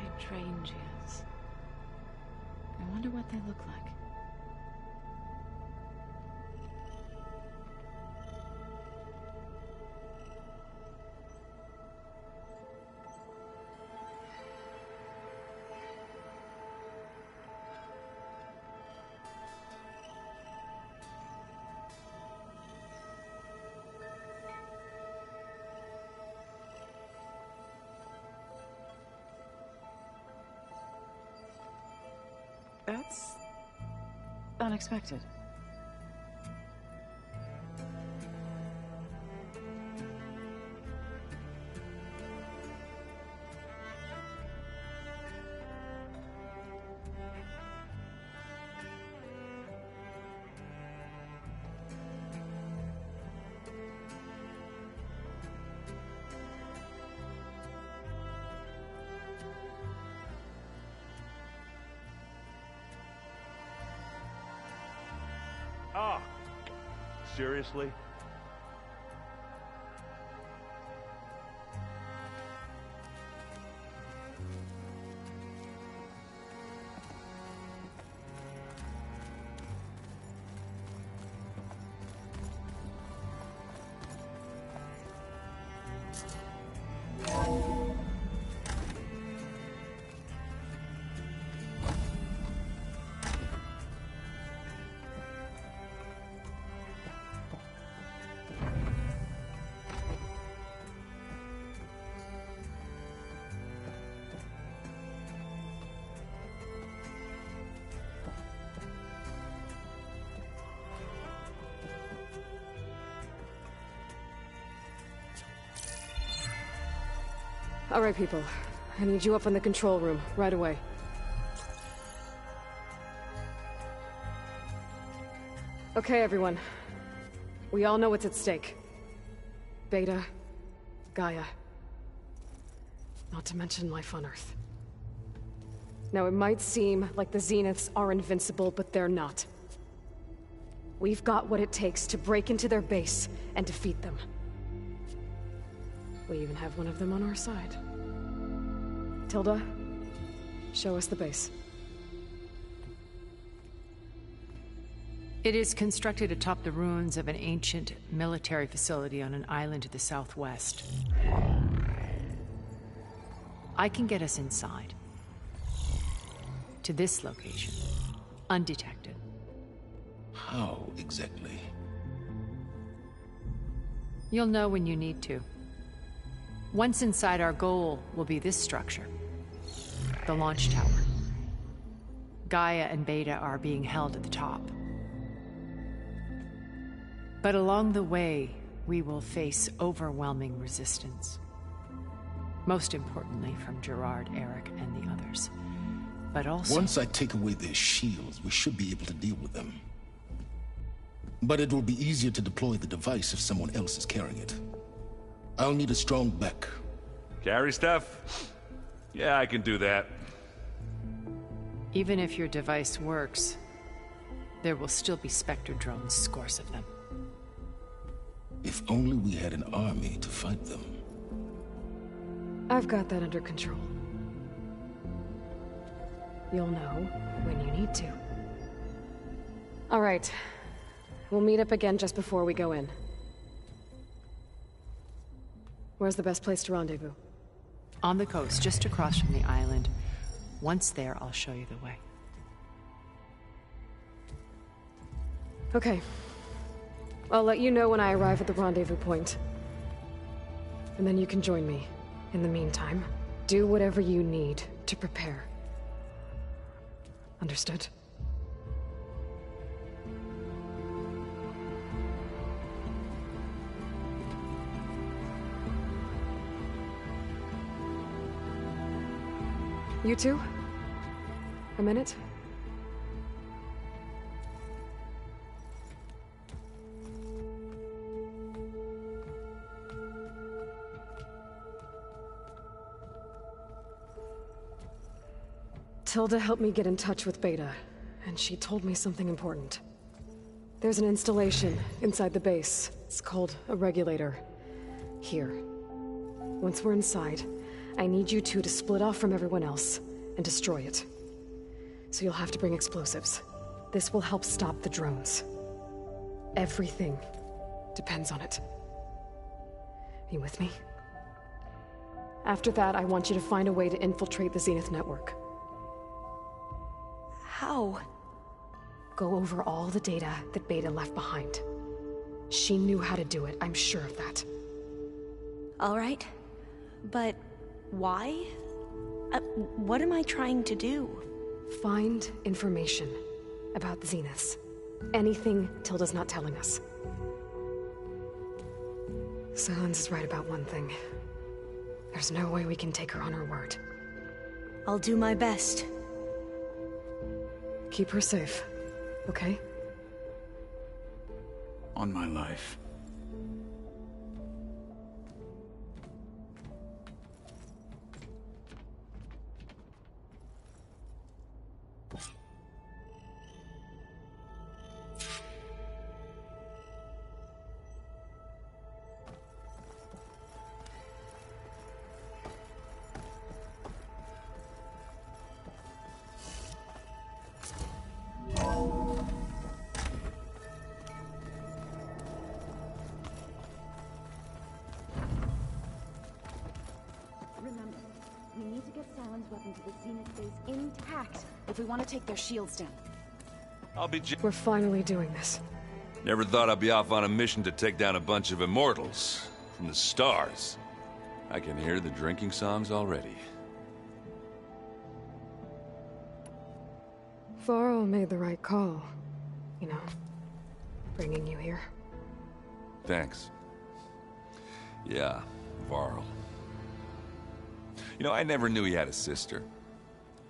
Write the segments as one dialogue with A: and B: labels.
A: Hydrangeas. I wonder what they look like. That's unexpected.
B: Ah, seriously?
C: All right, people. I need you up in the control room, right away. Okay, everyone. We all know what's at stake. Beta, Gaia. Not to mention life on Earth. Now, it might seem like the Zeniths are invincible, but they're not. We've got what it takes to break into their base and defeat them. We even have one of them on our side. Tilda, show us the base.
D: It is constructed atop the ruins of an ancient military facility on an island to the southwest. I can get us inside. To this location. Undetected.
E: How exactly?
D: You'll know when you need to. Once inside, our goal will be this structure. The launch tower. Gaia and Beta are being held at the top. But along the way, we will face overwhelming resistance. Most importantly from Gerard, Eric, and the others. But also...
E: Once I take away their shields, we should be able to deal with them. But it will be easier to deploy the device if someone else is carrying it. I'll need a strong back.
B: Carry stuff? Yeah, I can do that.
D: Even if your device works, there will still be Spectre drones, scores of them.
E: If only we had an army to fight them.
C: I've got that under control. You'll know when you need to. All right. We'll meet up again just before we go in. Where's the best place to rendezvous?
D: On the coast, just across from the island. Once there, I'll show you the way.
C: Okay. I'll let you know when I arrive at the rendezvous point. And then you can join me. In the meantime, do whatever you need to prepare. Understood? You two? A minute? Tilda helped me get in touch with Beta, and she told me something important. There's an installation inside the base. It's called a regulator. Here. Once we're inside, I need you two to split off from everyone else and destroy it. So you'll have to bring explosives. This will help stop the drones. Everything depends on it. Are you with me? After that, I want you to find a way to infiltrate the Zenith network.
F: How?
C: Go over all the data that Beta left behind. She knew how to do it, I'm sure of that.
F: All right. But why? What am I trying to do?
C: Find information about the Zeniths. Anything Tilda's not telling us. Sylens is right about one thing. There's no way we can take her on her word.
F: I'll do my best.
C: Keep her safe, okay?
B: On my life.
A: Remember, we need to get Sylens' weapon to the Zenith base intact if we want to take their shields down.
B: I'll be
C: We're finally doing this.
B: Never thought I'd be off on a mission to take down a bunch of immortals from the stars. I can hear the drinking songs already.
C: Varl made the right call. You know, bringing you here.
B: Thanks. Yeah, Varl. You know, I never knew he had a sister.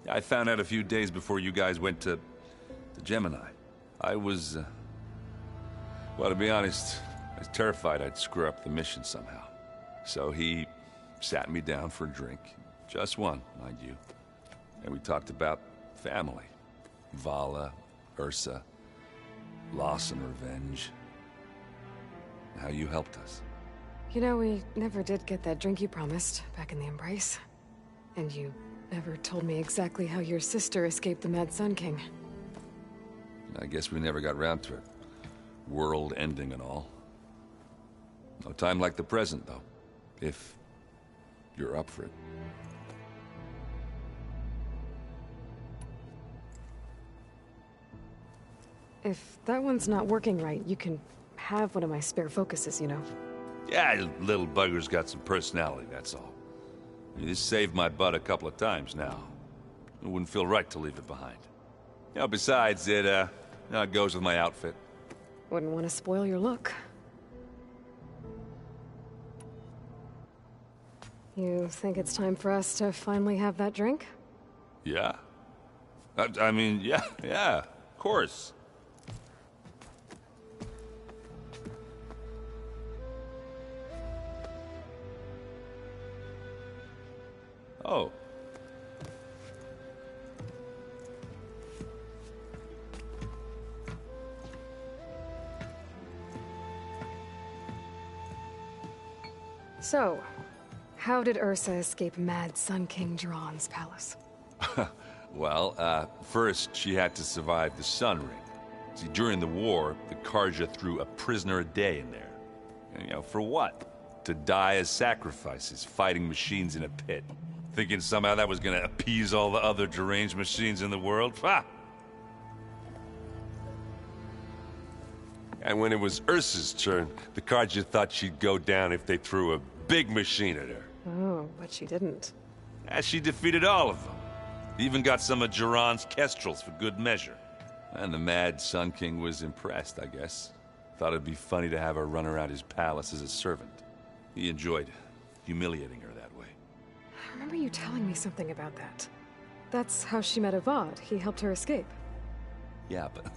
B: I found out a few days before you guys went to Gemini. I was, well, to be honest, I was terrified I'd screw up the mission somehow. So he sat me down for a drink. Just one, mind you. And we talked about family. Vala, Ursa, loss and revenge. How you helped us.
C: You know, we never did get that drink you promised back in the Embrace. And you never told me exactly how your sister escaped the Mad Sun King.
B: I guess we never got round to it. World ending and all. No time like the present, though. If you're up for it.
C: If that one's not working right, you can have one of my spare focuses, you know.
B: Yeah, little bugger's got some personality, that's all. This saved my butt a couple of times now. It wouldn't feel right to leave it behind. You know, besides, it goes with my outfit.
C: Wouldn't want to spoil your look. You think it's time for us to finally have that drink?
B: Yeah? I mean, yeah, of course. Oh.
C: So, how did Ursa escape Mad Sun King Jiran's palace?
B: Well, first she had to survive the Sun Ring. See, during the war, the Carja threw a prisoner a day in there. And, you know, for what? To die as sacrifices, fighting machines in a pit. Thinking somehow that was gonna appease all the other deranged machines in the world? Ha! And when it was Ursa's turn, the Carja thought she'd go down if they threw a big machine at her.
C: Oh, but she didn't.
B: And she defeated all of them. Even got some of Jiran's kestrels for good measure. And the Mad Sun King was impressed, I guess. Thought it'd be funny to have her run around his palace as a servant. He enjoyed humiliating her that way.
C: I remember you telling me something about that. That's how she met Avad. He helped her escape.
B: Yeah, but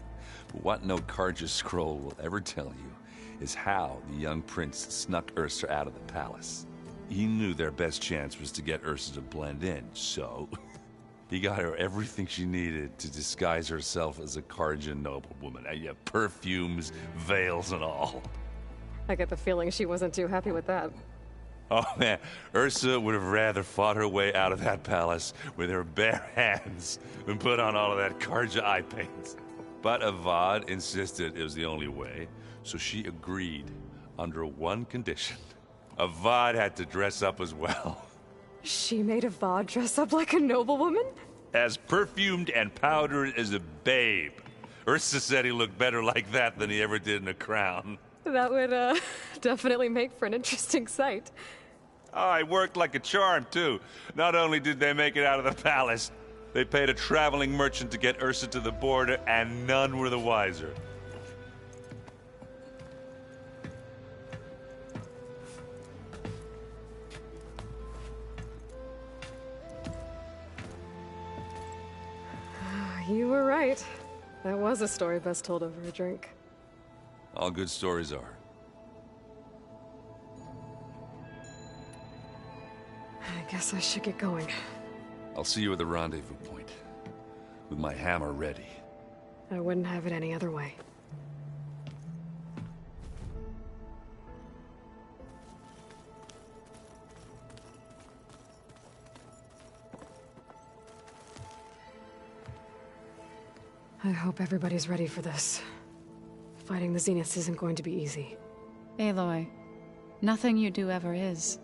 B: what no Carja scroll will ever tell you is how the young prince snuck Ursa out of the palace. He knew their best chance was to get Ursa to blend in, so he got her everything she needed to disguise herself as a Carja noblewoman. Yeah, perfumes, veils, and all.
C: I get the feeling she wasn't too happy with that.
B: Oh man, Ursa would have rather fought her way out of that palace with her bare hands than put on all of that Karja eye paint. But Avad insisted it was the only way, so she agreed under one condition. Avad had to dress up as well.
C: She made Avad dress up like a noblewoman?
B: As perfumed and powdered as a babe. Ursa said he looked better like that than he ever did in a crown.
C: That would, definitely make for an interesting sight.
B: Oh, it worked like a charm, too. Not only did they make it out of the palace, they paid a traveling merchant to get Ursa to the border, and none were the wiser.
C: You were right. That was a story best told over a drink.
B: All good stories are.
C: I guess I should get going.
B: I'll see you at the rendezvous point, with my hammer ready.
C: I wouldn't have it any other way. I hope everybody's ready for this. Fighting the Zeniths isn't going to be easy.
G: Aloy, nothing you do ever is.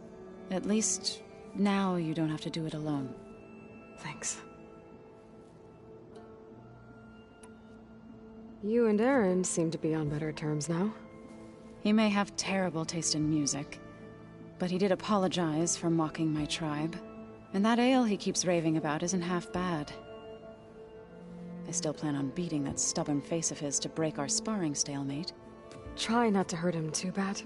G: At least, now you don't have to do it alone.
C: Thanks. You and Aaron seem to be on better terms now.
G: He may have terrible taste in music, but he did apologize for mocking my tribe. And that ale he keeps raving about isn't half bad. I still plan on beating that stubborn face of his to break our sparring stalemate.
C: Try not to hurt him too bad.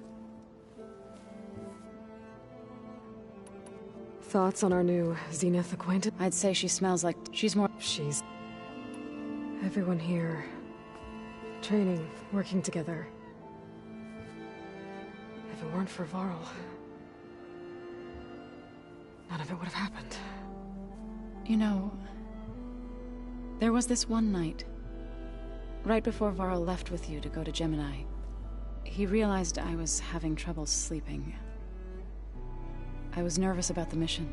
C: Thoughts on our new Zenith acquaintance?
G: I'd say she smells like she's more...
C: She's... Everyone here... training, working together. If it weren't for Varl... none of it would have happened.
G: You know... there was this one night, right before Varl left with you to go to Gemini. He realized I was having trouble sleeping. I was nervous about the mission.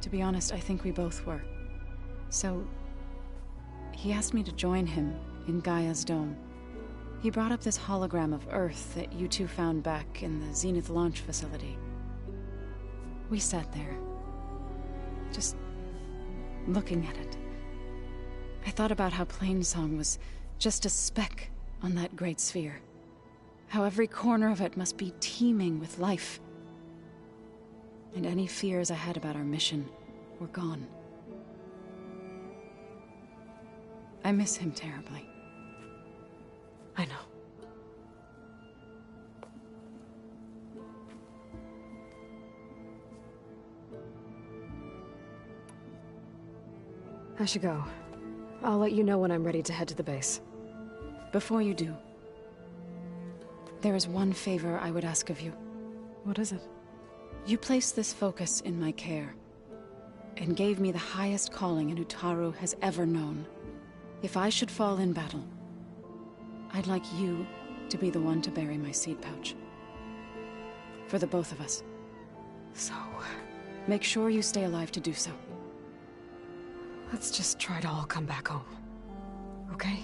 G: To be honest, I think we both were. So, he asked me to join him in Gaia's dome. He brought up this hologram of Earth that you two found back in the Zenith launch facility. We sat there, just looking at it. I thought about how Plainsong was just a speck on that great sphere. How every corner of it must be teeming with life. And any fears I had about our mission were gone. I miss him terribly.
C: I know. I should go. I'll let you know when I'm ready to head to the base.
G: Before you do, there is one favor I would ask of you.
C: What is it?
G: You placed this focus in my care, and gave me the highest calling an Utaru has ever known. If I should fall in battle, I'd like you to be the one to bury my seed pouch. For the both of us.
C: So...
G: make sure you stay alive to do so.
C: let's just try to all come back home. Okay?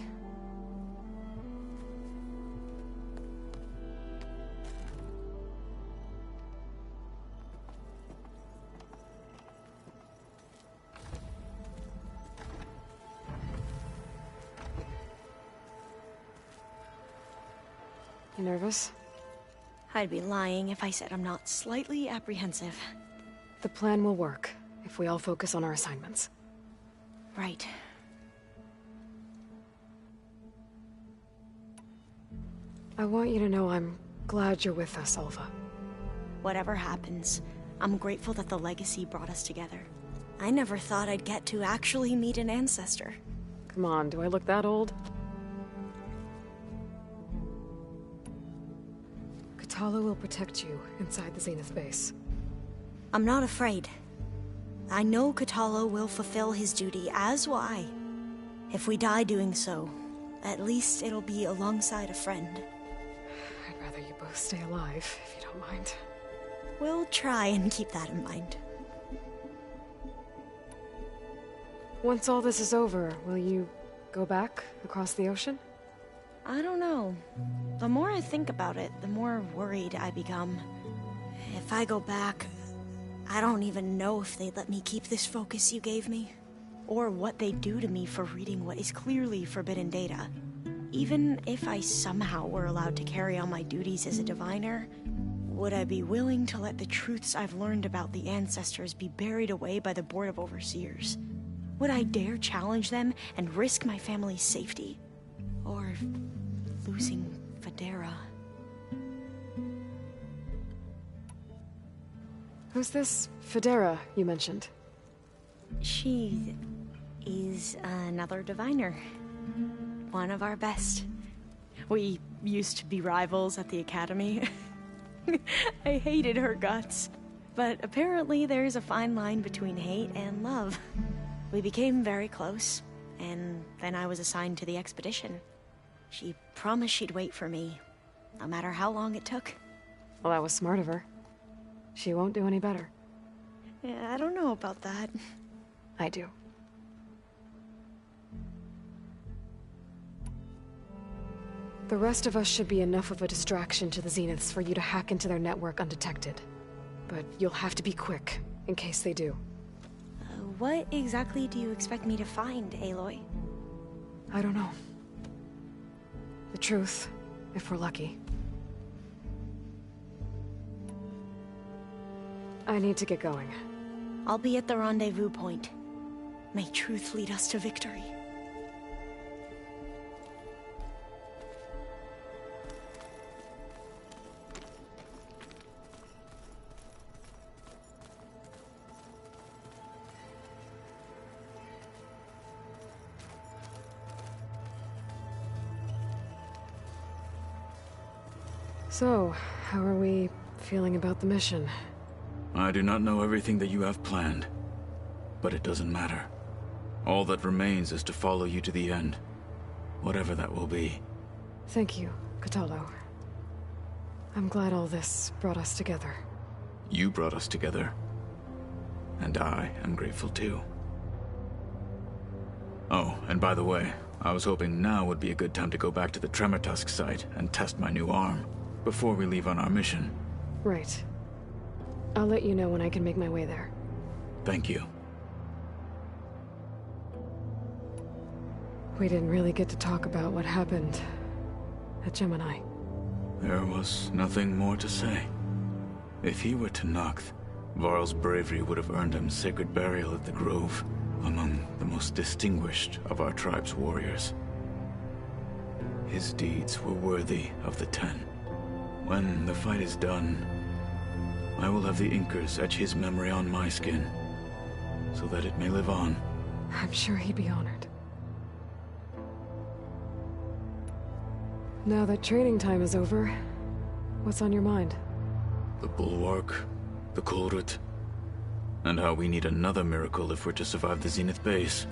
C: You nervous?
F: I'd be lying if I said I'm not slightly apprehensive.
C: The plan will work, if we all focus on our assignments.
F: Right.
C: I want you to know I'm glad you're with us, Alva.
F: Whatever happens, I'm grateful that the legacy brought us together. I never thought I'd get to actually meet an ancestor.
C: Come on, do I look that old? Kotallo will protect you inside the Zenith base.
F: I'm not afraid. I know Kotallo will fulfill his duty, as will I. If we die doing so, at least it'll be alongside a friend.
C: I'd rather you both stay alive, if you don't mind.
F: We'll try and keep that in mind.
C: Once all this is over, will you go back across the ocean?
F: I don't know. The more I think about it, the more worried I become. If I go back, I don't even know if they'd let me keep this focus you gave me, or what they'd do to me for reading what is clearly forbidden data. Even if I somehow were allowed to carry on my duties as a diviner, would I be willing to let the truths I've learned about the ancestors be buried away by the Board of Overseers? Would I dare challenge them and risk my family's safety? Or losing Federa?
C: Who's this Federa you mentioned?
F: She is another diviner. One of our best. We used to be rivals at the academy. I hated her guts. But apparently there's a fine line between hate and love. We became very close, and then I was assigned to the expedition. She promised she'd wait for me, no matter how long it took.
C: Well, that was smart of her. She won't do any better.
F: Yeah, I don't know about that.
C: I do. The rest of us should be enough of a distraction to the Zeniths for you to hack into their network undetected. But you'll have to be quick, in case they do.
F: What exactly do you expect me to find, Aloy?
C: I don't know. The truth, if we're lucky. I need to get going.
F: I'll be at the rendezvous point. May truth lead us to victory.
C: So, how are we feeling about the mission?
H: I do not know everything that you have planned, but it doesn't matter. All that remains is to follow you to the end, whatever that will be.
C: Thank you, Kotallo. I'm glad all this brought us together.
H: You brought us together, and I am grateful too. Oh, and by the way, I was hoping now would be a good time to go back to the Tremortusk site and test my new arm, before we leave on our mission.
C: Right. I'll let you know when I can make my way there.
H: Thank you.
C: We didn't really get to talk about what happened at Gemini.
H: There was nothing more to say. If he were to Noct, Varl's bravery would have earned him sacred burial at the Grove, among the most distinguished of our tribe's warriors. His deeds were worthy of the Ten. When the fight is done, I will have the Inkers etch his memory on my skin, so that it may live on.
C: I'm sure he'd be honored. Now that training time is over, what's on your mind?
H: The Bulwark, the Kulrut, and how we need another miracle if we're to survive the Zenith base.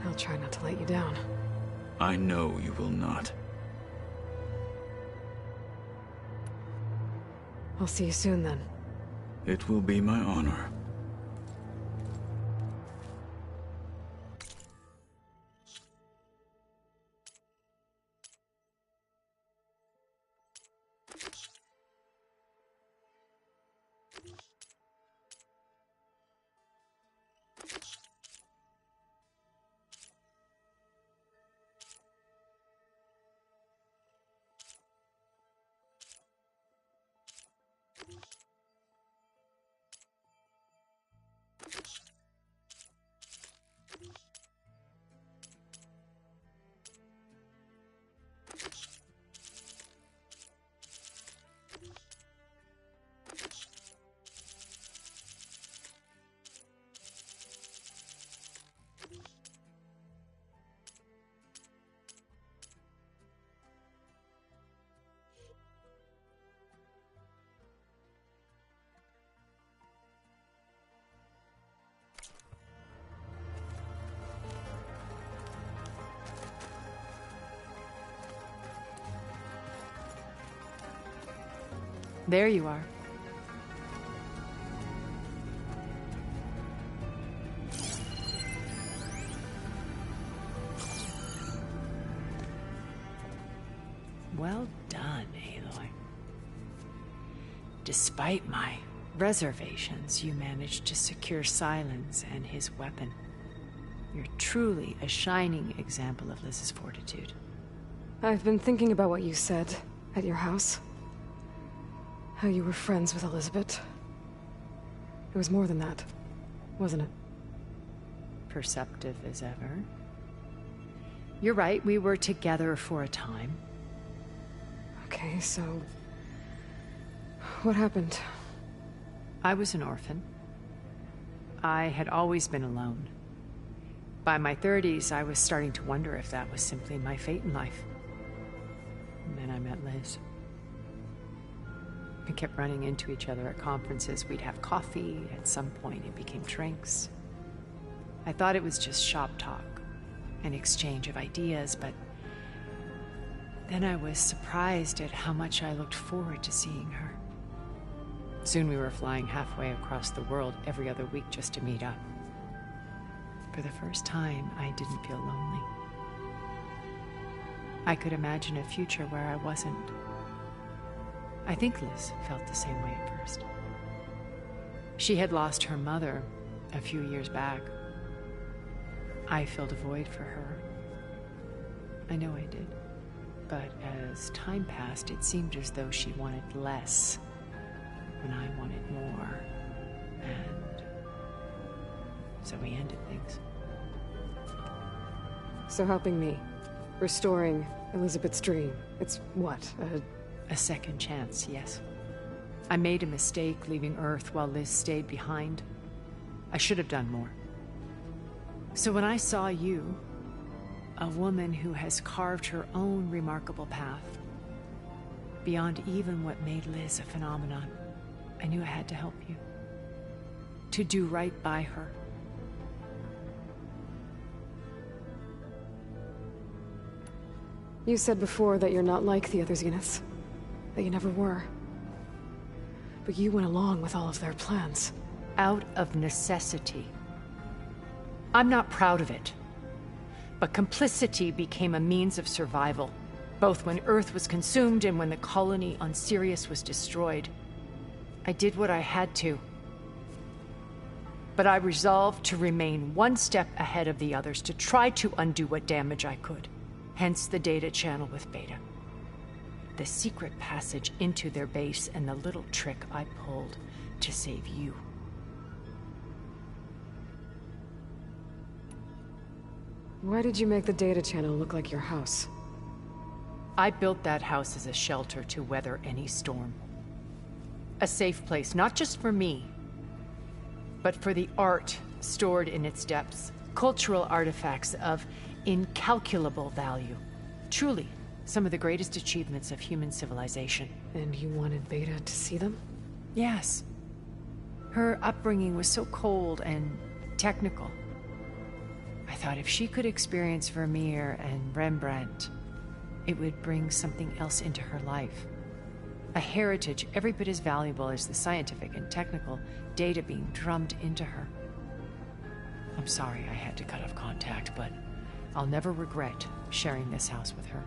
C: I'll try not to let you down.
H: I know you will not.
C: I'll see you soon then.
H: It will be my honor.
D: There you are. Well done, Aloy. Despite my reservations, you managed to secure Silence and his weapon. You're truly a shining example of Liz's fortitude.
C: I've been thinking about what you said at your house. How you were friends with Elizabeth. It was more than that, wasn't it?
D: Perceptive as ever. You're right, we were together for a time.
C: Okay, so... what happened?
D: I was an orphan. I had always been alone. By my 30s, I was starting to wonder if that was simply my fate in life. And then I met Liz. We kept running into each other at conferences. We'd have coffee. At some point, it became drinks. I thought it was just shop talk, an exchange of ideas, but then I was surprised at how much I looked forward to seeing her. Soon we were flying halfway across the world every other week just to meet up. For the first time, I didn't feel lonely. I could imagine a future where I wasn't. I think Liz felt the same way at first. She had lost her mother a few years back. I filled a void for her. I know I did. But as time passed, it seemed as though she wanted less, and I wanted more. And so we ended things.
C: So helping me, restoring Elizabeth's dream, it's what,
D: A second chance, yes. I made a mistake leaving Earth while Liz stayed behind. I should have done more. So when I saw you, a woman who has carved her own remarkable path, beyond even what made Liz a phenomenon, I knew I had to help you. To do right by her.
C: You said before that you're not like the other Zeniths. That you never were. But you went along with all of their plans.
D: Out of necessity. I'm not proud of it. But complicity became a means of survival, both when Earth was consumed and when the colony on Sirius was destroyed. I did what I had to. But I resolved to remain one step ahead of the others, to try to undo what damage I could. Hence the data channel with Beta. The secret passage into their base and the little trick I pulled to save you.
C: Why did you make the data channel look like your house?
D: I built that house as a shelter to weather any storm. A safe place, not just for me, but for the art stored in its depths. Cultural artifacts of incalculable value. Truly, some of the greatest achievements of human civilization.
C: And you wanted Beta to see them?
D: Yes. Her upbringing was so cold and technical. I thought if she could experience Vermeer and Rembrandt, it would bring something else into her life. A heritage every bit as valuable as the scientific and technical data being drummed into her. I'm sorry I had to cut off contact, but I'll never regret sharing this house with her.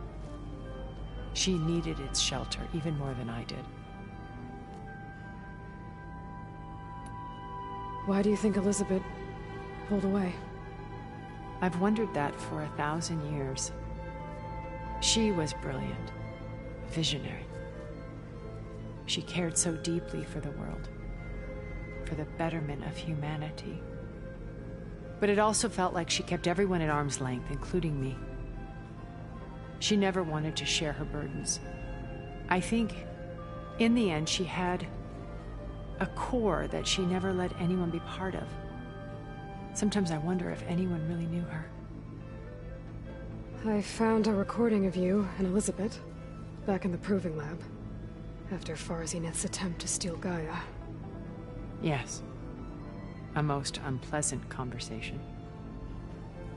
D: She needed its shelter even more than I did.
C: Why do you think Elizabeth pulled away?
D: I've wondered that for 1,000 years. She was brilliant, visionary. She cared so deeply for the world, for the betterment of humanity. But it also felt like she kept everyone at arm's length, including me. She never wanted to share her burdens. I think, in the end, she had a core that she never let anyone be part of. Sometimes I wonder if anyone really knew her.
C: I found a recording of you and Elizabeth back in the Proving Lab, after Far Zenith's attempt to steal Gaia.
D: Yes. A most unpleasant conversation.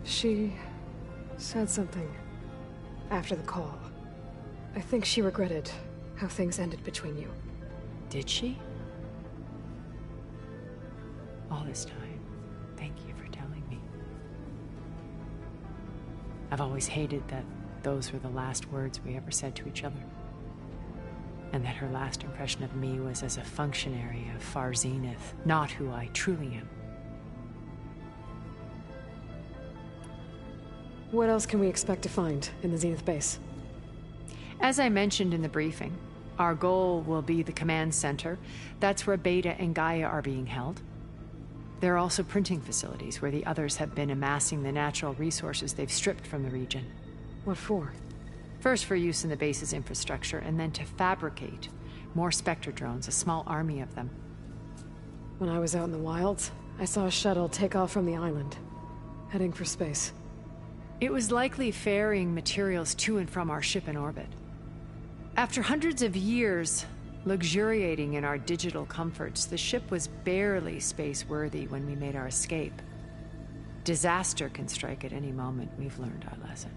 C: She said something after the call. I think she regretted how things ended between you.
D: Did she? All this time, thank you for telling me. I've always hated that that those were the last words we ever said to each other. And that her last impression of me was as a functionary of Far Zenith, not who I truly am.
C: What else can we expect to find in the Zenith base?
D: As I mentioned in the briefing, our goal will be the command center. That's where Beta and Gaia are being held. There are also printing facilities where the others have been amassing the natural resources they've stripped from the region.
C: What for?
D: First for use in the base's infrastructure, and then to fabricate more Spectre drones, a small army of them.
C: When I was out in the wilds, I saw a shuttle take off from the island, heading for space.
D: It was likely ferrying materials to and from our ship in orbit. After hundreds of years luxuriating in our digital comforts, the ship was barely space-worthy when we made our escape. Disaster can strike at any moment. We've learned our lesson.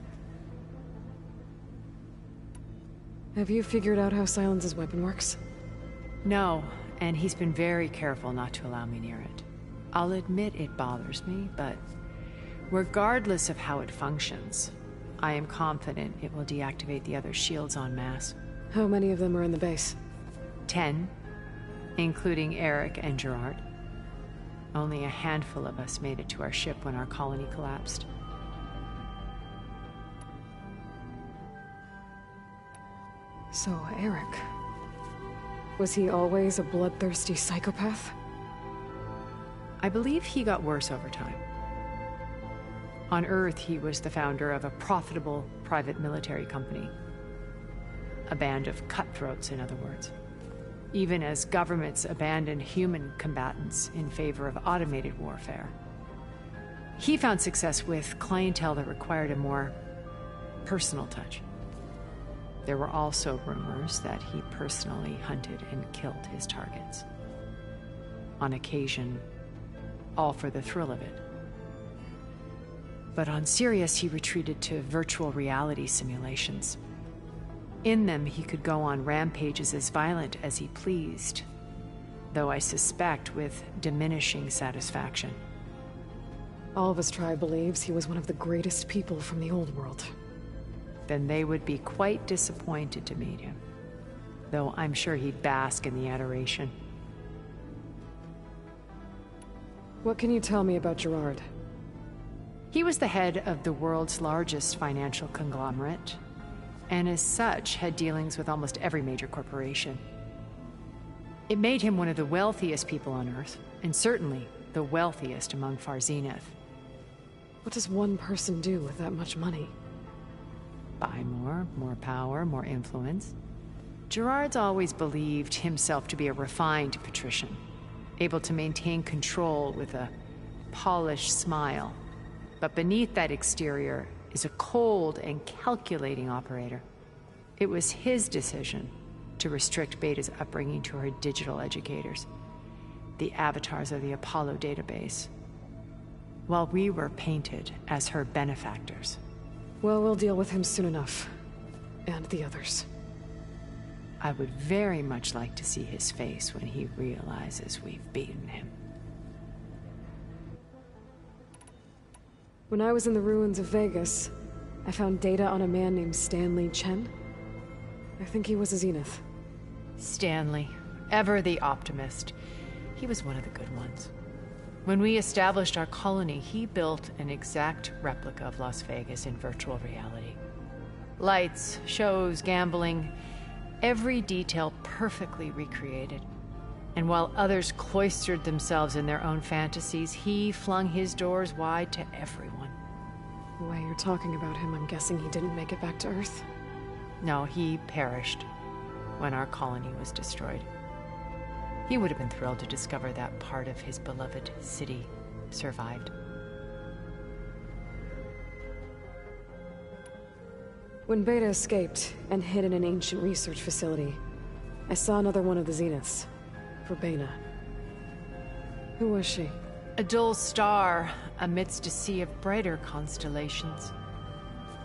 C: Have you figured out how Silence's weapon works?
D: No, and he's been very careful not to allow me near it. I'll admit it bothers me, but regardless of how it functions, I am confident it will deactivate the other shields en masse.
C: How many of them are in the base?
D: 10, including Eric and Gerard. Only a handful of us made it to our ship when our colony collapsed.
C: So, Eric... was he always a bloodthirsty psychopath?
D: I believe he got worse over time. On Earth, he was the founder of a profitable private military company. A band of cutthroats, in other words. Even as governments abandoned human combatants in favor of automated warfare. He found success with clientele that required a more personal touch. There were also rumors that he personally hunted and killed his targets. On occasion, all for the thrill of it. But on Sirius, he retreated to virtual reality simulations. In them, he could go on rampages as violent as he pleased, though I suspect with diminishing satisfaction.
C: All of his tribe believes he was one of the greatest people from the old world.
D: Then they would be quite disappointed to meet him, though I'm sure he'd bask in the adoration.
C: What can you tell me about Gerard?
D: He was the head of the world's largest financial conglomerate, and as such had dealings with almost every major corporation. It made him one of the wealthiest people on Earth, and certainly the wealthiest among Far Zenith.
C: What does one person do with that much money?
D: Buy more power, more influence. Gerard's always believed himself to be a refined patrician, able to maintain control with a polished smile. But beneath that exterior is a cold and calculating operator. It was his decision to restrict Beta's upbringing to her digital educators, the avatars of the Apollo database, while we were painted as her benefactors.
C: Well, we'll deal with him soon enough. And the others.
D: I would very much like to see his face when he realizes we've beaten him.
C: When I was in the ruins of Vegas, I found data on a man named Stanley Chen. I think he was a Zenith.
D: Stanley, ever the optimist. He was one of the good ones. When we established our colony, he built an exact replica of Las Vegas in virtual reality. Lights, shows, gambling, every detail perfectly recreated. And while others cloistered themselves in their own fantasies, he flung his doors wide to everyone.
C: The way you're talking about him, I'm guessing he didn't make it back to Earth?
D: No, he perished when our colony was destroyed. He would have been thrilled to discover that part of his beloved city survived.
C: When Beta escaped and hid in an ancient research facility, I saw another one of the Zeniths. Verbena. Who was she?
D: A dull star amidst a sea of brighter constellations.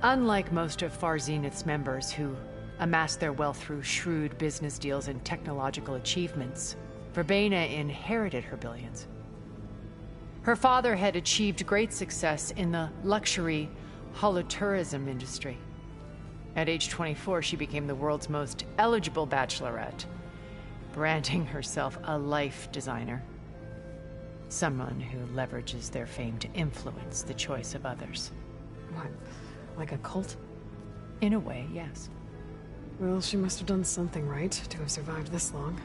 D: Unlike most of Far Zenith's members who amassed their wealth through shrewd business deals and technological achievements, Verbena inherited her billions. Her father had achieved great success in the luxury holotourism industry. At age 24, she became the world's most eligible bachelorette, branding herself a life designer. Someone who leverages their fame to influence the choice of others.
C: What? Like a cult?
D: In a way, yes.
C: Well, she must have done something right to have survived this long.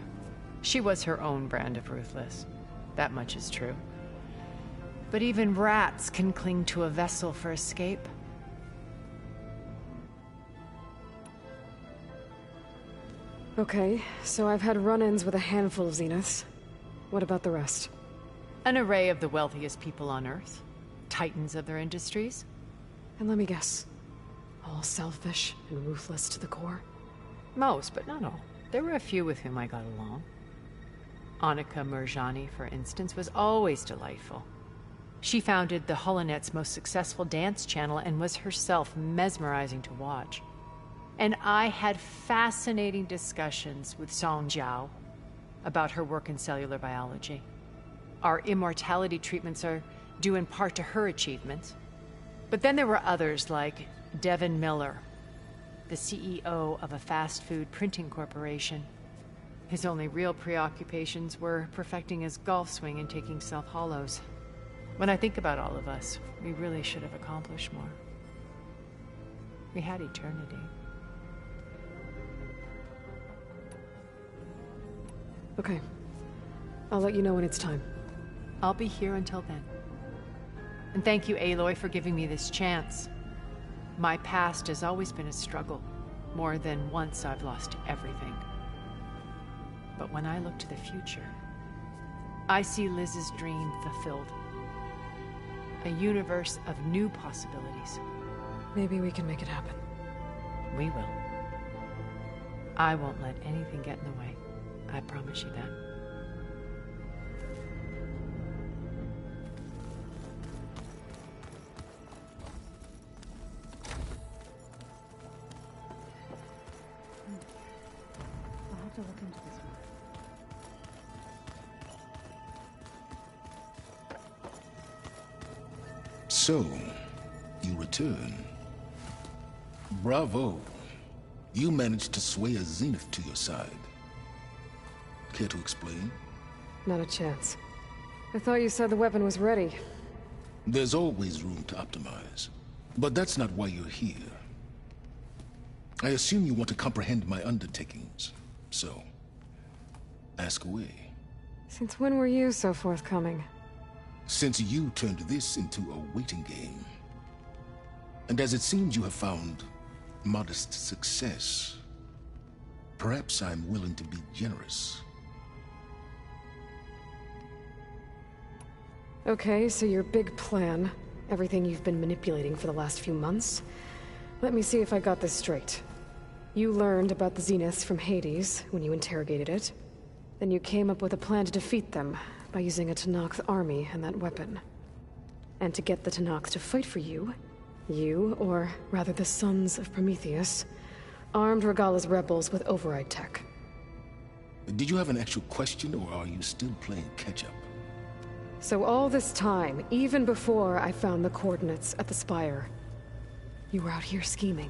D: She was her own brand of ruthless. That much is true. But even rats can cling to a vessel for escape.
C: Okay, so I've had run-ins with a handful of Zeniths. What about the rest?
D: An array of the wealthiest people on Earth. Titans of their industries.
C: And let me guess. All selfish and ruthless to the core?
D: Most, but not all. There were a few with whom I got along. Annika Murjani, for instance, was always delightful. She founded the Holonet's most successful dance channel and was herself mesmerizing to watch. And I had fascinating discussions with Song Jiao about her work in cellular biology. Our immortality treatments are due in part to her achievements. But then there were others like Devin Miller, the CEO of a fast food printing corporation. His only real preoccupations were perfecting his golf swing and taking self-hollows. When I think about all of us, we really should have accomplished more. We had eternity.
C: Okay. I'll let you know when it's time.
D: I'll be here until then. And thank you, Aloy, for giving me this chance. My past has always been a struggle. More than once I've lost everything. But when I look to the future, I see Liz's dream fulfilled. A universe of new possibilities.
C: Maybe we can make it happen.
D: We will. I won't let anything get in the way. I promise you that.
A: I'll have to look into this one.
E: So, you return. Bravo. You managed to sway a Zenith to your side. Care to explain?
C: Not a chance. I thought you said the weapon was ready.
E: There's always room to optimize. But that's not why you're here. I assume you want to comprehend my undertakings. So, ask away.
C: Since when were you so forthcoming?
E: Since you turned this into a waiting game. And as it seems you have found modest success, perhaps I'm willing to be generous.
C: Okay, so your big plan, everything you've been manipulating for the last few months. Let me see if I got this straight. You learned about the Zeniths from Hades when you interrogated it. Then you came up with a plan to defeat them by using a Tenakth army and that weapon. And to get the Tenakth to fight for you, or rather the Sons of Prometheus, armed Regalla's rebels with override tech.
E: Did you have an actual question, or are you still playing catch-up?
C: So all this time, even before I found the coordinates at the Spire, you were out here scheming.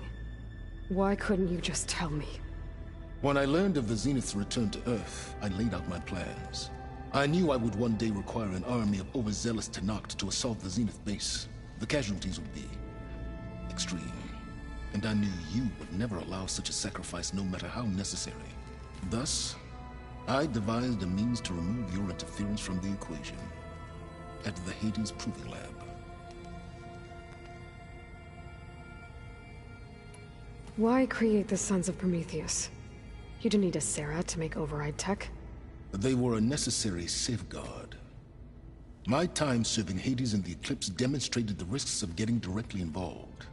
C: Why couldn't you just tell me?
E: When I learned of the Zenith's return to Earth, I laid out my plans. I knew I would one day require an army of overzealous Tenakth to assault the Zenith base. The casualties would be extreme. And I knew you would never allow such a sacrifice, no matter how necessary. Thus, I devised a means to remove your interference from the equation. At the Hades Proving Lab.
C: Why create the Sons of Prometheus? You didn't need a Sarah to make override tech.
E: They were a necessary safeguard. My time serving Hades and the Eclipse demonstrated the risks of getting directly involved.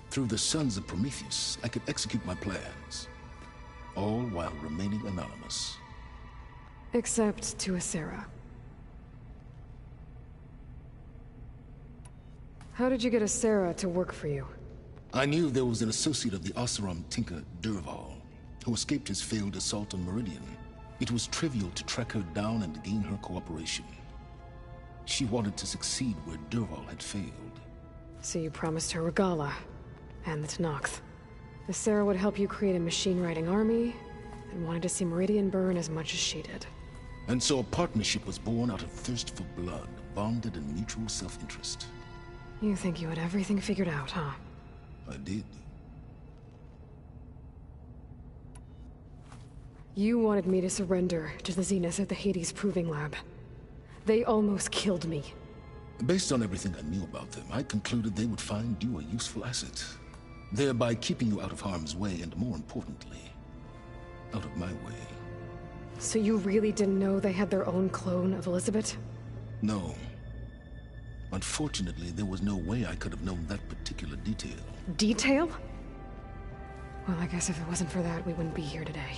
E: Through the Sons of Prometheus, I could execute my plans, all while remaining anonymous.
C: Except to a Sarah. How did you get a Sarah to work for you?
E: I knew there was an associate of the Oseram tinker, Dervahl, who escaped his failed assault on Meridian. It was trivial to track her down and gain her cooperation. She wanted to succeed where Dervahl had failed.
C: So you promised her Regalla, and the Tenakth. The Sarah would help you create a machine-riding army, and wanted to see Meridian burn as much as she did.
E: And so a partnership was born out of thirst for blood, bonded in mutual self-interest.
C: You think you had everything figured out, huh?
E: I did.
C: You wanted me to surrender to the Zenith at the Hades Proving Lab. They almost killed me.
E: Based on everything I knew about them, I concluded they would find you a useful asset, thereby keeping you out of harm's way and, more importantly, out of my way.
C: So you really didn't know they had their own clone of Elizabeth?
E: No. Unfortunately, there was no way I could have known that particular detail.
C: Detail? Well, I guess if it wasn't for that, we wouldn't be here today.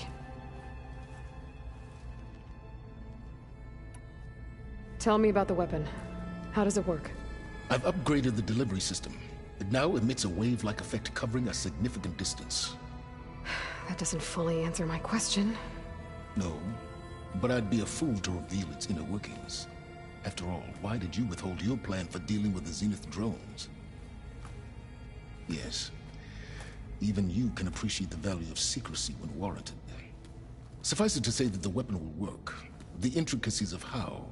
C: Tell me about the weapon. How does it work?
E: I've upgraded the delivery system. It now emits a wave-like effect covering a significant distance.
C: That doesn't fully answer my question.
E: No, but I'd be a fool to reveal its inner workings. After all, why did you withhold your plan for dealing with the Zenith drones? Yes, even you can appreciate the value of secrecy when warranted. Suffice it to say that the weapon will work. The intricacies of how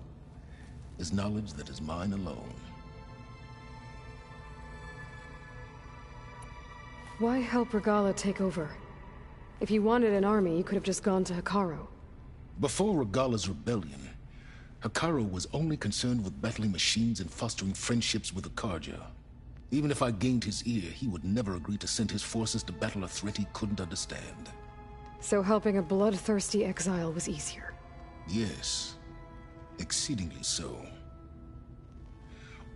E: is knowledge that is mine alone.
C: Why help Regalla take over? If you wanted an army, you could have just gone to Hekarro.
E: Before Regalla's rebellion, Hekarro was only concerned with battling machines and fostering friendships with the Carja. Even if I gained his ear, he would never agree to send his forces to battle a threat he couldn't understand.
C: So helping a bloodthirsty exile was easier?
E: Yes, exceedingly so.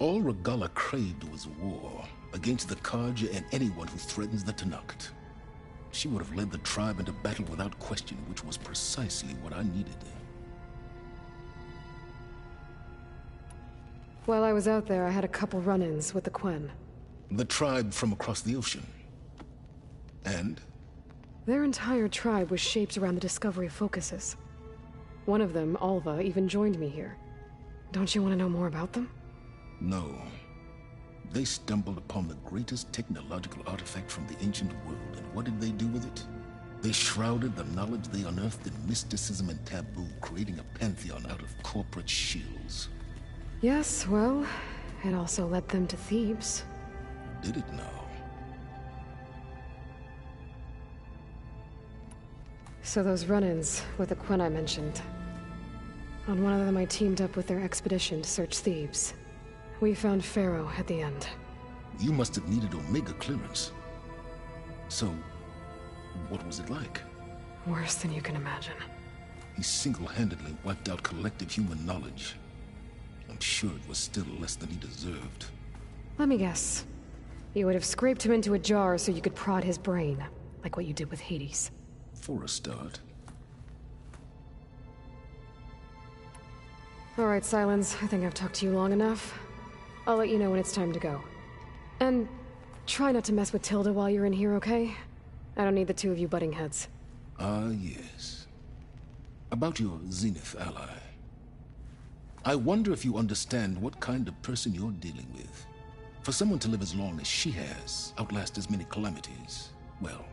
E: All Regalla craved was war against the Carja and anyone who threatens the Tenakth. She would have led the tribe into battle without question, which was precisely what I needed.
C: While I was out there, I had a couple run-ins with the Quen.
E: The tribe from across the ocean. And?
C: Their entire tribe was shaped around the discovery of focuses. One of them, Alva, even joined me here. Don't you want to know more about them?
E: No. They stumbled upon the greatest technological artifact from the ancient world, and what did they do with it? They shrouded the knowledge they unearthed in mysticism and taboo, creating a pantheon out of corporate shields.
C: Yes, well, it also led them to Thebes.
E: Did it now?
C: So those run-ins with the Quen I mentioned. On one of them I teamed up with their expedition to search Thebes. We found Pharaoh at the end.
E: You must have needed Omega clearance. So, what was it like?
C: Worse than you can imagine.
E: He single-handedly wiped out collective human knowledge. I'm sure it was still less than he deserved.
C: Let me guess. You would have scraped him into a jar so you could prod his brain, like what you did with Hades.
E: For a start.
C: All right, Silence. I think I've talked to you long enough. I'll let you know when it's time to go. And try not to mess with Tilda while you're in here, okay? I don't need the two of you butting heads.
E: Ah, yes. About your Zenith ally. I wonder if you understand what kind of person you're dealing with. For someone to live as long as she has, outlast as many calamities, well,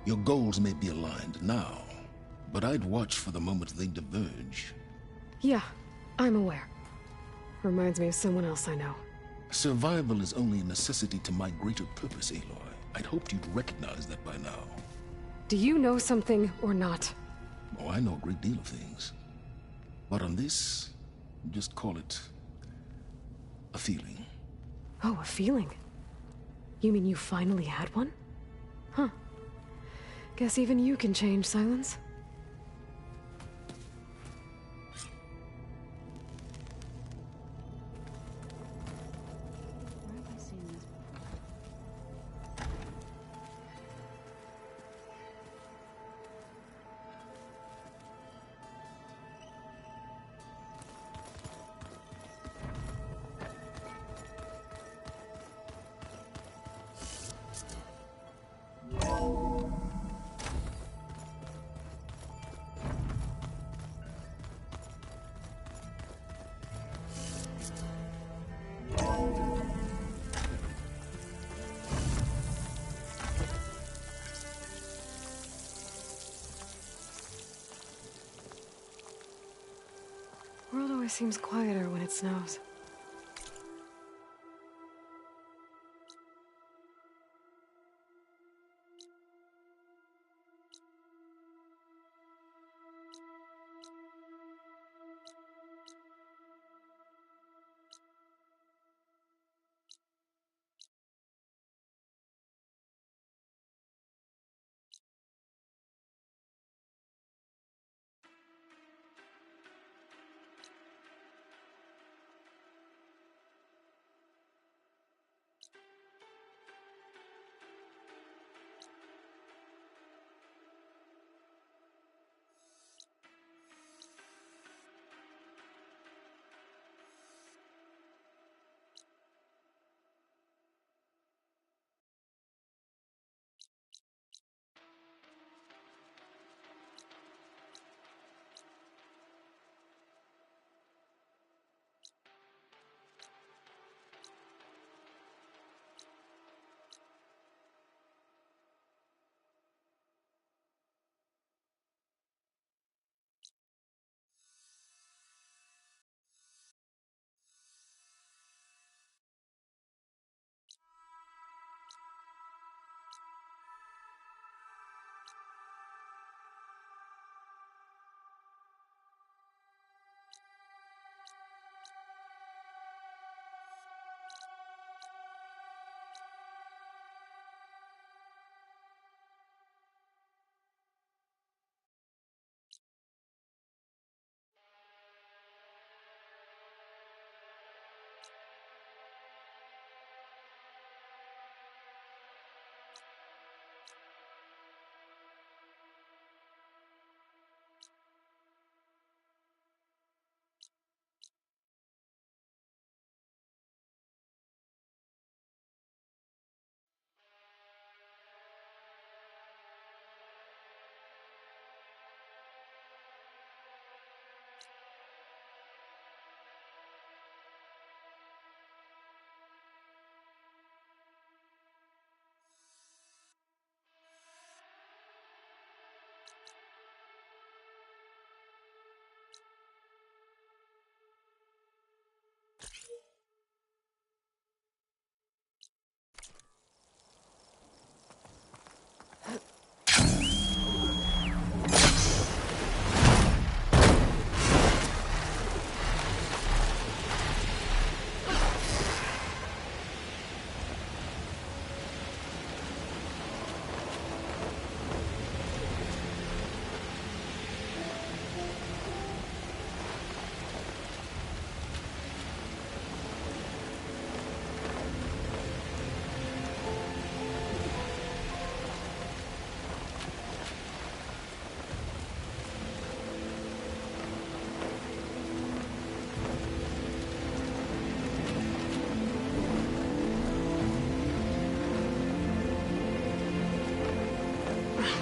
E: your goals may be aligned now, but I'd watch for the moment they diverge.
C: Yeah, I'm aware. Reminds me of someone else I know.
E: Survival is only a necessity to my greater purpose, Aloy. I'd hoped you'd recognize that by now.
C: Do you know something or not?
E: Oh, I know a great deal of things. But on this, just call it a feeling.
C: Oh, a feeling? You mean you finally had one? Huh. Guess even you can change, Silence. always seems quieter when it snows.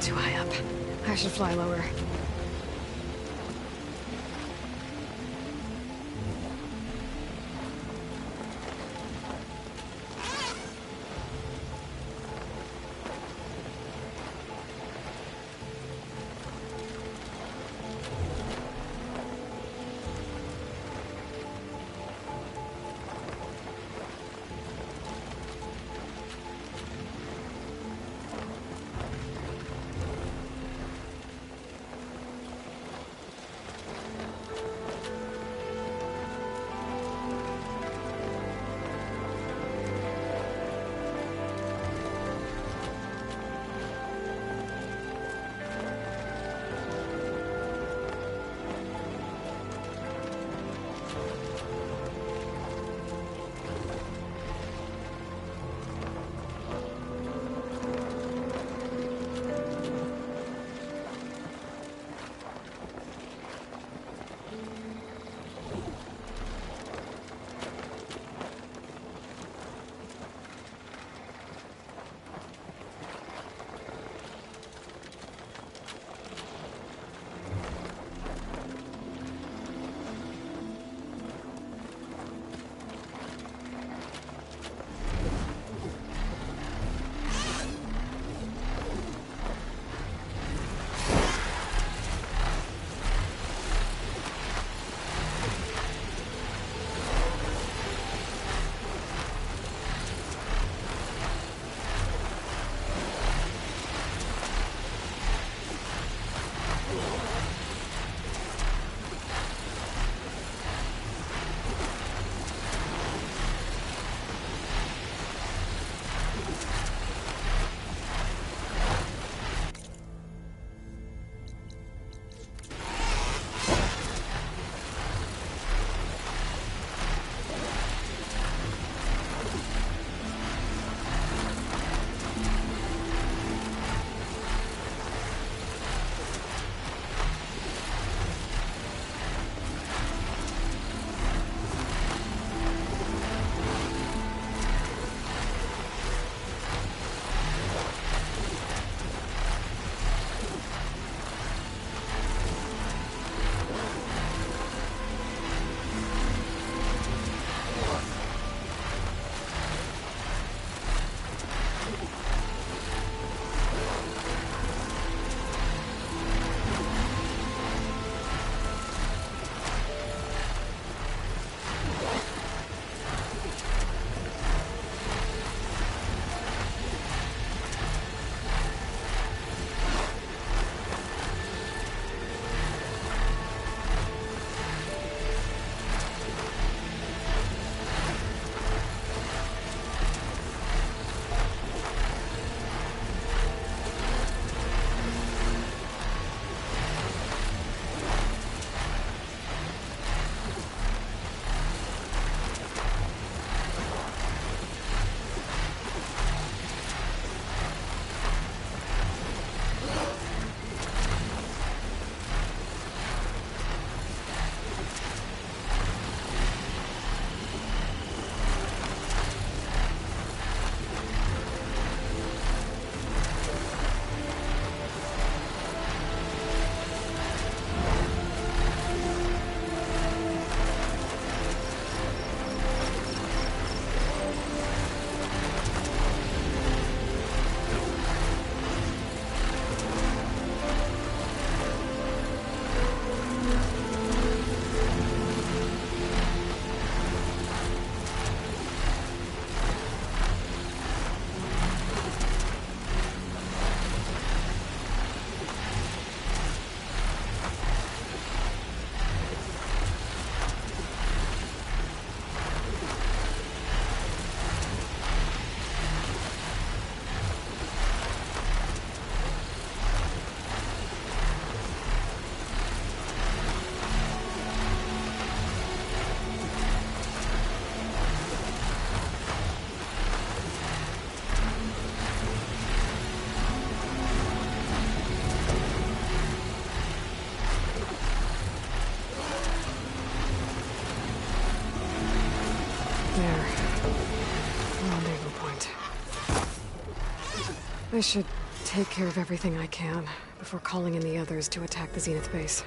C: Too high up. I should fly lower. There. Rendezvous point. I should take care of everything I can before calling in the others to attack the Zenith base.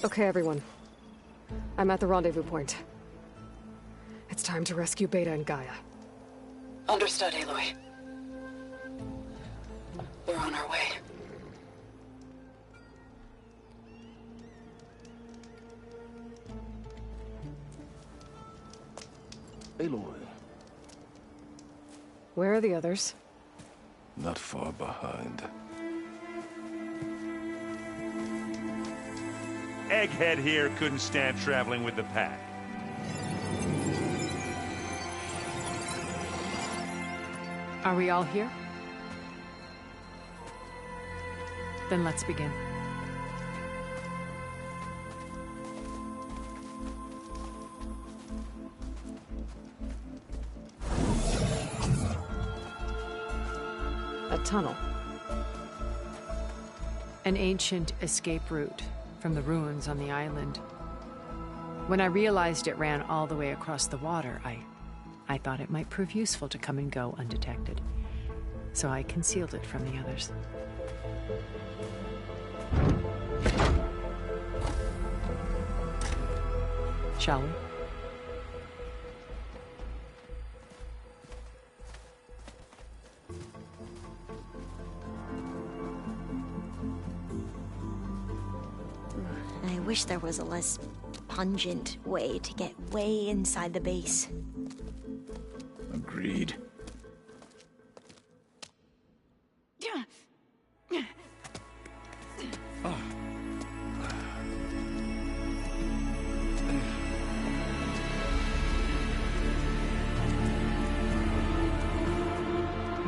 C: Okay, everyone. I'm at the rendezvous point. It's time to rescue Beta and Gaia.
G: Understood, Aloy. We're on our way.
E: Aloy,
C: Where are the others?
E: not far behind.
I: Egghead here couldn't stand traveling with the pack.
D: Are we all here? Then let's begin.
C: A tunnel.
D: An ancient escape route from the ruins on the island. When I realized it ran all the way across the water, I thought it might prove useful to come and go undetected. So I concealed it from the others. Shall we?
F: I wish there was a less pungent way to get way inside the base.
H: Agreed.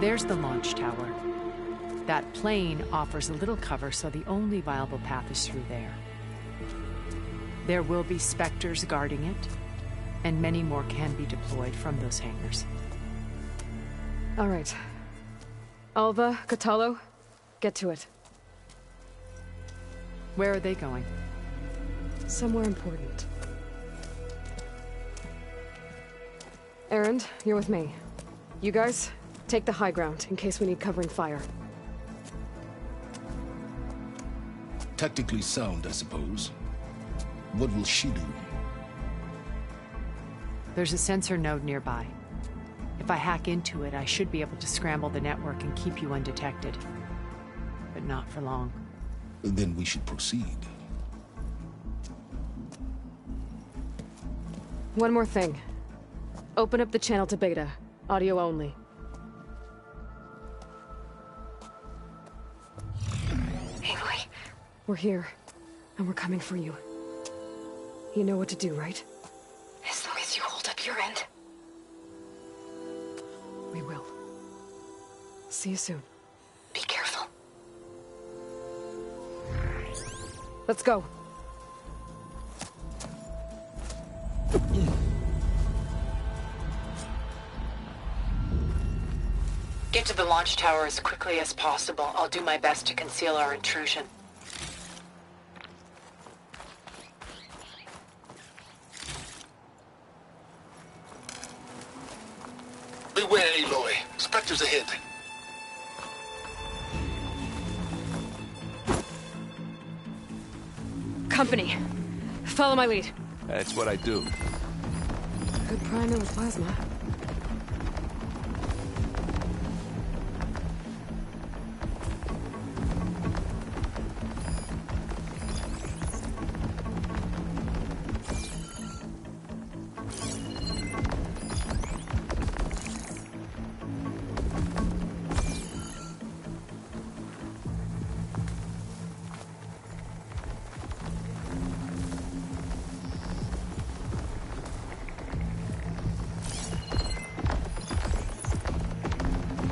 D: There's the launch tower. That plane offers a little cover, so the only viable path is through there. There will be Spectres guarding it, and many more can be deployed from those hangars.
C: All right. Alva, Kotallo, get to it.
D: Where are they going?
C: Somewhere important. Erend, you're with me. You guys, take the high ground in case we need covering fire.
E: Tactically sound, I suppose. What will she do?
D: There's a sensor node nearby. If I hack into it, I should be able to scramble the network and keep you undetected. But not for long.
E: Then we should proceed.
C: One more thing. Open up the channel to Beta. Audio only.
F: Aloy,
C: We're here, and we're coming for you. You know what to do, right?
F: as long as you hold up your end.
C: We will. See you soon.
F: Be careful.
C: Let's go.
D: Get to the launch tower as quickly as possible. I'll do my best to conceal our intrusion.
E: Beware, Aloy. Spectres ahead.
C: Company. Follow my lead.
B: That's what I do.
C: Good primer with plasma.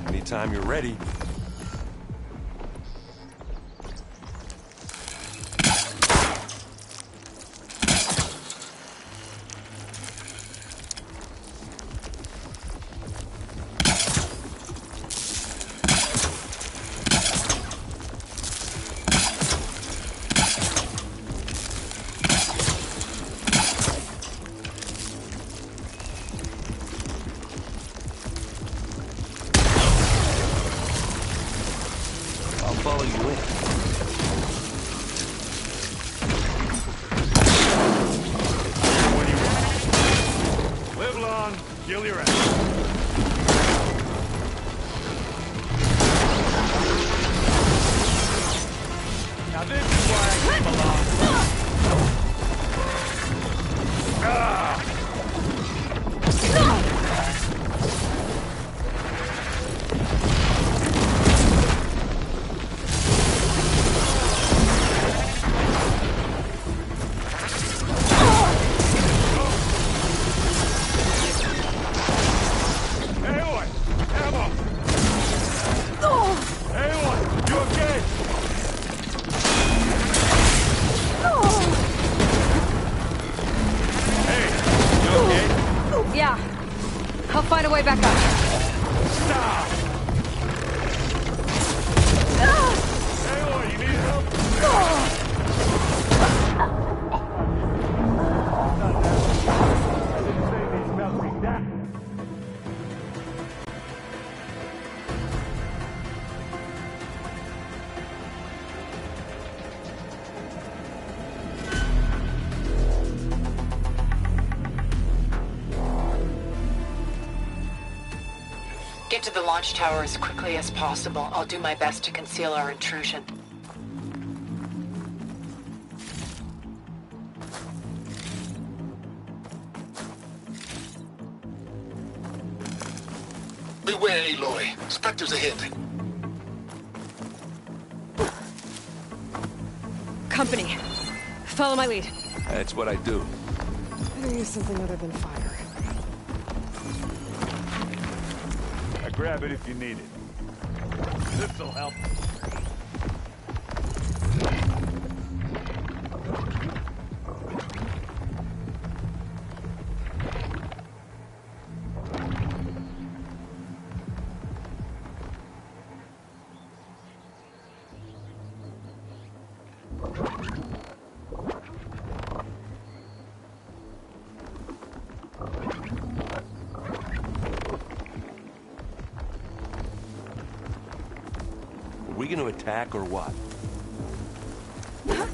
B: Anytime you're ready.
I: down, kill your ass. Now this is why I came along. Aloy! Ammo! Aloy! You okay? Hey, you okay?
C: Yeah. I'll find a way back up.
I: Stop! Aloy, you need help? I didn't say these melting down.
D: Get to the launch tower as quickly as possible. I'll do my best to conceal our intrusion.
E: Beware, Aloy. Spectres ahead.
C: Company. Follow my lead.
B: That's what I do.
C: Better use something other than fire.
I: Grab it if you need it. This'll help. Are we gonna attack or what? Move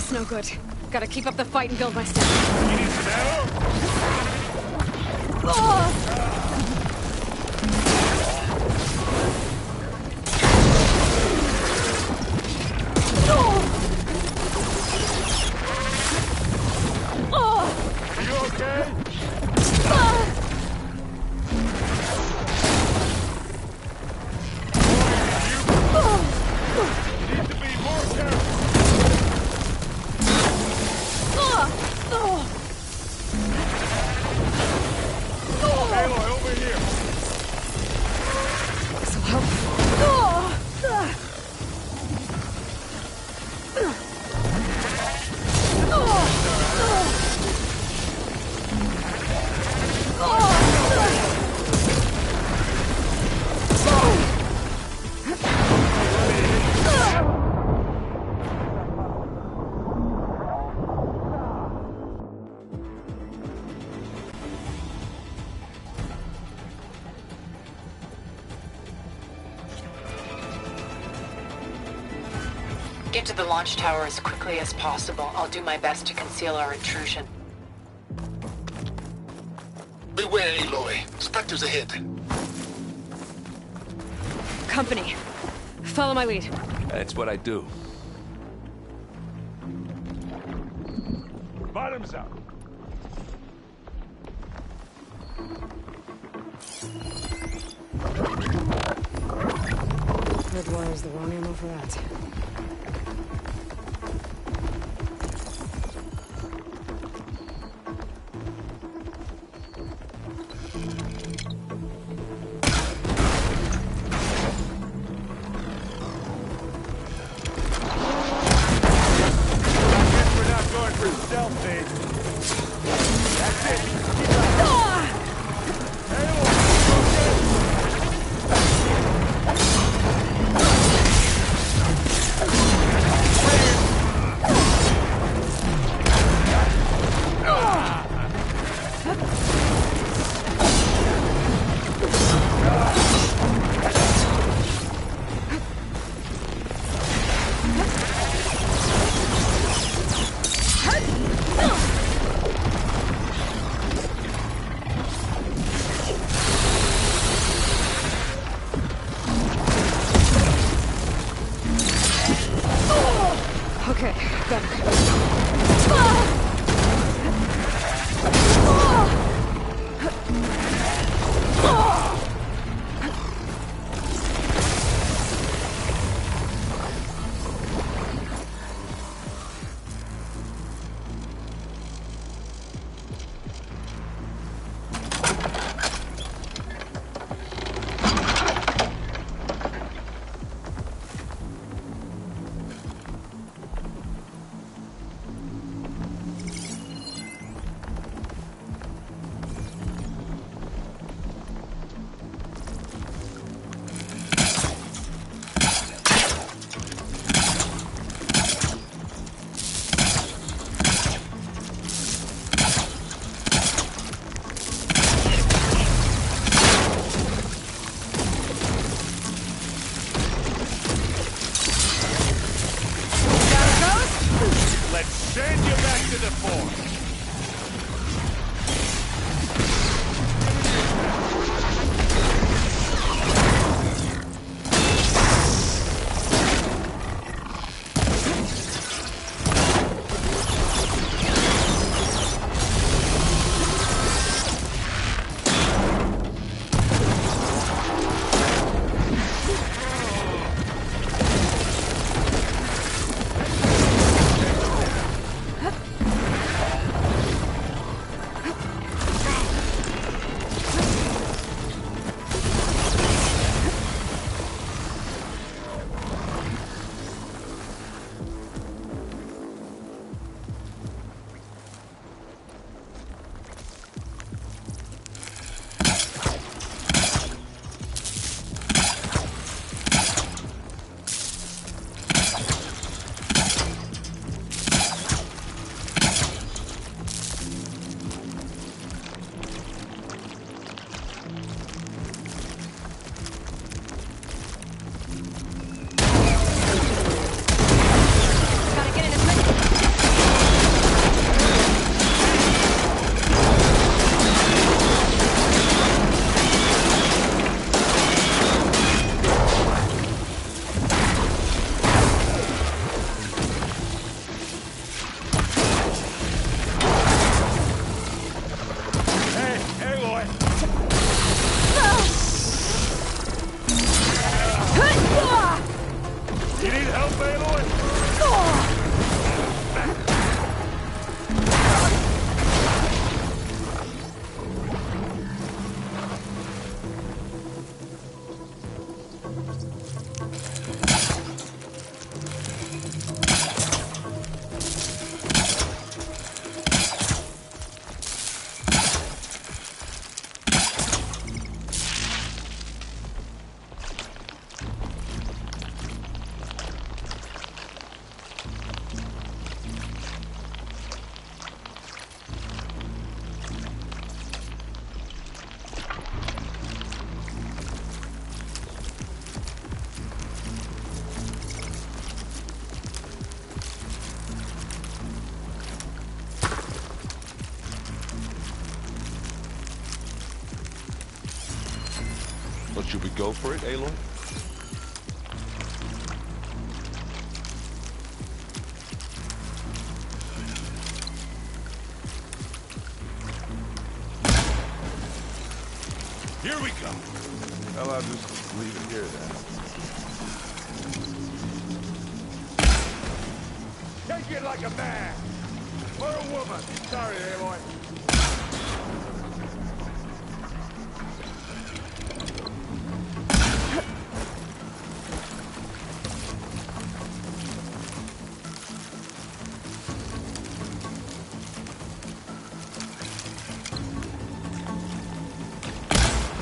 C: It's no good. Gotta keep up the fight and build my stamina.
I: You need some ammo? Are you okay? You need to be more careful. Aloy, over here.
C: This'll help.
D: Get to the launch tower as quickly as possible. I'll do my best to conceal our intrusion.
E: Beware, Aloy. Spectres ahead.
C: Company. Follow my lead.
B: That's what I do.
I: Bottoms up.
C: Red wire's the wrong ammo for that.
I: We're not going for stealth, babe. That's it. Keep up. Aloy,
C: Okay, better.
I: let's send you back to the fort.
B: should we go for it, Aloy?
I: Here we go.
B: Well, I'll just leave it here then.
I: Take it like a man. Or a woman. Sorry, Aloy.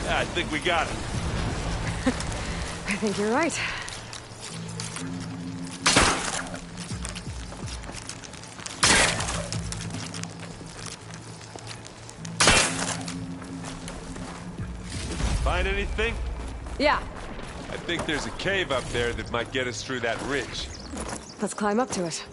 B: Yeah, I think we got it.
C: I think you're right.
B: Find anything?
C: Yeah,
B: I think there's a cave up there that might get us through that ridge.
C: let's climb up to it.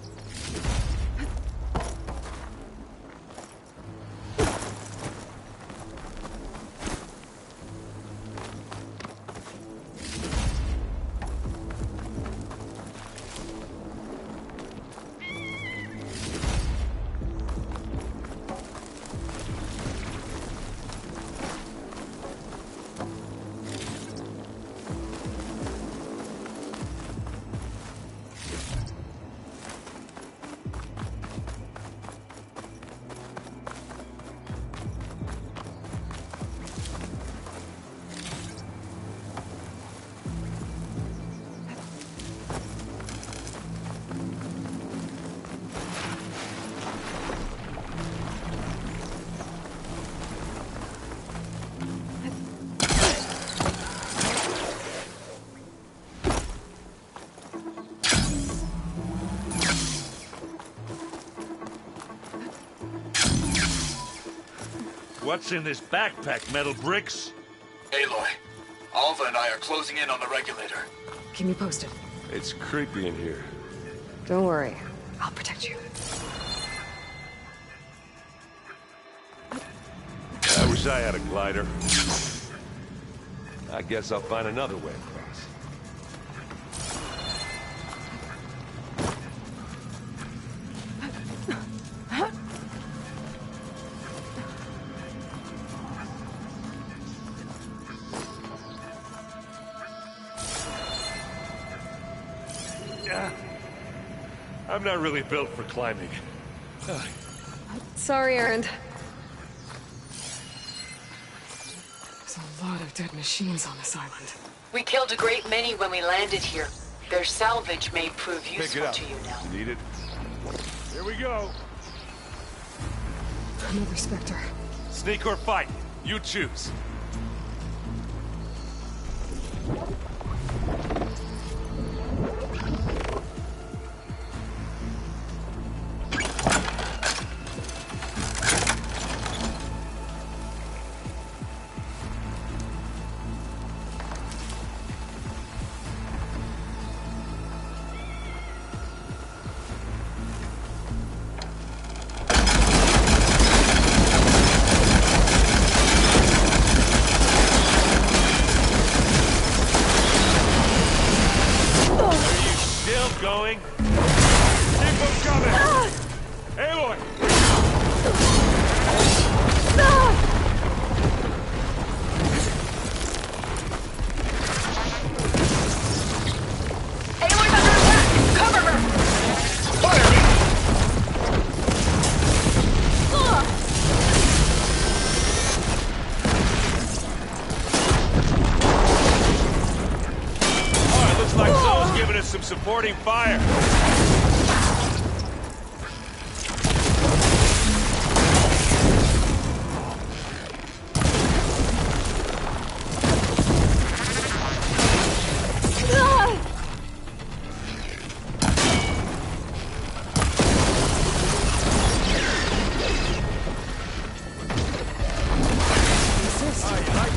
I: What's in this backpack, metal bricks?
H: Aloy, Alva and I are closing in on the regulator.
C: Keep me posted.
B: It's creepy in here.
C: Don't worry. I'll protect you.
B: I wish I had a glider. I guess I'll find another way across. I'm not really built for climbing.
C: Sorry, Erend. There's a lot of dead machines on this island.
D: We killed a great many when we landed here. Their salvage may prove
B: Pick it
D: useful
B: up.
D: to you now.
B: Need it?
I: Here we go.
C: Another Spectre.
B: Sneak or fight? You choose. Going? Keep them coming! Aloy!
D: Aloy's under attack! Cover her!
B: Alright, looks like Zoe's giving us some supporting fire.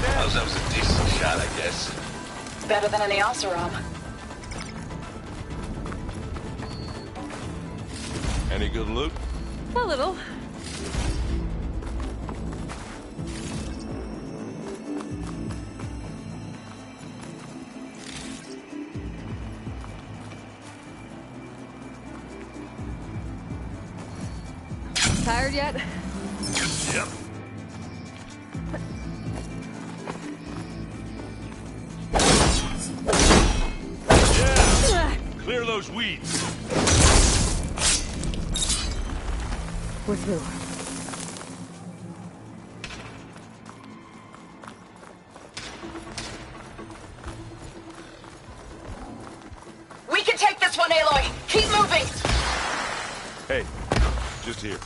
J: That was a decent shot, I guess.
D: Better than any Oseram.
B: Any good loot?
C: A little. Tired yet?
B: Yep. Yeah! Clear those weeds.
C: We're through.
K: We can take this one, Aloy! Keep moving!
B: Hey, just here.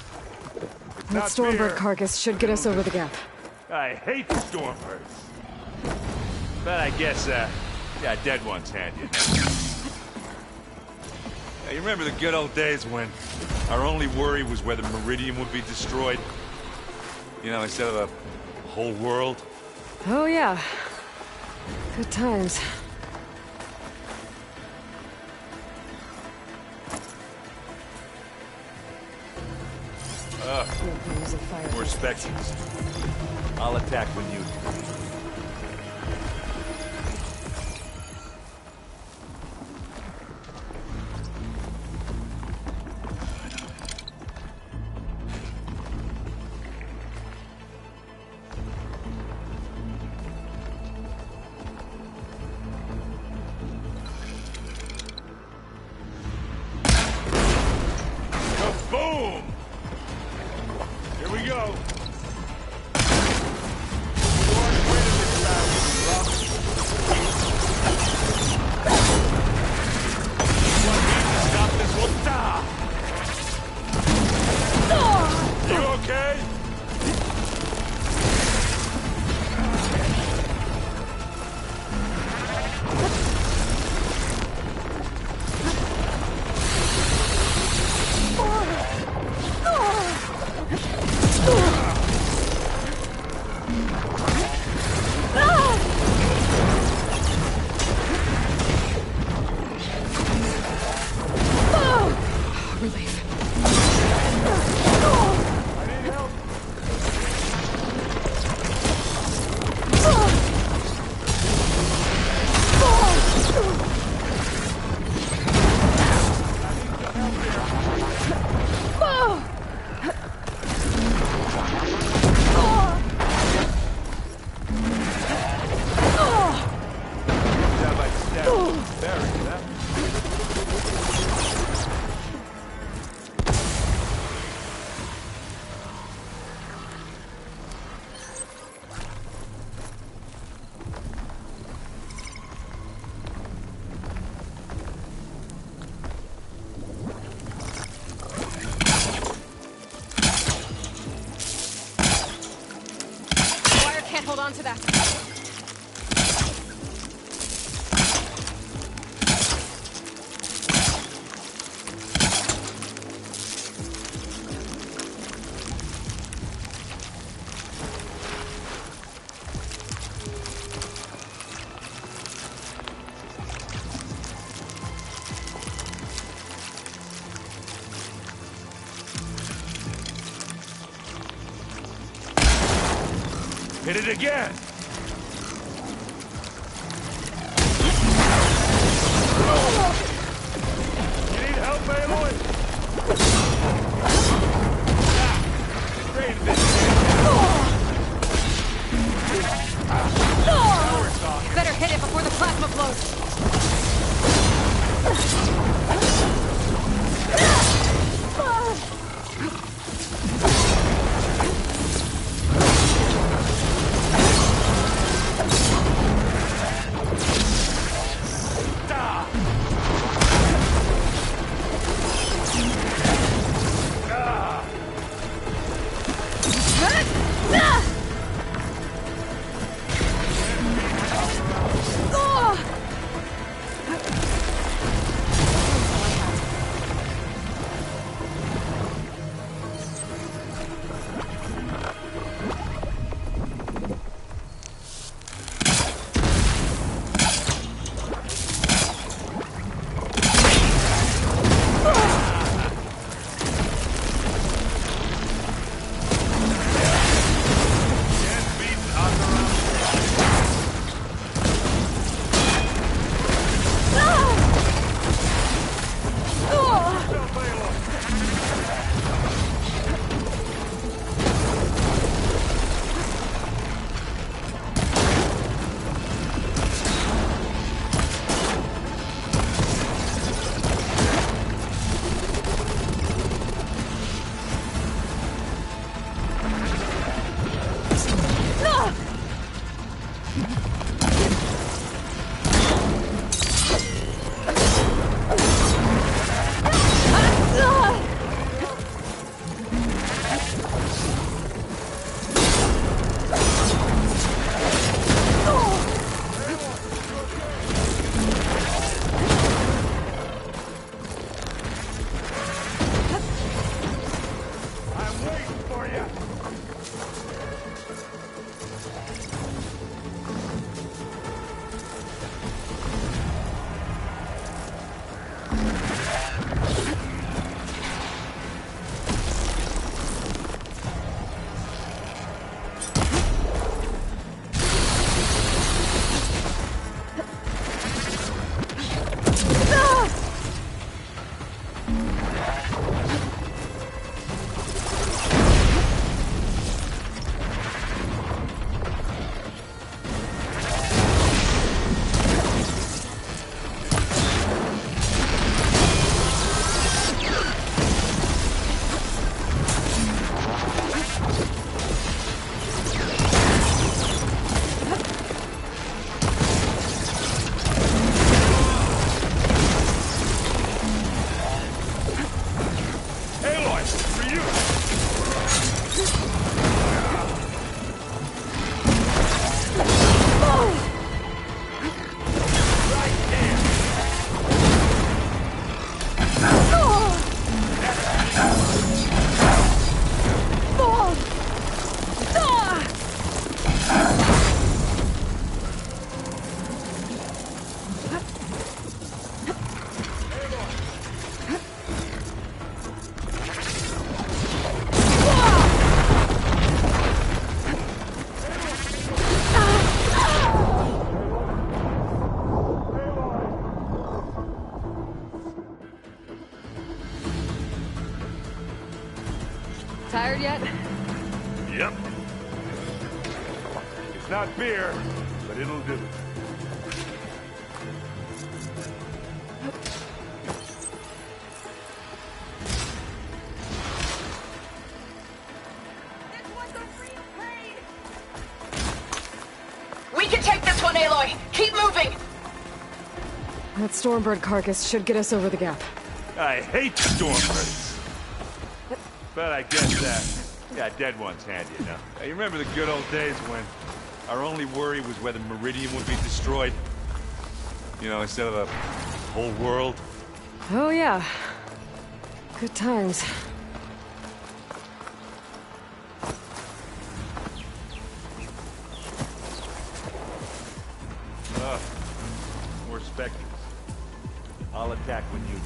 B: It's
C: That
B: not
C: Stormbird
B: fair.
C: carcass should get us over the gap.
I: I hate the Stormbirds. But I guess, yeah, dead ones handy.
B: Hey, you remember the good old days when our only worry was whether Meridian would be destroyed? You know, instead of the whole world?
C: Oh yeah. Good times.
B: More Spectres. I'll attack when you... Boom! Here we go. Stop this one. You okay?
C: Hold on to that.
B: Hit it again! You need help, Aloy?
C: Better hit it before the plasma blows. Tired yet?
I: Yep. It's not beer, but it'll do.
K: We can take this one, Aloy. Keep moving.
C: That Stormbird carcass should get us over the gap.
I: I hate Stormbirds. But I guess, yeah, dead one's handy enough. You remember the good old days when our only worry was whether Meridian would be destroyed? You know, instead of the whole world?
C: Oh yeah. Good times.
I: More specters. I'll attack when you...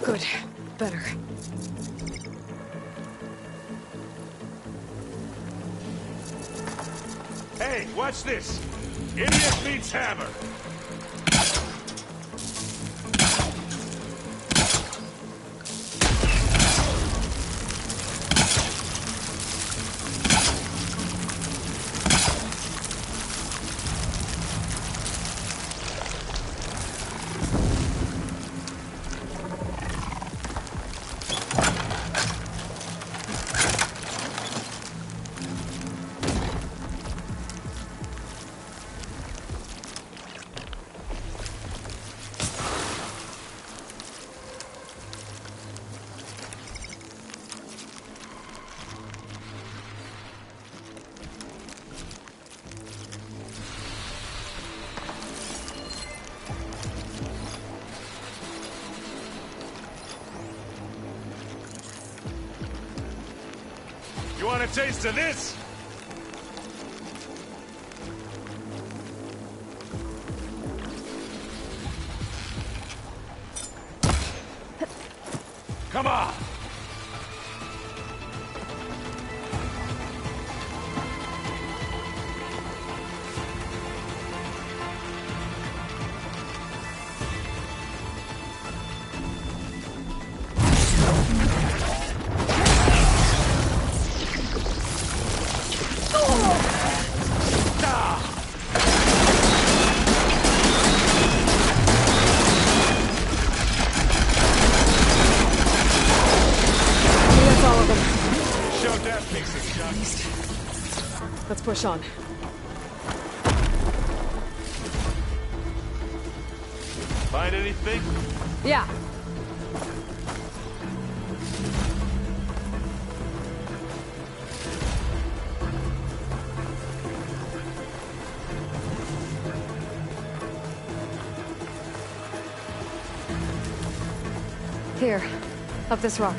C: Good. Better.
I: Hey, watch this! Idiot meets hammer! You want a taste of this? Come on!
C: Let's push on.
I: Find anything?
C: Yeah. Here, up this rock.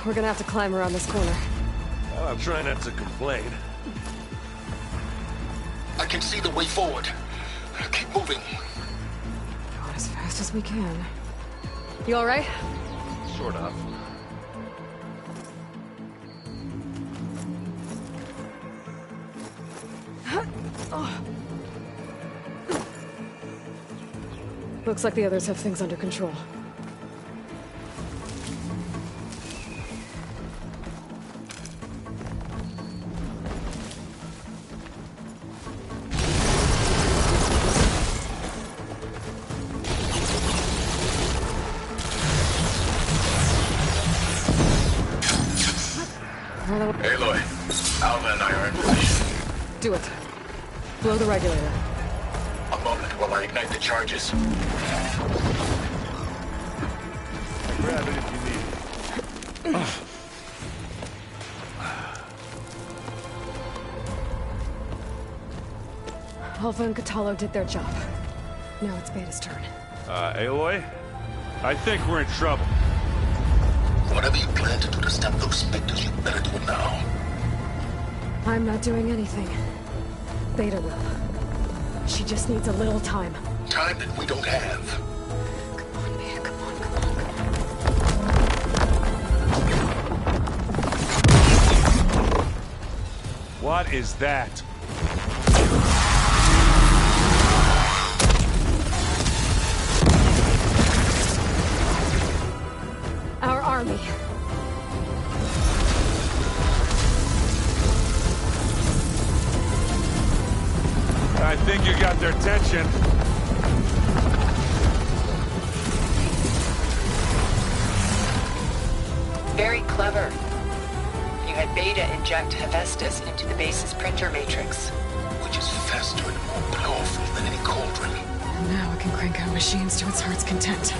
C: We're gonna have to climb around this corner.
I: Well, I'll try not to complain.
E: I can see the way forward. Keep moving.
C: Going as fast as we can. You all right?
I: Sort of.
C: Looks like the others have things under control.
J: Aloy, Alva and I are in position.
C: Do it. Blow the regulator.
J: A moment while I ignite the charges.
I: Grab it if you need it.
C: Alpha and Kotallo did their job. Now it's Beta's turn.
I: Aloy? I think we're in trouble.
E: Whatever you plan to do to stop those specters, you better do it now.
C: I'm not doing anything. Beta will. She just needs a little time.
E: Time that we don't have.
C: Come on, Beta, come on, come on.
I: What is that?
C: Our army.
I: I think you got their attention.
D: very clever. You had Beta inject Hephaestus into the base's printer matrix.
J: Which is faster and more powerful than any cauldron.
C: And now it can crank out machines to its heart's content.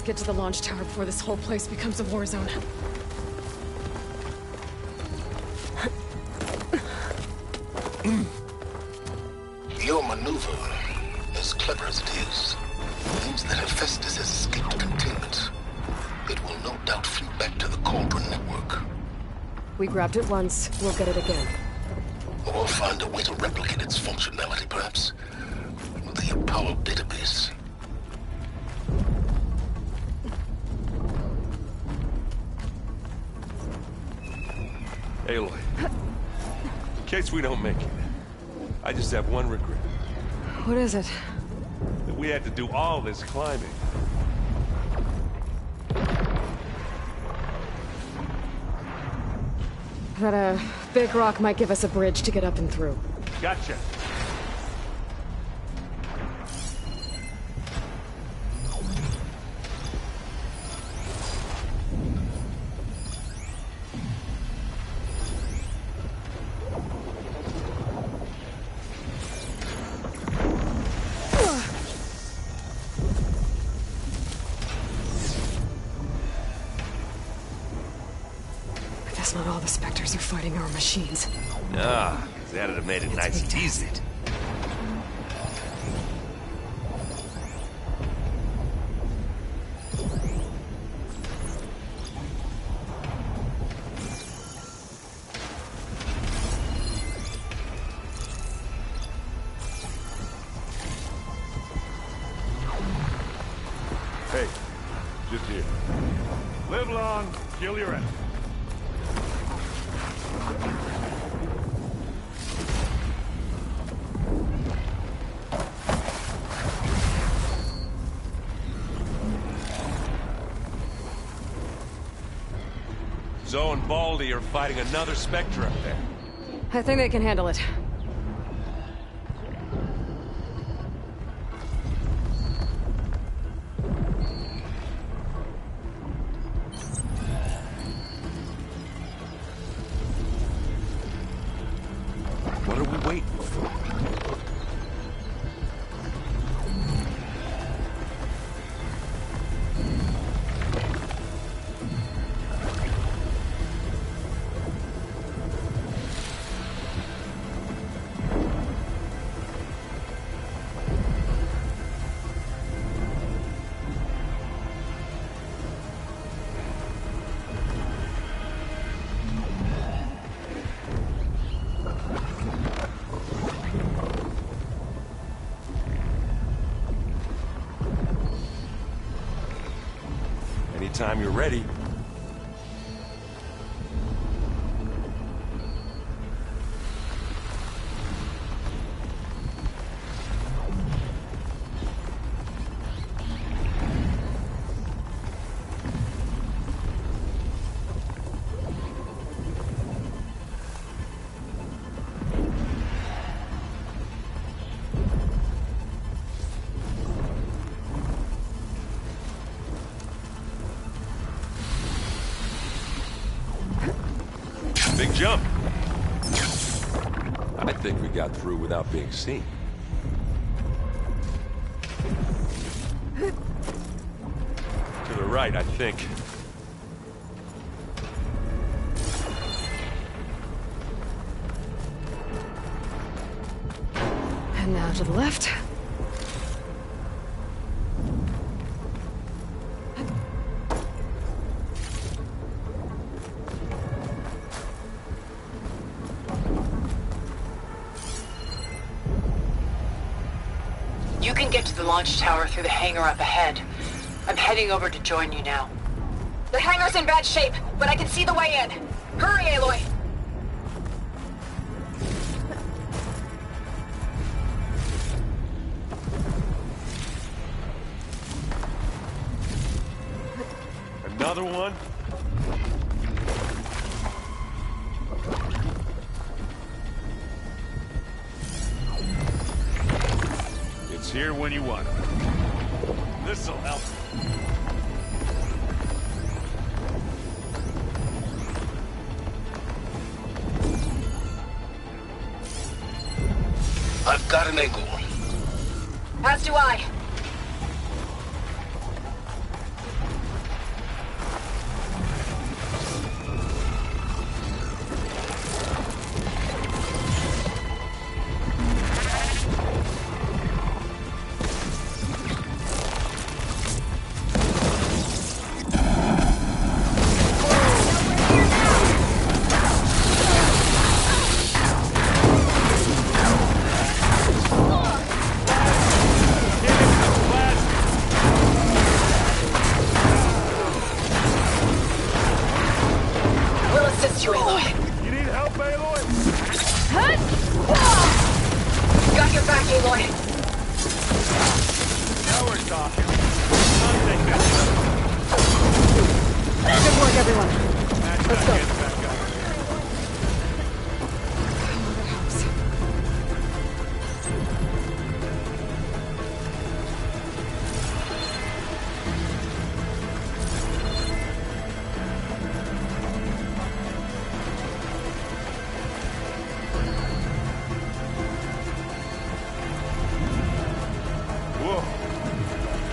C: Get to the launch tower before this whole place becomes a war zone.
J: Your maneuver, as clever as it is, means that Hephaestus has escaped containment. It will no doubt flee back to the Cauldron network.
C: We grabbed it once, we'll get it again.
J: Or find a way to replicate its functionality, perhaps. The Apollo database.
L: Aloy, in case we don't make it, I just have one regret.
C: What is it?
L: That we had to do all this climbing.
C: That a big rock might give us a bridge to get up and through.
I: Gotcha.
C: Not all the Spectres are fighting our machines.
L: Ah, that'd have made it nice and easy.
I: Hey, just here. Live long, kill your enemy.
L: Zoe and Baldy are fighting another Spectre up there.
C: I think they can handle it.
L: What are we waiting for? Anytime you're ready. Big jump. I think we got through without being seen. To the right, I think.
C: And now to the left.
D: You can get to the launch tower through the hangar up ahead. I'm heading over to join you now.
K: The hangar's in bad shape, but I can see the way in. Hurry, Aloy!
L: Another one?
I: It's here when you want it. This'll help.
J: I've got an angle.
K: As do I.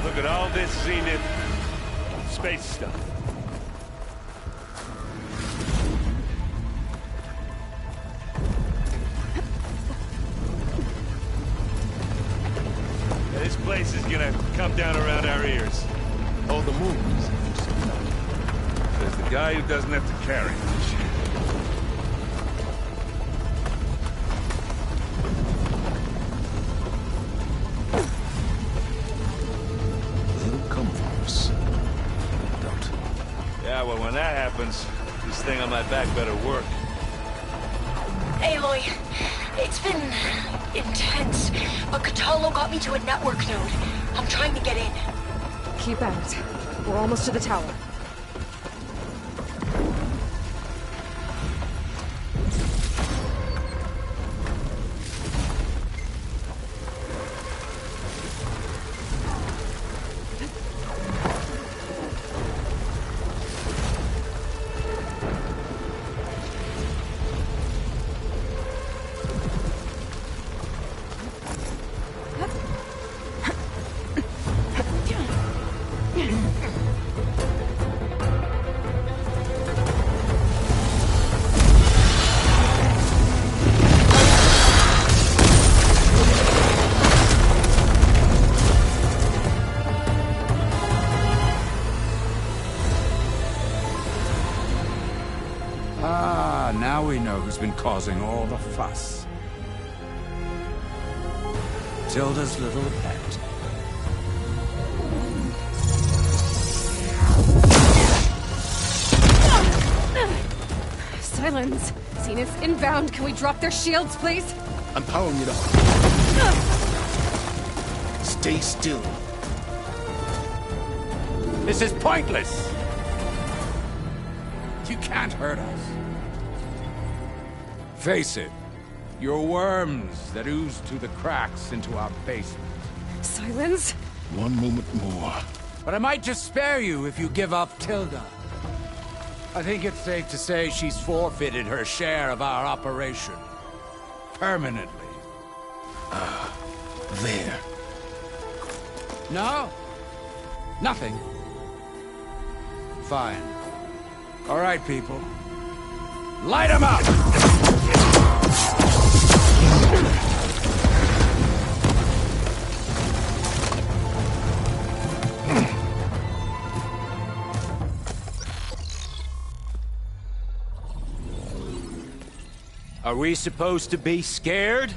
I: Look at all this Zenith space stuff. This place is gonna come down around our ears.
E: Oh, the moons.
I: There's the guy who doesn't have to carry much. Well, when that happens, this thing on my back better work.
K: Aloy, it's been intense, but Kotallo got me to a network node. I'm trying to get in.
C: Keep at it. We're almost to the tower.
M: Now we know who's been causing all the fuss. Tilda's little pet.
C: Silence! Zenith inbound. Can we drop their shields, please?
E: I'm powering it up. Stay still.
M: This is pointless! You can't hurt us. Face it, you're worms that ooze through the cracks into our basement.
C: Silence?
E: One moment more.
M: But I might just spare you if you give up Tilda. I think it's safe to say she's forfeited her share of our operation. Permanently.
E: There.
M: No? Nothing? Fine. All right, people. Light 'em up! Are we supposed to be scared?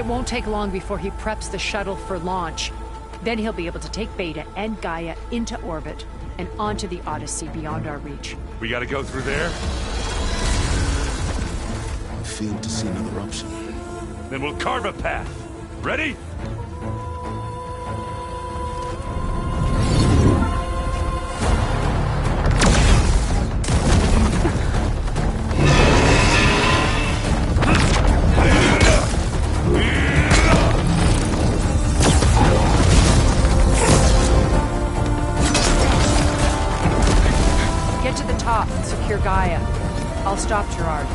D: It won't take long before he preps the shuttle for launch. Then he'll be able to take Beta and Gaia into orbit and onto the Odyssey beyond our reach.
I: We gotta go through there?
E: I failed to see another option.
I: Then we'll carve a path. Ready?
D: Get to the top and secure Gaia. I'll stop Gerard.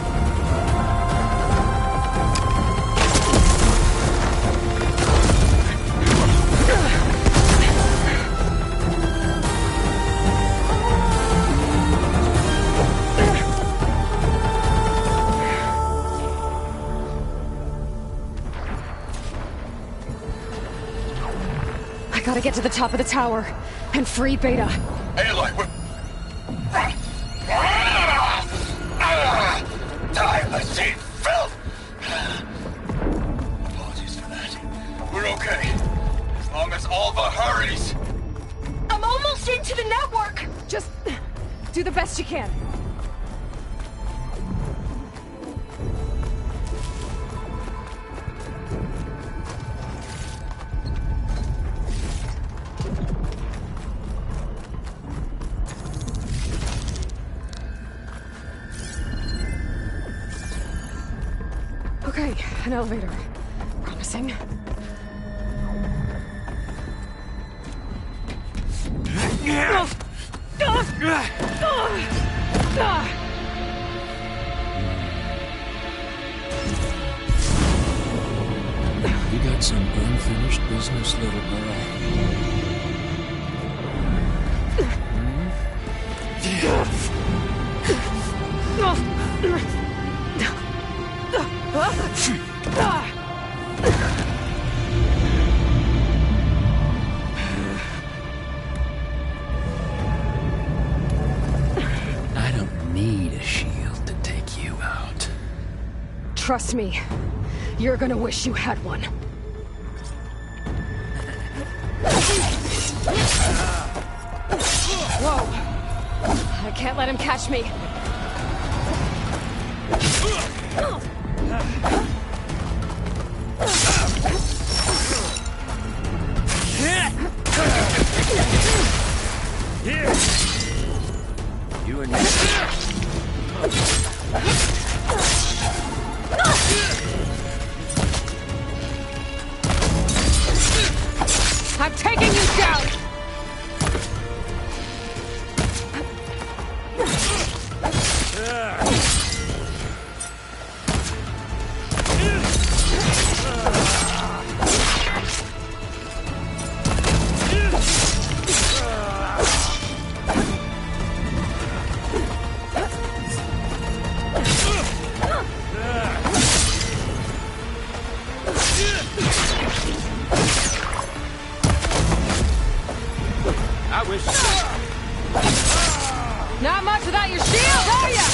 C: I gotta get to the top of the tower and free Beta.
J: Aloy, Dilazine filth! Apologies for that. We're okay. As long as Alva hurries.
K: I'm almost into the network!
C: Just do the best you can. Okay, an elevator. Promising.
N: You got some unfinished business, little girl. I don't need a shield to take you out.
C: Trust me, you're gonna wish you had one. Whoa! I can't let him catch me.
I: Here!
N: You and me.
C: I'm taking you down!
N: I wish.
C: Not much without your shield, are ya?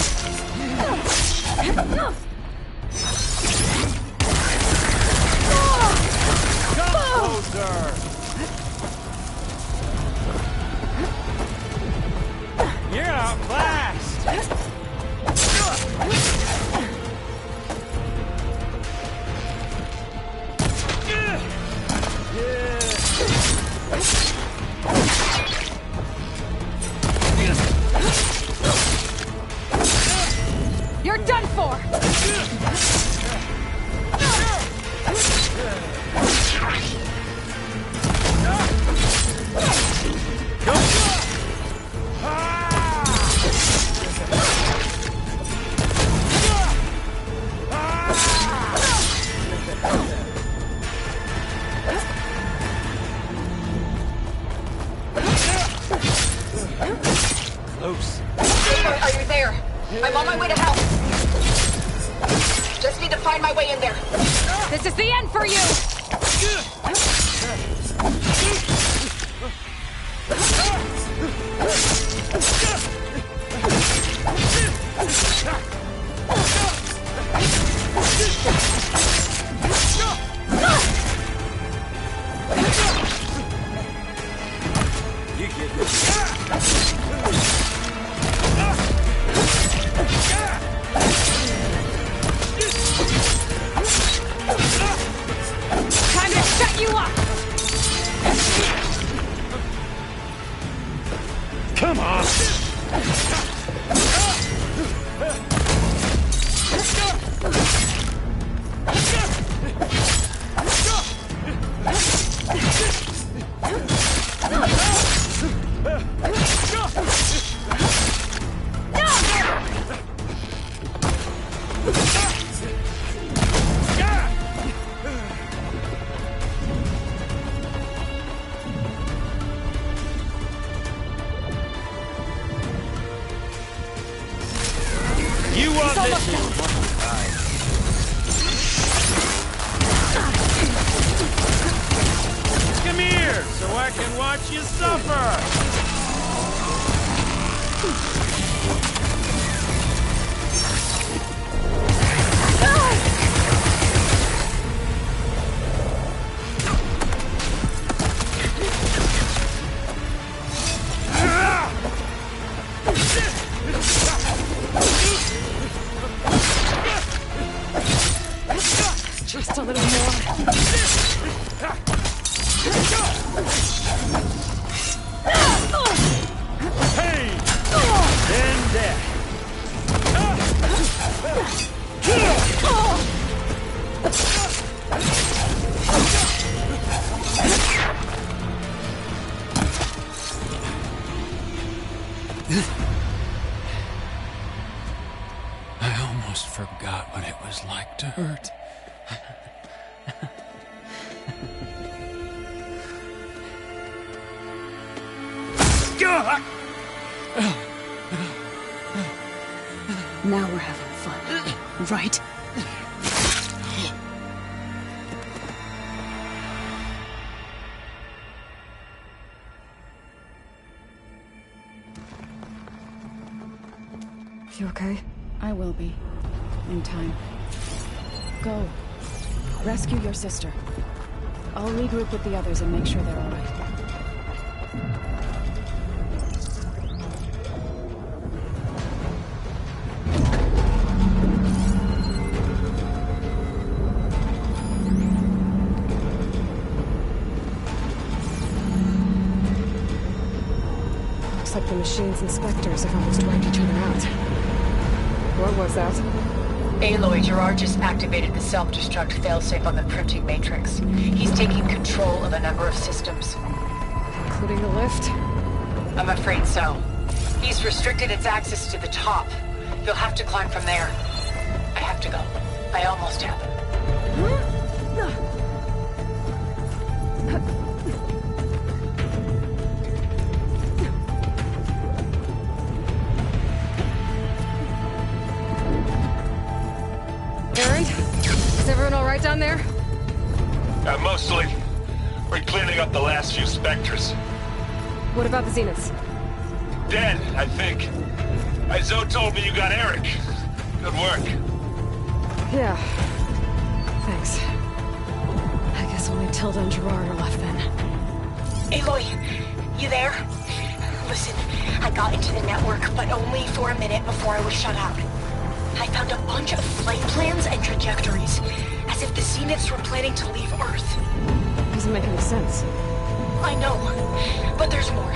I: Come closer! You're outclassed!
C: You're done for!
I: Close.
K: Are you there? I'm on my way to help. Just need to find my way in there.
C: This is the end for you! Time to shut you up!
I: Come on! You want this? Come here, so I can watch you suffer!
C: Just a little more.
I: Pain! Then death.
N: I almost forgot what it was like to hurt.
G: Now we're having fun, right?
C: You okay?
G: I will be. In time. Go. Rescue your sister. I'll regroup with the others and make sure they're all right.
C: Looks like the machine's inspectors have almost wiped each other out. What was that?
K: Aloy, Gerard just activated the self-destruct failsafe on the printing matrix. He's taking control of a number of systems.
C: Including the lift?
K: I'm afraid so. He's restricted its access to the top. You'll have to climb from there. I have to go. I almost have.
C: Erend? Is everyone all right down there?
L: Mostly. We're cleaning up the last few Spectres.
C: What about the Zeniths?
L: Dead, I think. Zoe told me you got Eric. Good work.
C: Yeah. Thanks. I guess only Tilda and Gerard are left then.
K: Aloy, you there? Listen, I got into the network, but only for a minute before I was shut out. I found a bunch of flight plans and trajectories, as if the Zeniths were planning to leave Earth.
C: Doesn't make any sense.
K: I know, but there's more.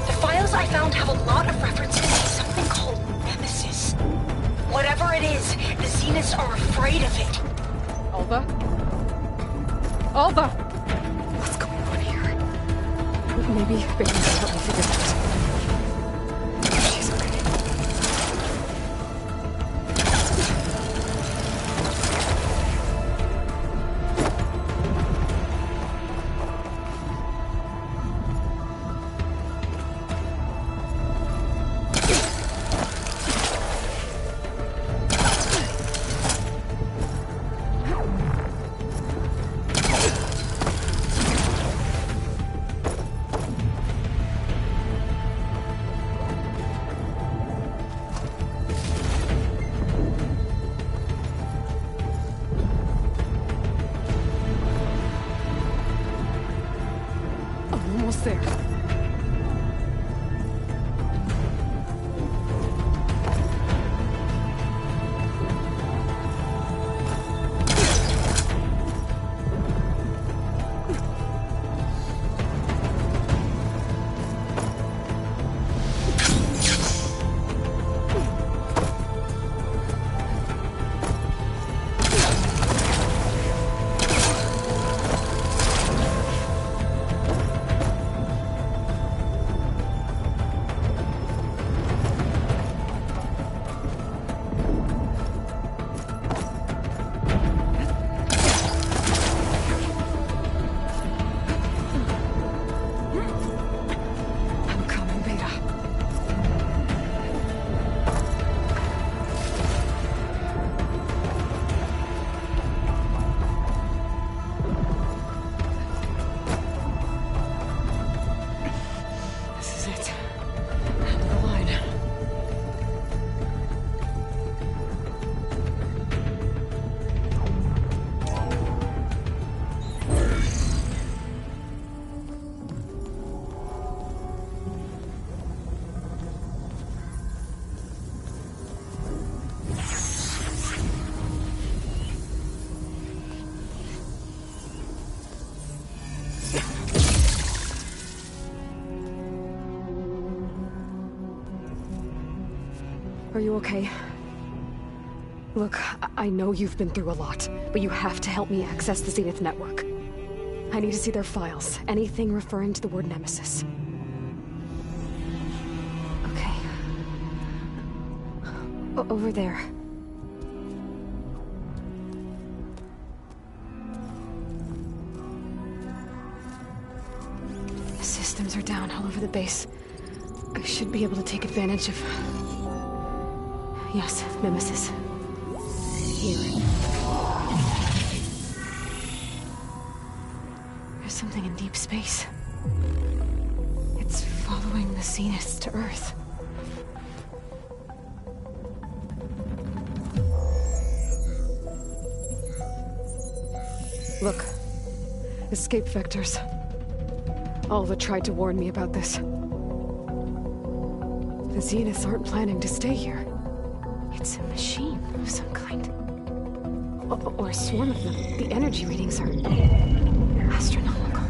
K: The files I found have a lot of references to something called Nemesis. Whatever it is, the Zeniths are afraid of it.
C: Alva? Alva! What's going on here? Maybe Baby can help me figure that out. She's okay. Are you okay? Look, I know you've been through a lot, but you have to help me access the Zenith network. I need to see their files. Anything referring to the word Nemesis. Okay. Over there. The systems are down all over the base. I should be able to take advantage of... Yes, Nemesis. Here. There's something in deep space. It's following the Zeniths to Earth. Look. Escape vectors. Alva tried to warn me about this. The Zeniths aren't planning to stay here. It's a machine of some kind. Or a swarm of them. The energy readings are... astronomical.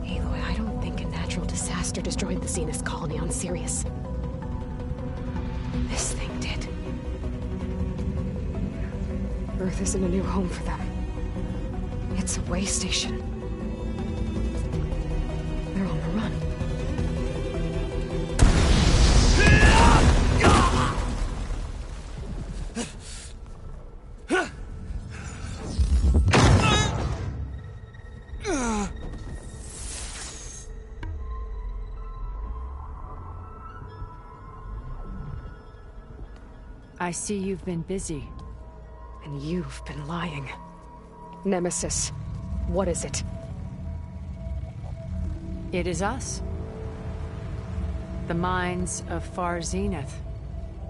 C: Aloy, I don't think a natural disaster destroyed the Zenith colony on Sirius. This thing did. Earth isn't a new home for them. It's a way station. They're on the run.
D: I see you've been busy.
C: And you've been lying. Nemesis, what is it?
D: It is us. The minds of Far Zenith.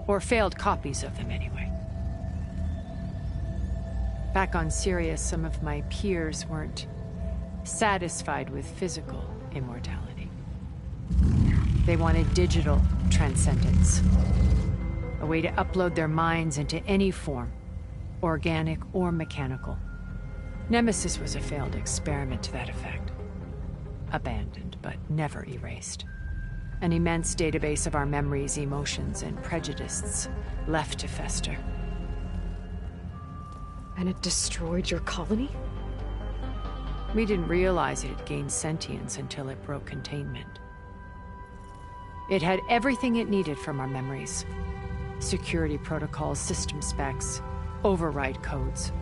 D: Or failed copies of them, anyway. Back on Sirius, some of my peers weren't satisfied with physical immortality. They wanted digital transcendence. A way to upload their minds into any form, organic or mechanical. Nemesis was a failed experiment to that effect. Abandoned, but never erased. An immense database of our memories, emotions, and prejudices left to fester.
C: And it destroyed your colony?
D: We didn't realize it had gained sentience until it broke containment. It had everything it needed from our memories. Security protocols, system specs, override codes.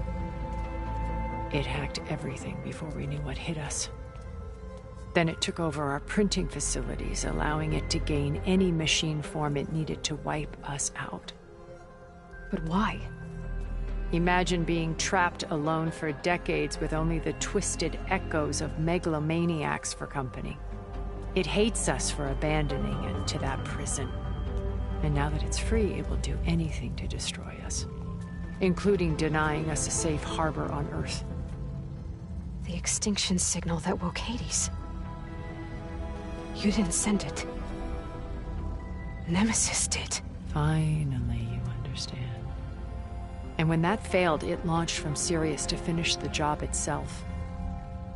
D: It hacked everything before we knew what hit us. Then it took over our printing facilities, allowing it to gain any machine form it needed to wipe us out.
C: But why?
D: Imagine being trapped alone for decades with only the twisted echoes of megalomaniacs for company. It hates us for abandoning it to that prison. And now that it's free, it will do anything to destroy us, including denying us a safe harbor on Earth.
C: The extinction signal that woke Hades. You didn't send it. Nemesis did.
D: Finally, you understand. And when that failed, it launched from Sirius to finish the job itself.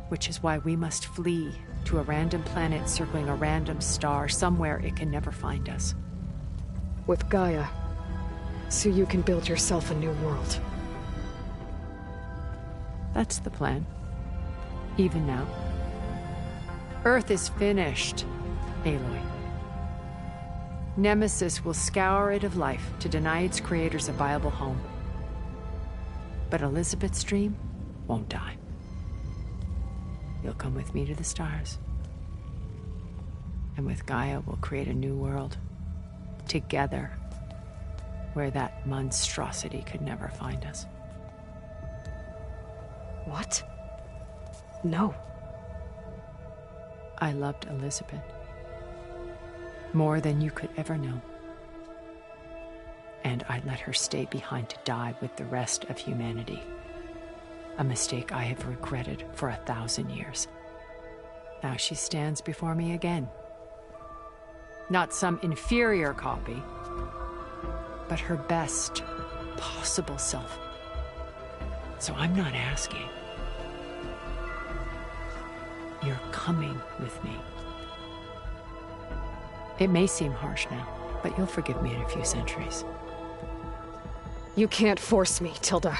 D: Which is why we must flee to a random planet circling a random star, somewhere it can never find us.
C: With Gaia, so you can build yourself a new world.
D: That's the plan. Even now. Earth is finished, Aloy. Nemesis will scour it of life to deny its creators a viable home. But Elizabeth's dream won't die. You'll come with me to the stars. And with Gaia, we'll create a new world. Together, where that monstrosity could never find us.
C: What? No.
D: I loved Elizabeth. More than you could ever know. And I let her stay behind to die with the rest of humanity. A mistake I have regretted for 1,000 years. Now she stands before me again. Not some inferior copy, but her best possible self. So I'm not asking. You're coming with me. It may seem harsh now, but you'll forgive me in a few centuries.
C: You can't force me, Tilda.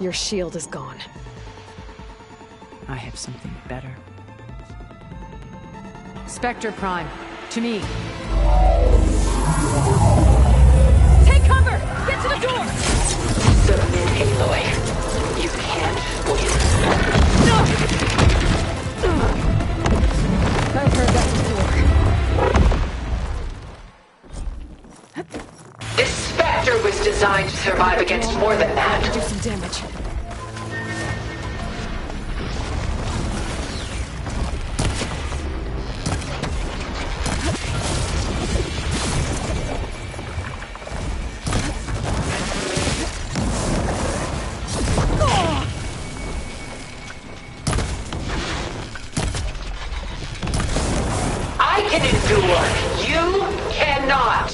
C: Your shield is gone.
D: I have something better. Spectre Prime, to me.
C: Take cover! Get to the door!
K: Submit, Aloy. You can't win.
C: No! I've heard that before.
K: This Spectre was designed to survive against more than that.
C: Do some damage.
K: I can endure. You cannot.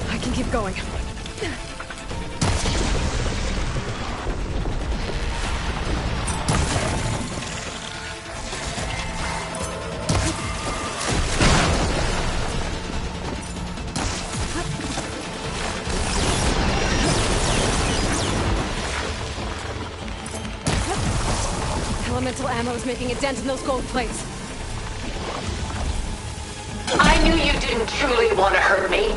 C: I can keep going. Elemental ammo is making a dent in those gold plates.
K: I knew you didn't truly want to hurt me.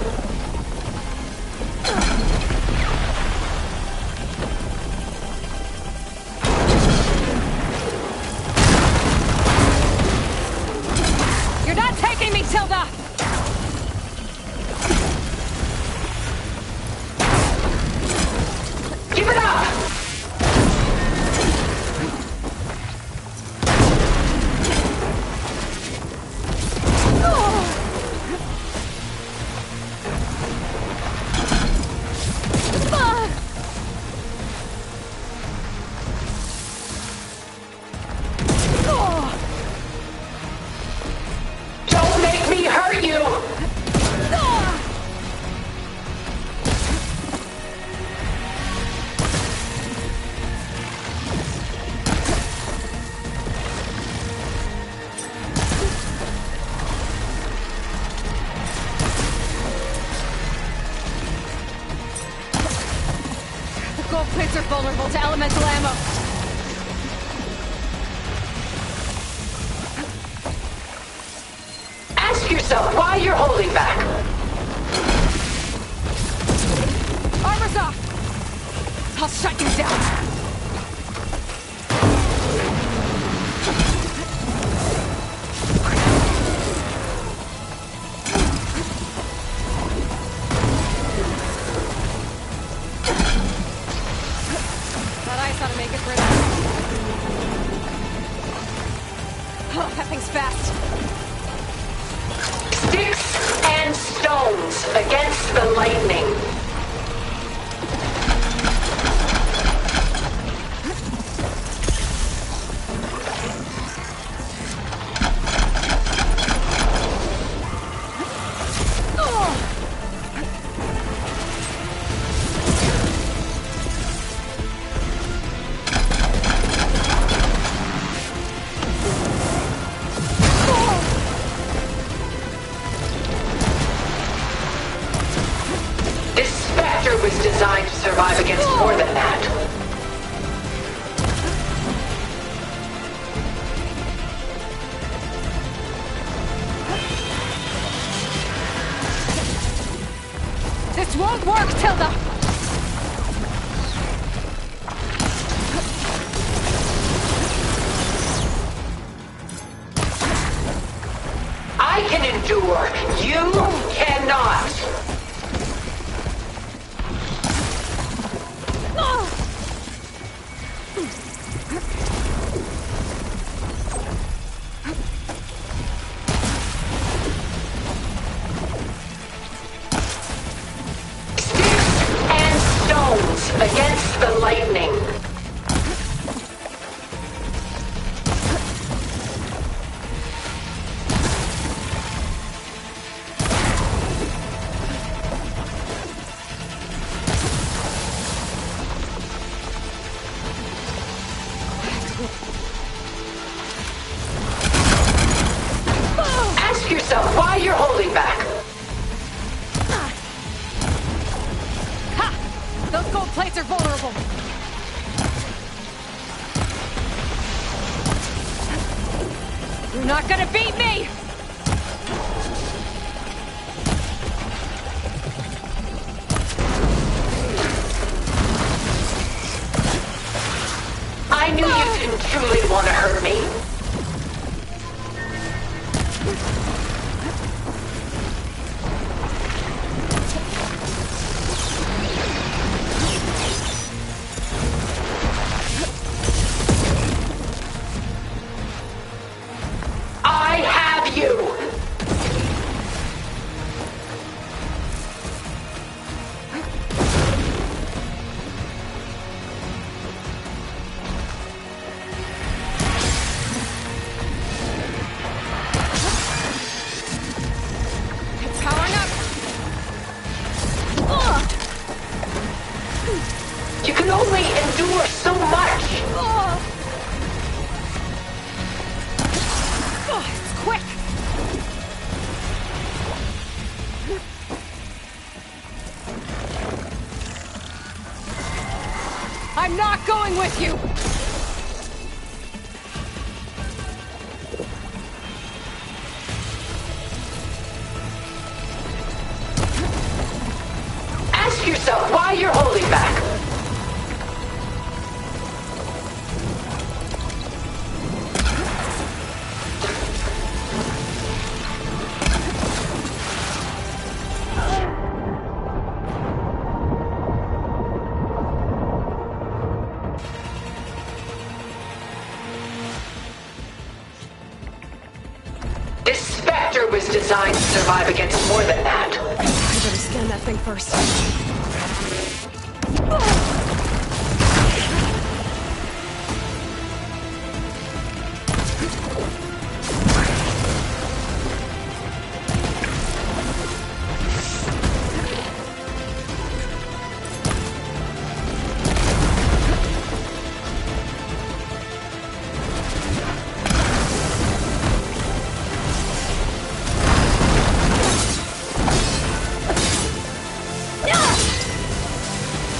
C: You're not taking me, Tilda!
K: Give it up! Don't make me hurt you!
C: The gold plates are vulnerable to elemental ammo.
K: Ask yourself why you're holding back.
C: Armor's off! I'll shut you down! That ice ought to make it for that. Oh, that thing's fast.
K: Sticks and stones against the lightning. This Spectre was designed to survive against more than that.
C: This won't work, Tilda!
K: I can endure. You cannot. Sticks and stones against the lightning.
C: You're not gonna beat me!
K: I knew you didn't truly want to hurt me. I have you!
C: It's powering up!
K: You can only endure so much!
C: It's quick! I'm not going with you!
K: Ask yourself why you're holding back. This Spectre was designed to survive against more than that.
C: I better scan that thing first.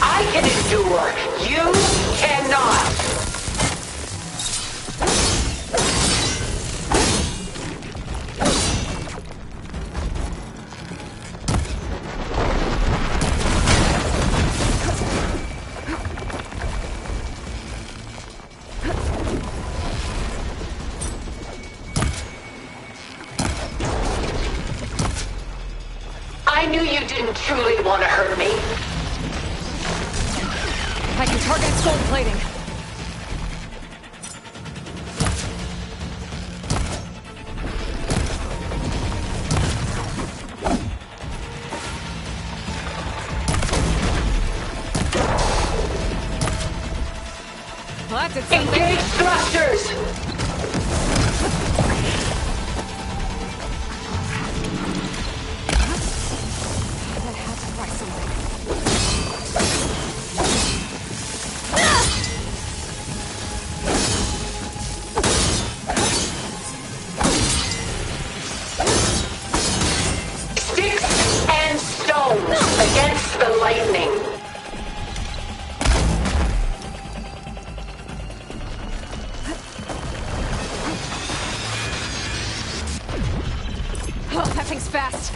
K: I can endure. You cannot. I knew you didn't truly want to hurt me.
C: I can target its gold plating. Well, that did something.
K: Engage thrusters!
C: That had to try something.
K: Sticks and stones against the lightning.
C: Oh, that thing's fast.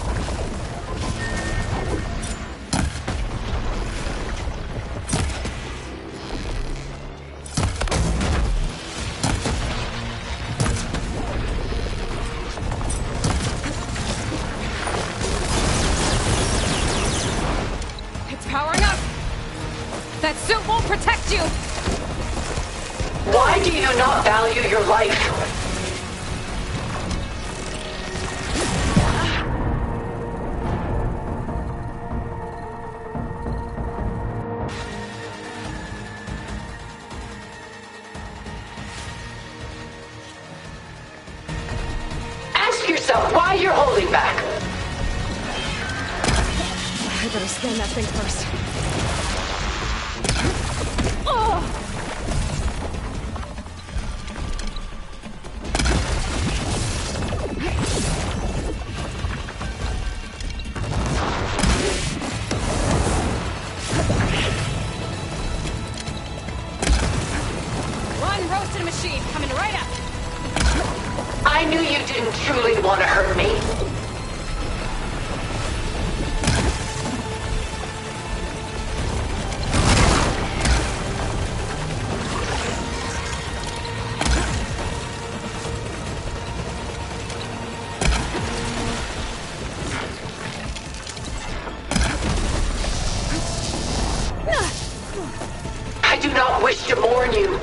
C: It's powering up. That suit won't protect you.
K: Why do you not value your life? Ask yourself why you're holding back.
C: I better scan that thing first. Oh! One roasted machine coming right up.
K: I I knew you didn't truly want to hurt me. I do not wish to mourn you.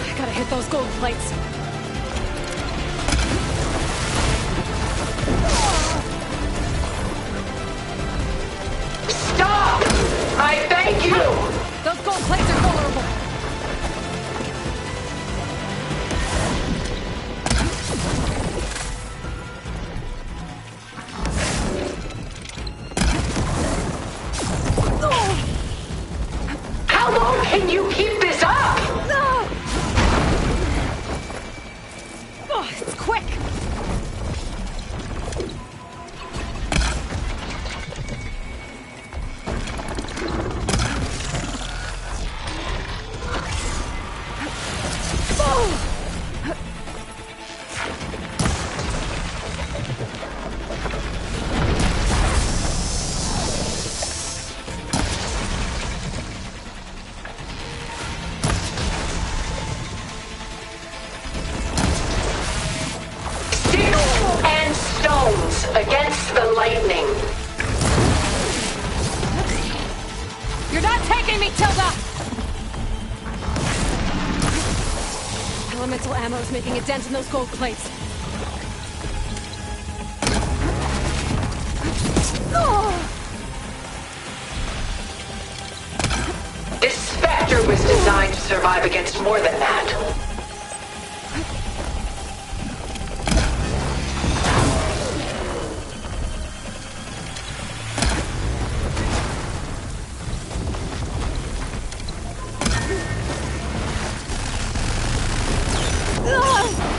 C: I gotta hit those gold plates.
K: Stop! I beg you!
C: Those gold plates are vulnerable.
K: How long can you keep this up?
C: Oh, it's quick.
K: And stones against the lightning.
C: You're not taking me, Tilda! Elemental ammo is making a dent in those gold plates.
K: This Spectre was designed to survive against more than that.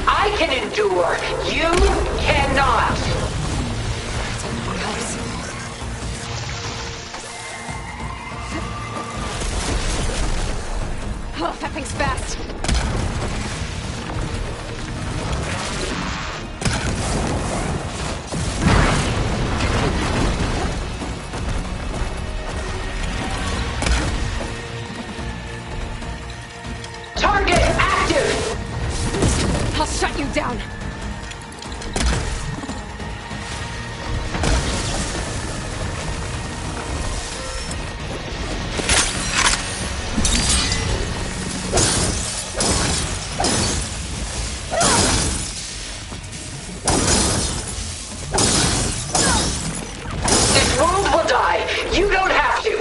K: I can endure. You cannot.
C: Oh, that thing's fast.
K: Target active!
C: I'll shut you down.
K: This world will die. You don't have to.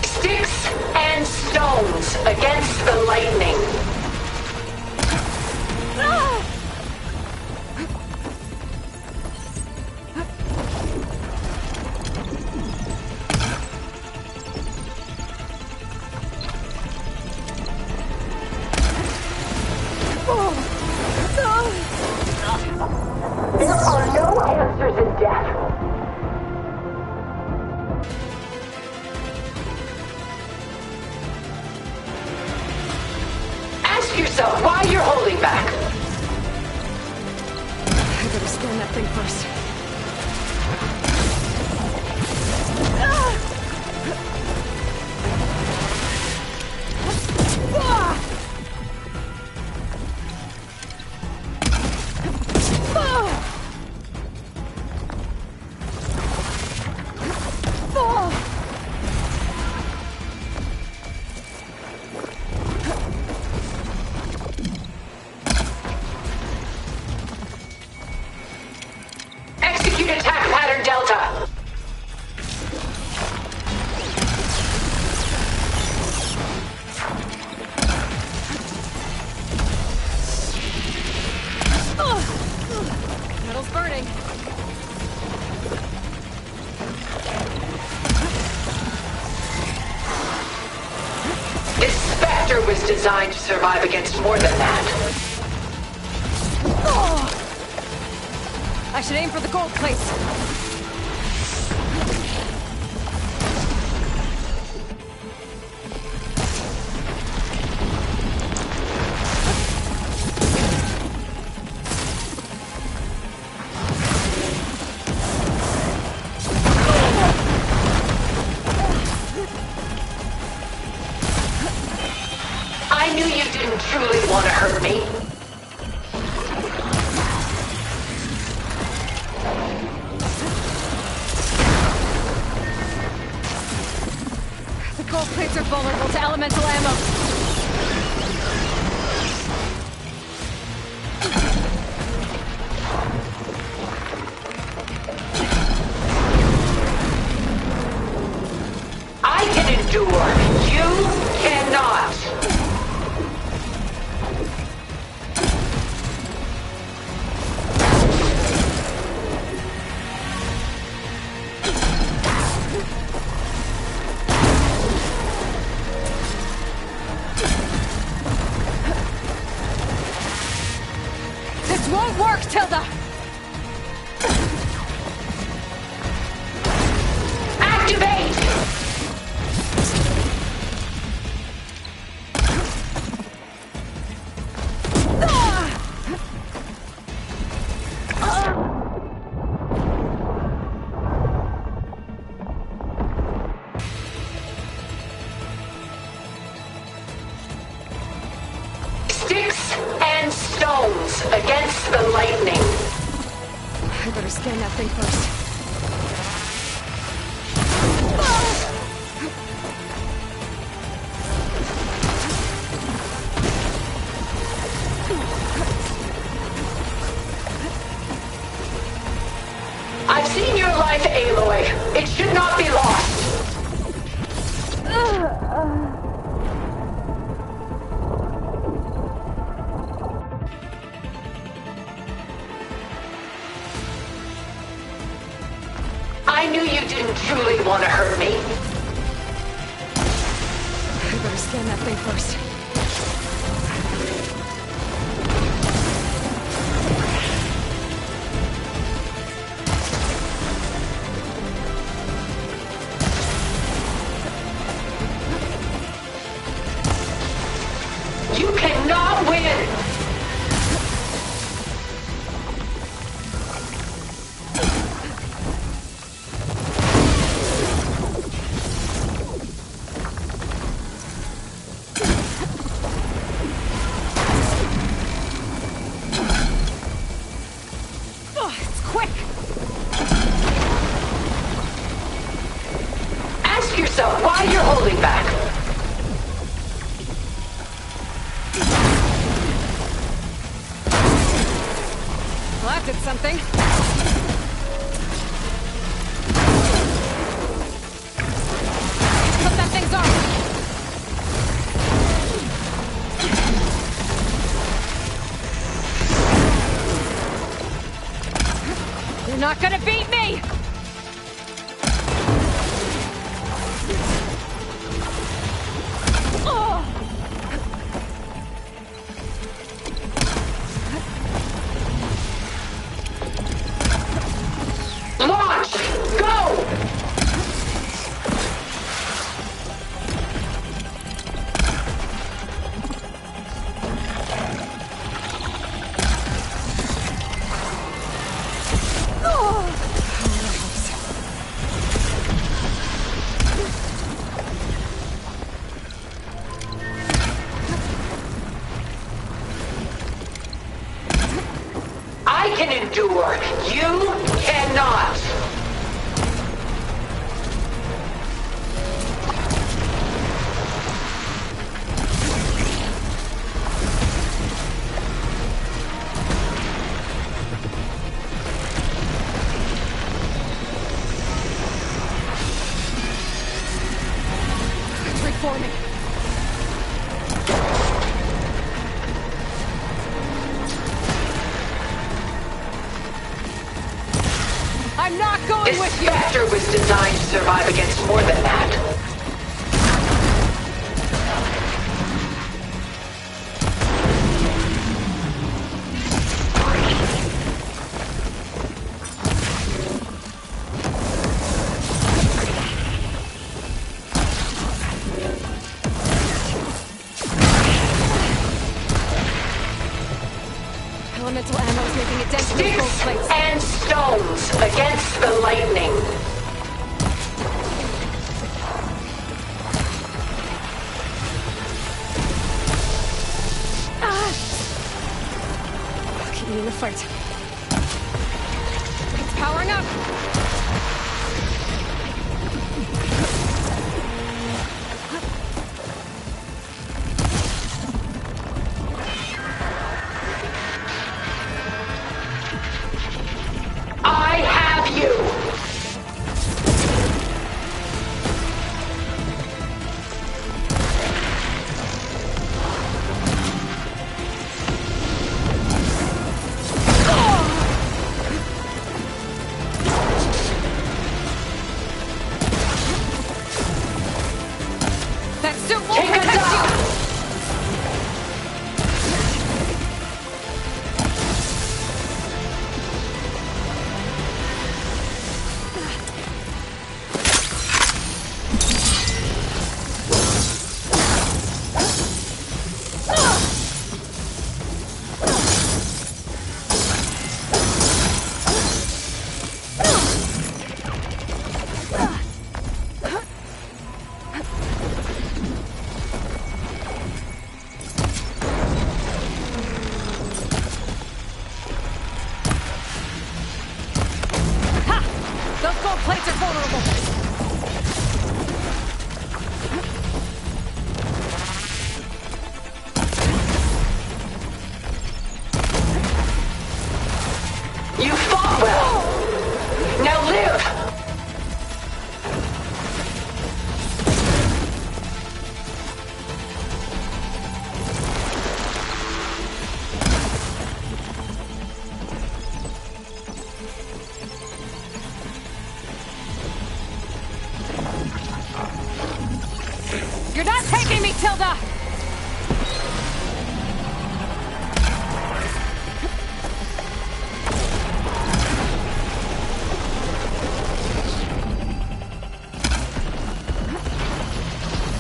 K: Sticks and stones against the lightning. There are no answers in death. Ask yourself why you're holding back.
C: I better scan that thing first.
K: designed to survive against more than that.
C: Oh! I should aim for the gold plates.
K: I knew you didn't truly want to hurt me.
C: The gold plates are vulnerable to elemental ammo.
K: I can endure. You cannot.
C: This won't work, Tilda!
K: Activate! Sticks and stones against the lightning.
C: I better scan that thing first.
K: I've seen your life, Aloy. It should not be lost. I knew you didn't truly want to hurt me.
C: I better scan that thing first.
K: You cannot win!
C: Oh, it's quick!
K: Ask yourself why you're holding back.
C: Well, that did something. Put that thing's arm! You're not gonna beat me! Oh!
K: Launch! Go! I can endure. You cannot.
C: It's reforming. I'm not going
K: This
C: with you!
K: Spectre was designed to survive against more than that.
C: Elemental ammo is making a dent in those gold plates.
K: Sticks and stones against the lightning.
C: Keep me in the fight. It's powering up.
K: I have you!
C: That suit will protect you! Those gold plates are vulnerable.
K: You fought well. Now live!
C: You're not taking me, Tilda!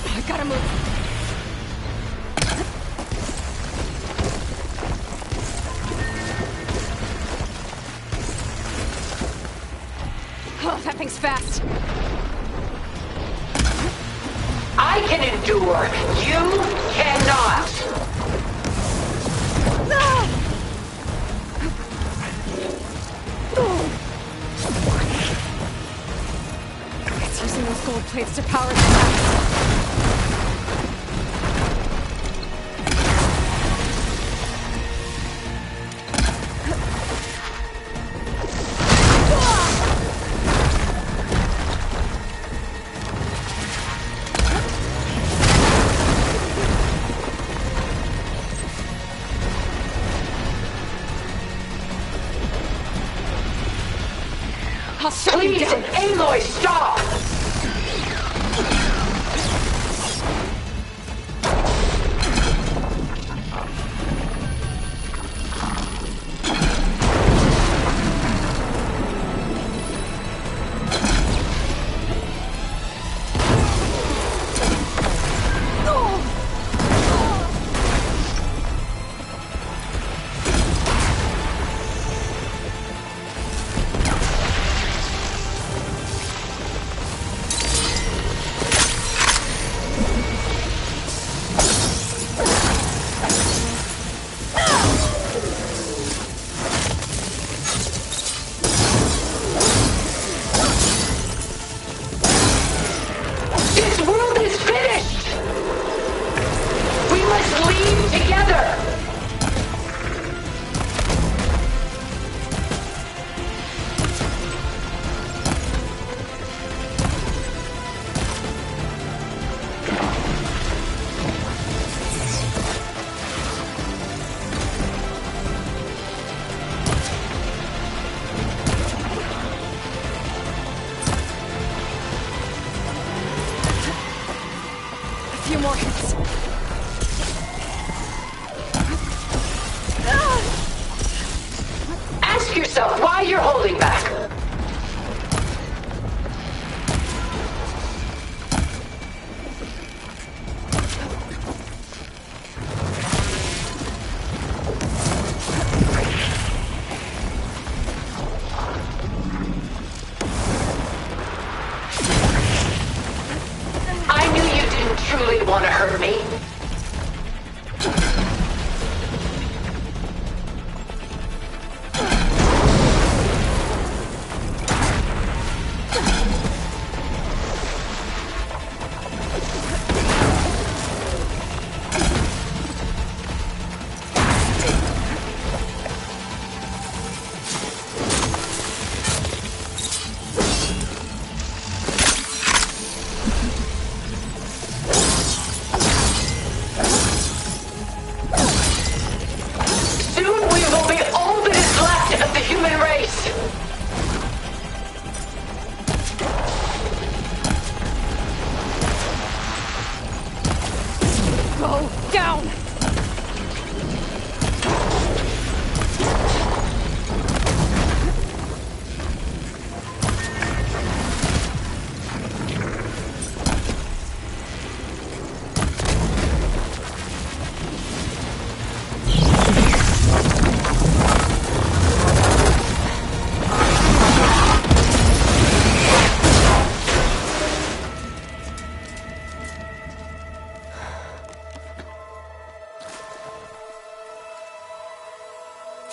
C: I gotta move. Oh, that thing's fast.
K: I can endure. You cannot.
C: It's using those gold plates to power the axe. I'll shut you
K: Please,
C: down.
K: Aloy, stop!
C: few more hits.
K: Ask yourself why you're holding back. truly want to hurt me?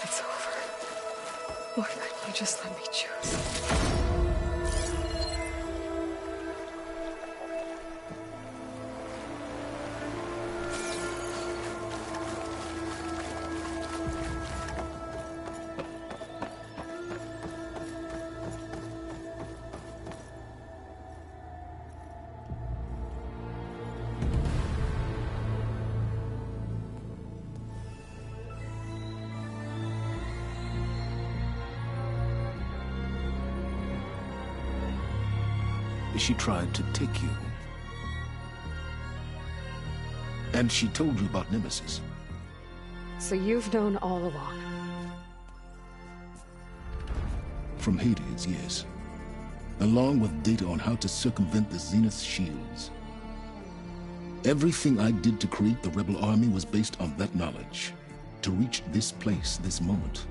C: It's over. Why couldn't you just let me choose?
E: She tried to take you. And she told you about Nemesis.
C: So you've known all along?
E: From Hades, yes. Along with data on how to circumvent the Zenith shields. Everything I did to create the Rebel Army was based on that knowledge. To reach this place, this moment.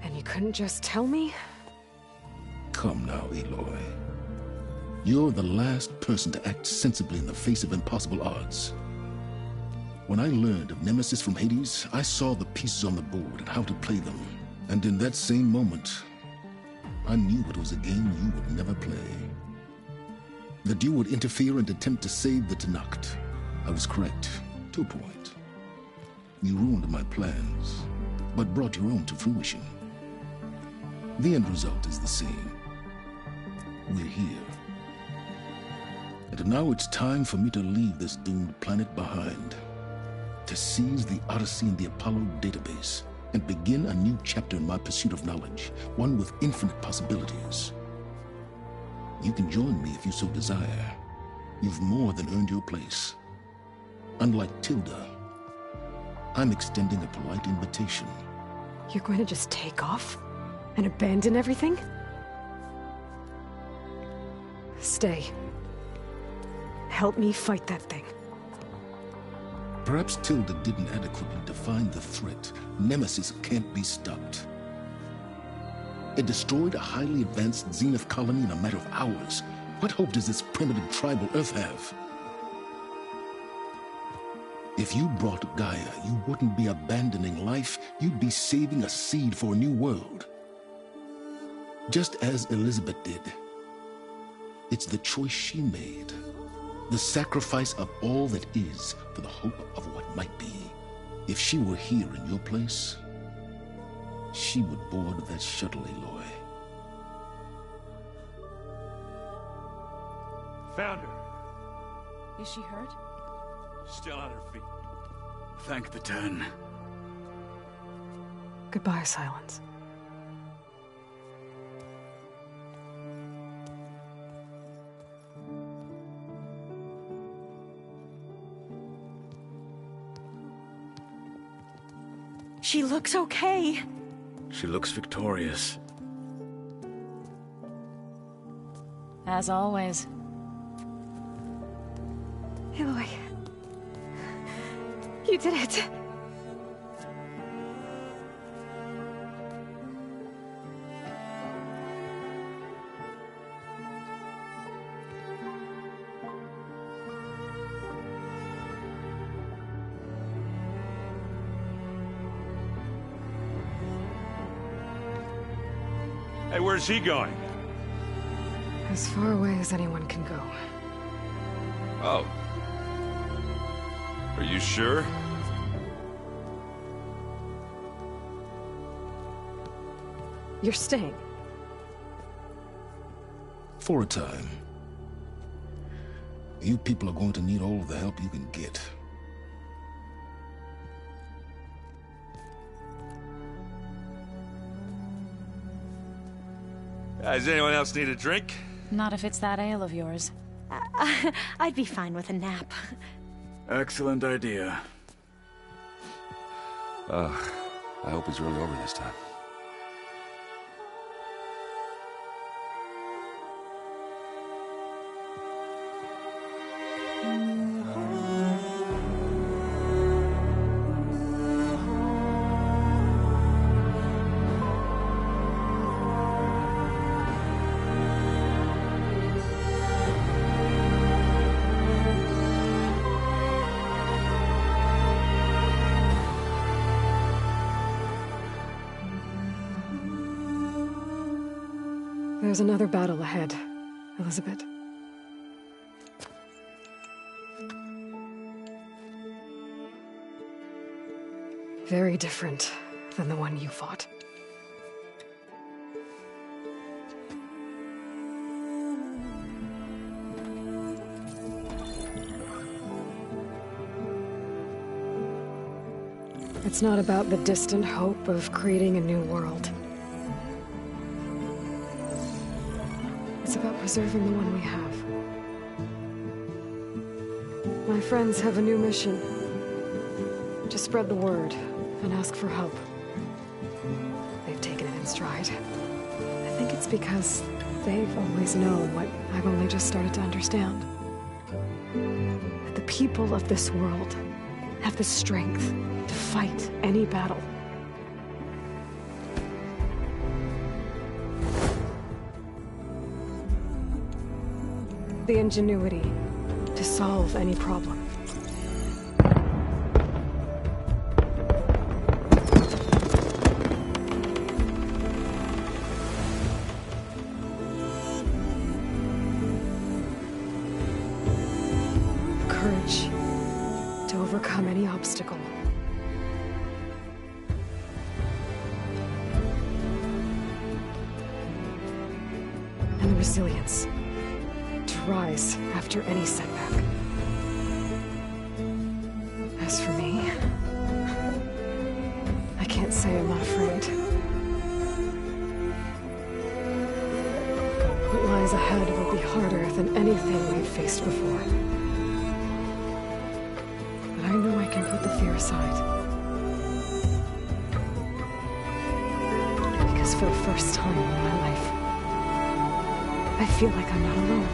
C: And you couldn't just tell me?
E: Come now, Aloy. You're the last person to act sensibly in the face of impossible odds. When I learned of Nemesis from Hades, I saw the pieces on the board and how to play them. And in that same moment, I knew it was a game you would never play. That you would interfere and attempt to save the Tenakth. I was correct, to a point. You ruined my plans, but brought your own to fruition. The end result is the same. We're here. And now it's time for me to leave this doomed planet behind. To seize the Odyssey and the Apollo database, and begin a new chapter in my pursuit of knowledge, one with infinite possibilities. You can join me if you so desire. You've more than earned your place. Unlike Tilda, I'm extending a polite invitation.
C: You're going to just take off? And abandon everything? Stay. Help me fight that thing.
E: Perhaps Tilda didn't adequately define the threat. Nemesis can't be stopped. It destroyed a highly advanced Zenith colony in a matter of hours. What hope does this primitive tribal Earth have? If you brought Gaia, you wouldn't be abandoning life, you'd be saving a seed for a new world. Just as Elizabeth did. It's the choice she made. The sacrifice of all that is for the hope of what might be. If she were here in your place, she would board that shuttle, Aloy.
I: Found her.
A: Is she hurt?
I: Still on her feet.
H: Thank the Ten.
C: Goodbye, Silence.
F: She looks okay.
H: She looks victorious.
G: As always.
C: Aloy. You did it.
I: Hey, where's he going?
C: As far away as anyone can go.
B: Oh. Are you sure?
C: You're staying.
E: For a time. You people are going to need all of the help you can get.
I: Does anyone else need a drink?
G: Not if it's that ale of yours.
F: I'd be fine with a nap.
H: Excellent idea.
L: I hope it's really over this time.
C: There's another battle ahead, Elizabeth. Very different than the one you fought. It's not about the distant hope of creating a new world. It's about preserving the one we have. My friends have a new mission. To spread the word and ask for help. They've taken it in stride. I think it's because they've always known what I've only just started to understand. That the people of this world have the strength to fight any battle. The ingenuity to solve any problem. Courage to overcome any obstacle. And the resilience rise after any setback. As for me, I can't say I'm not afraid. What lies ahead will be harder than anything we've faced before. But I know I can put the fear aside. Because for the first time in my life, I feel like I'm not alone.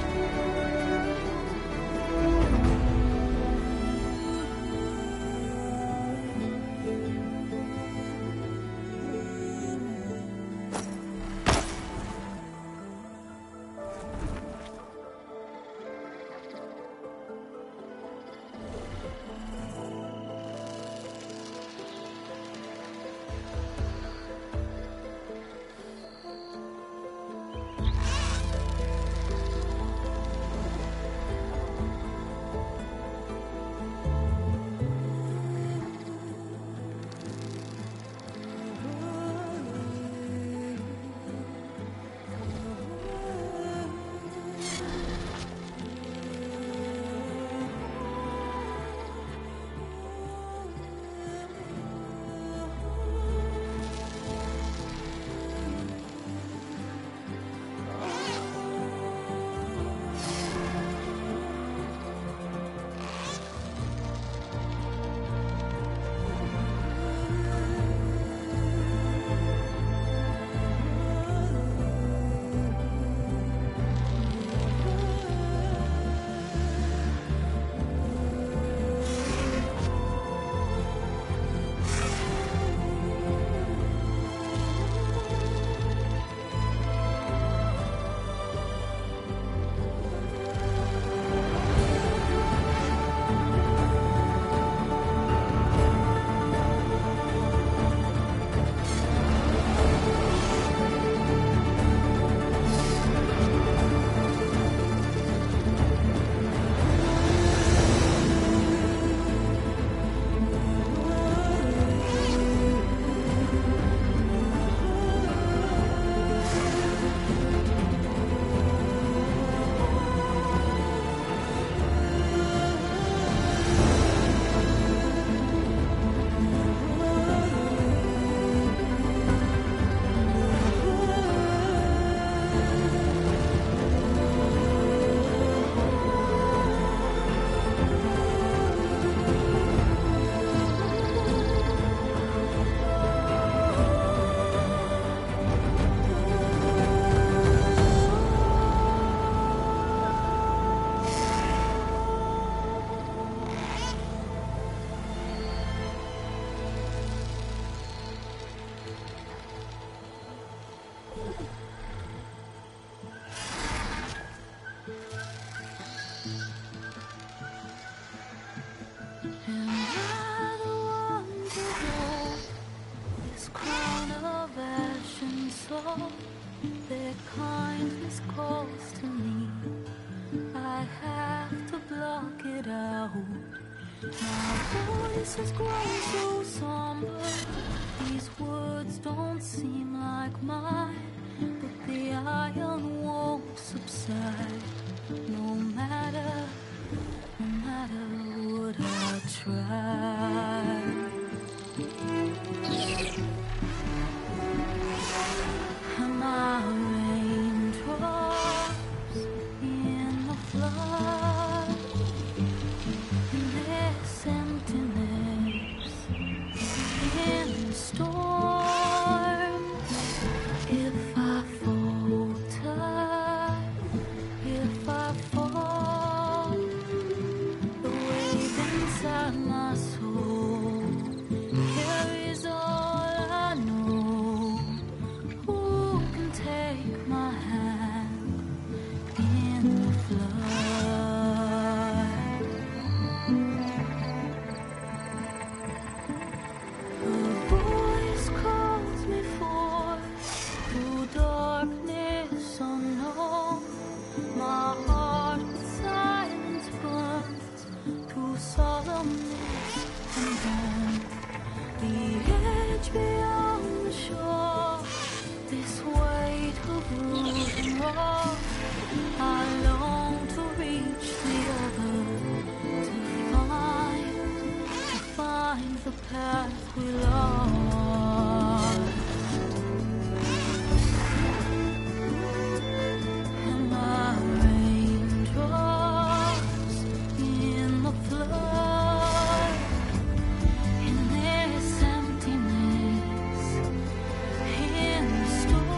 O: faces grow so somber. These words don't seem like mine, but the iron won't subside. No matter what I try. And my raindrops in the flood, and this emptiness in the storm. If I falter, if I fall, the wave inside my soul carries all I know. Who can take my hand in the flood? A voice calls me forth through darkness unknown. My heart with silence burns through solemnness and bone. The edge beyond the shore, this weight of rules and wrong. I long to reach the other, to find the path we lost. And my raindrops in the flood, in this emptiness, in the storm.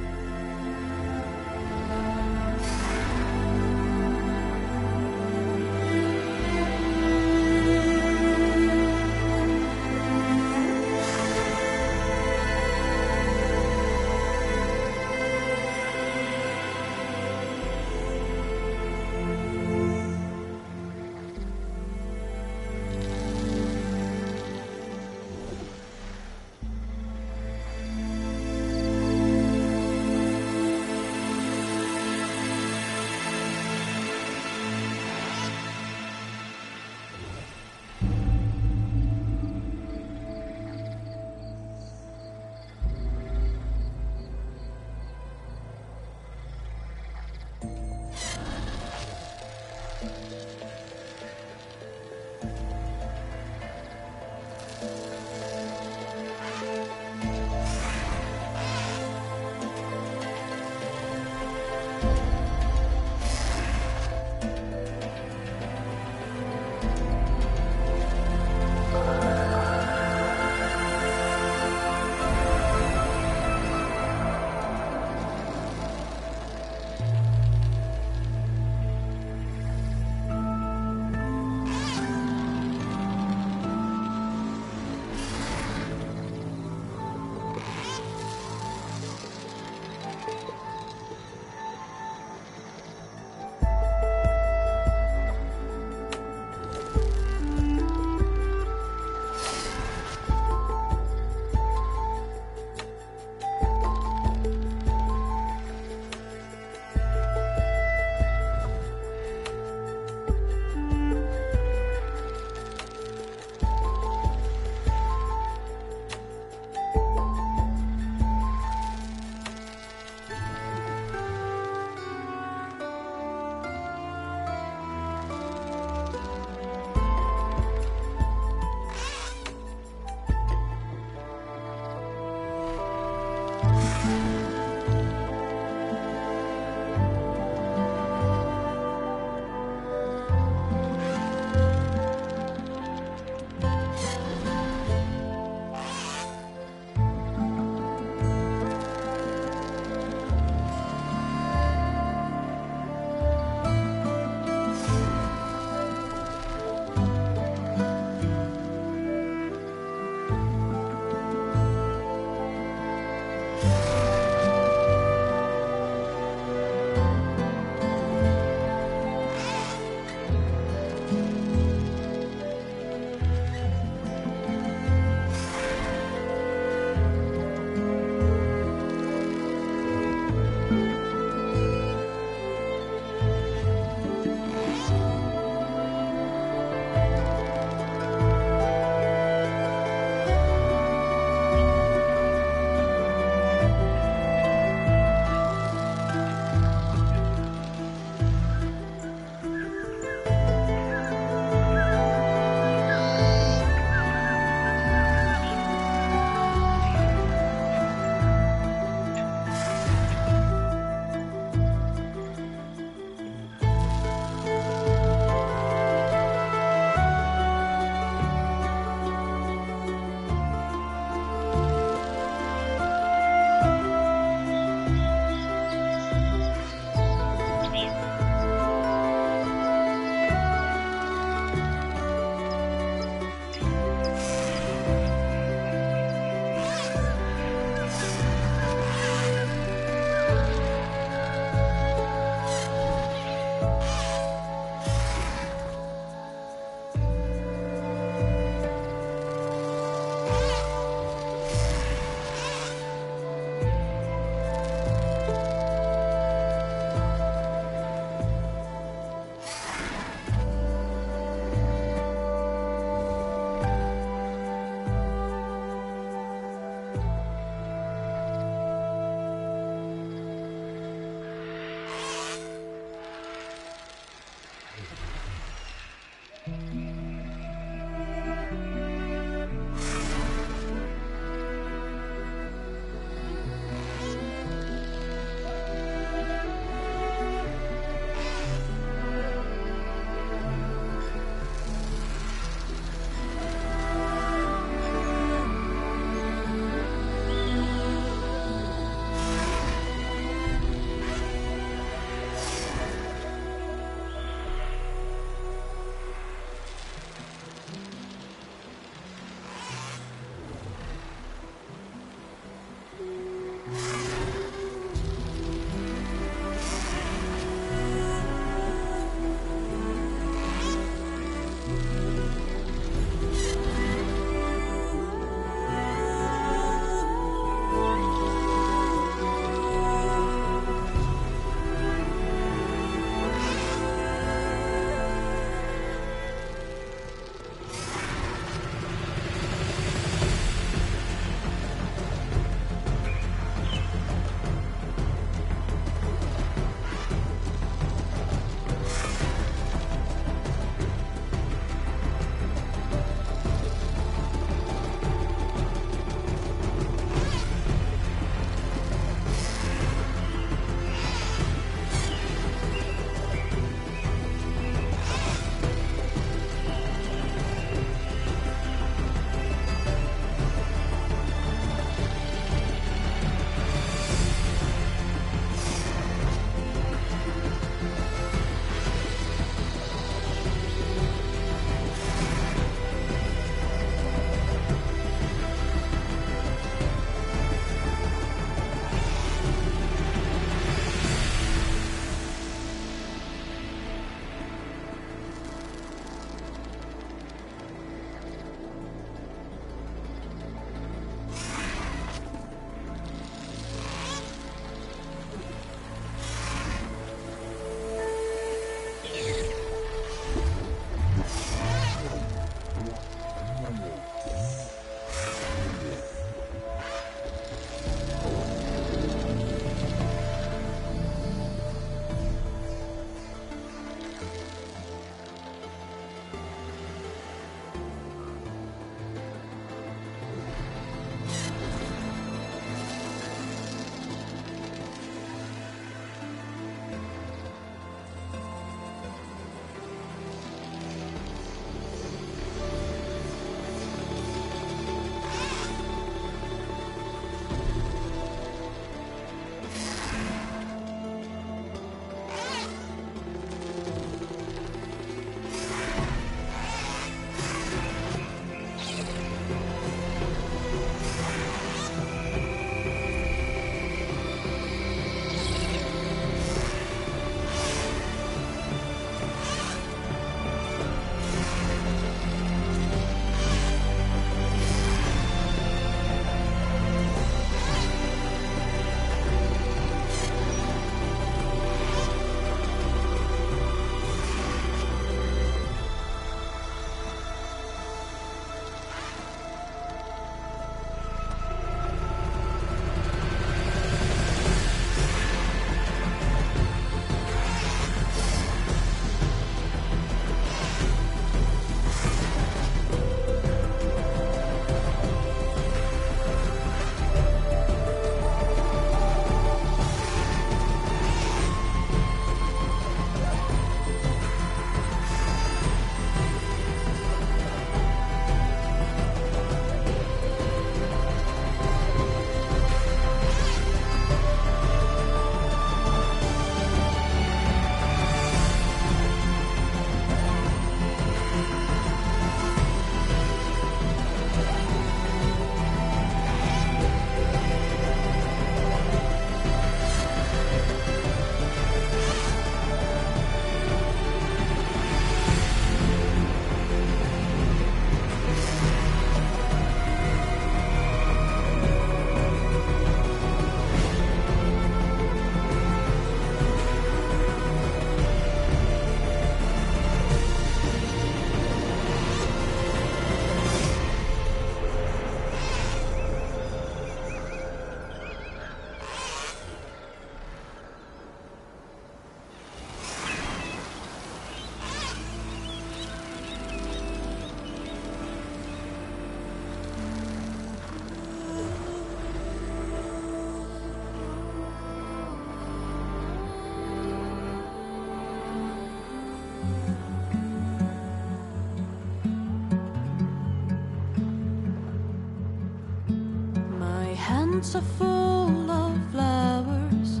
O: hands are full of flowers,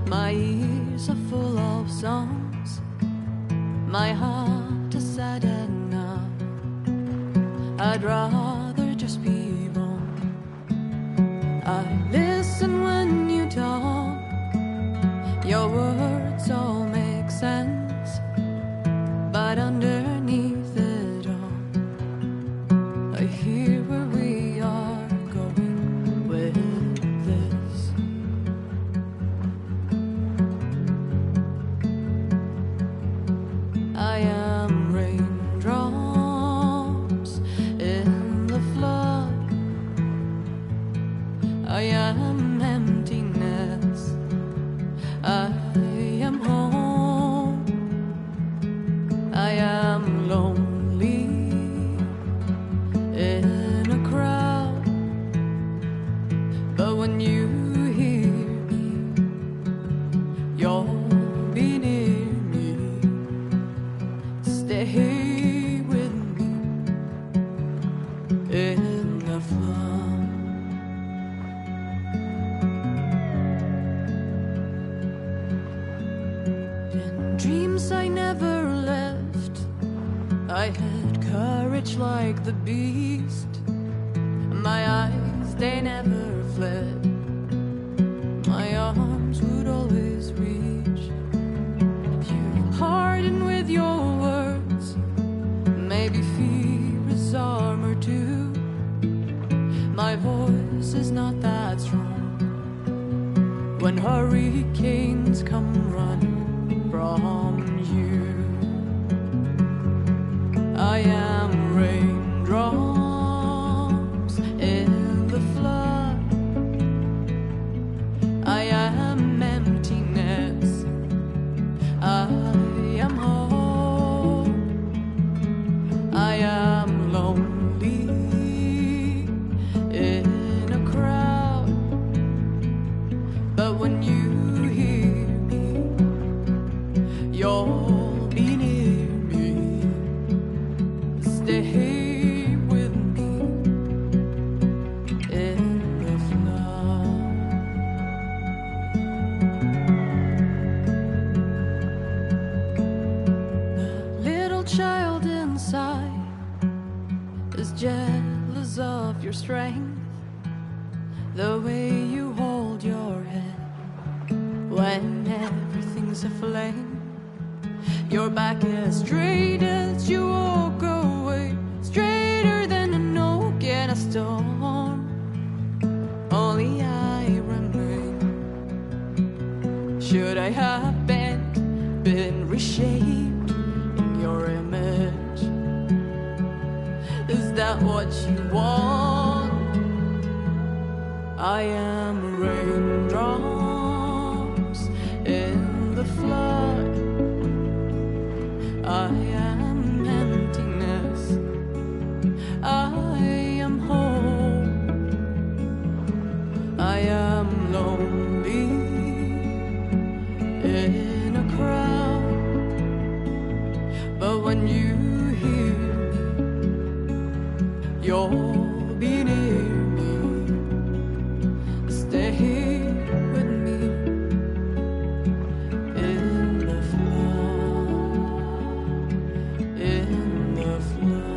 O: my ears are full of songs, my heart is sad enough. I'd rather just be wrong. I listen when you talk, your words all make sense, but underneath it all, I hear where we are going with this. I am raindrops in the flood. I am emptiness. I am home. I am lonely in a crowd. But when you hear me, you'll be near me. Stay with me in the flood. In dreams I never left, I had courage like the beast. My eyes, they never fled. My arms would always reach. You harden with your words. Maybe fear is armor too. My voice is not that strong. When hurricanes come running from you, I am raindrops in the flood. I am emptiness. I am home. I am lonely in a crowd. But when you hear me, you'll be near me. Stay with me in the flood. The little child inside is jealous of your strength, the way you hold your head when everything's aflame. Your back as straight as you walk away, straighter than an oak in a storm. Only I remain. Should I have been reshaped in your image? Is that what you want? I am raindrops in the flood. I am emptiness. I am home. I am lonely in a crowd. But when you hear me, you'll be near me. Stay with me in the flood, in the flood.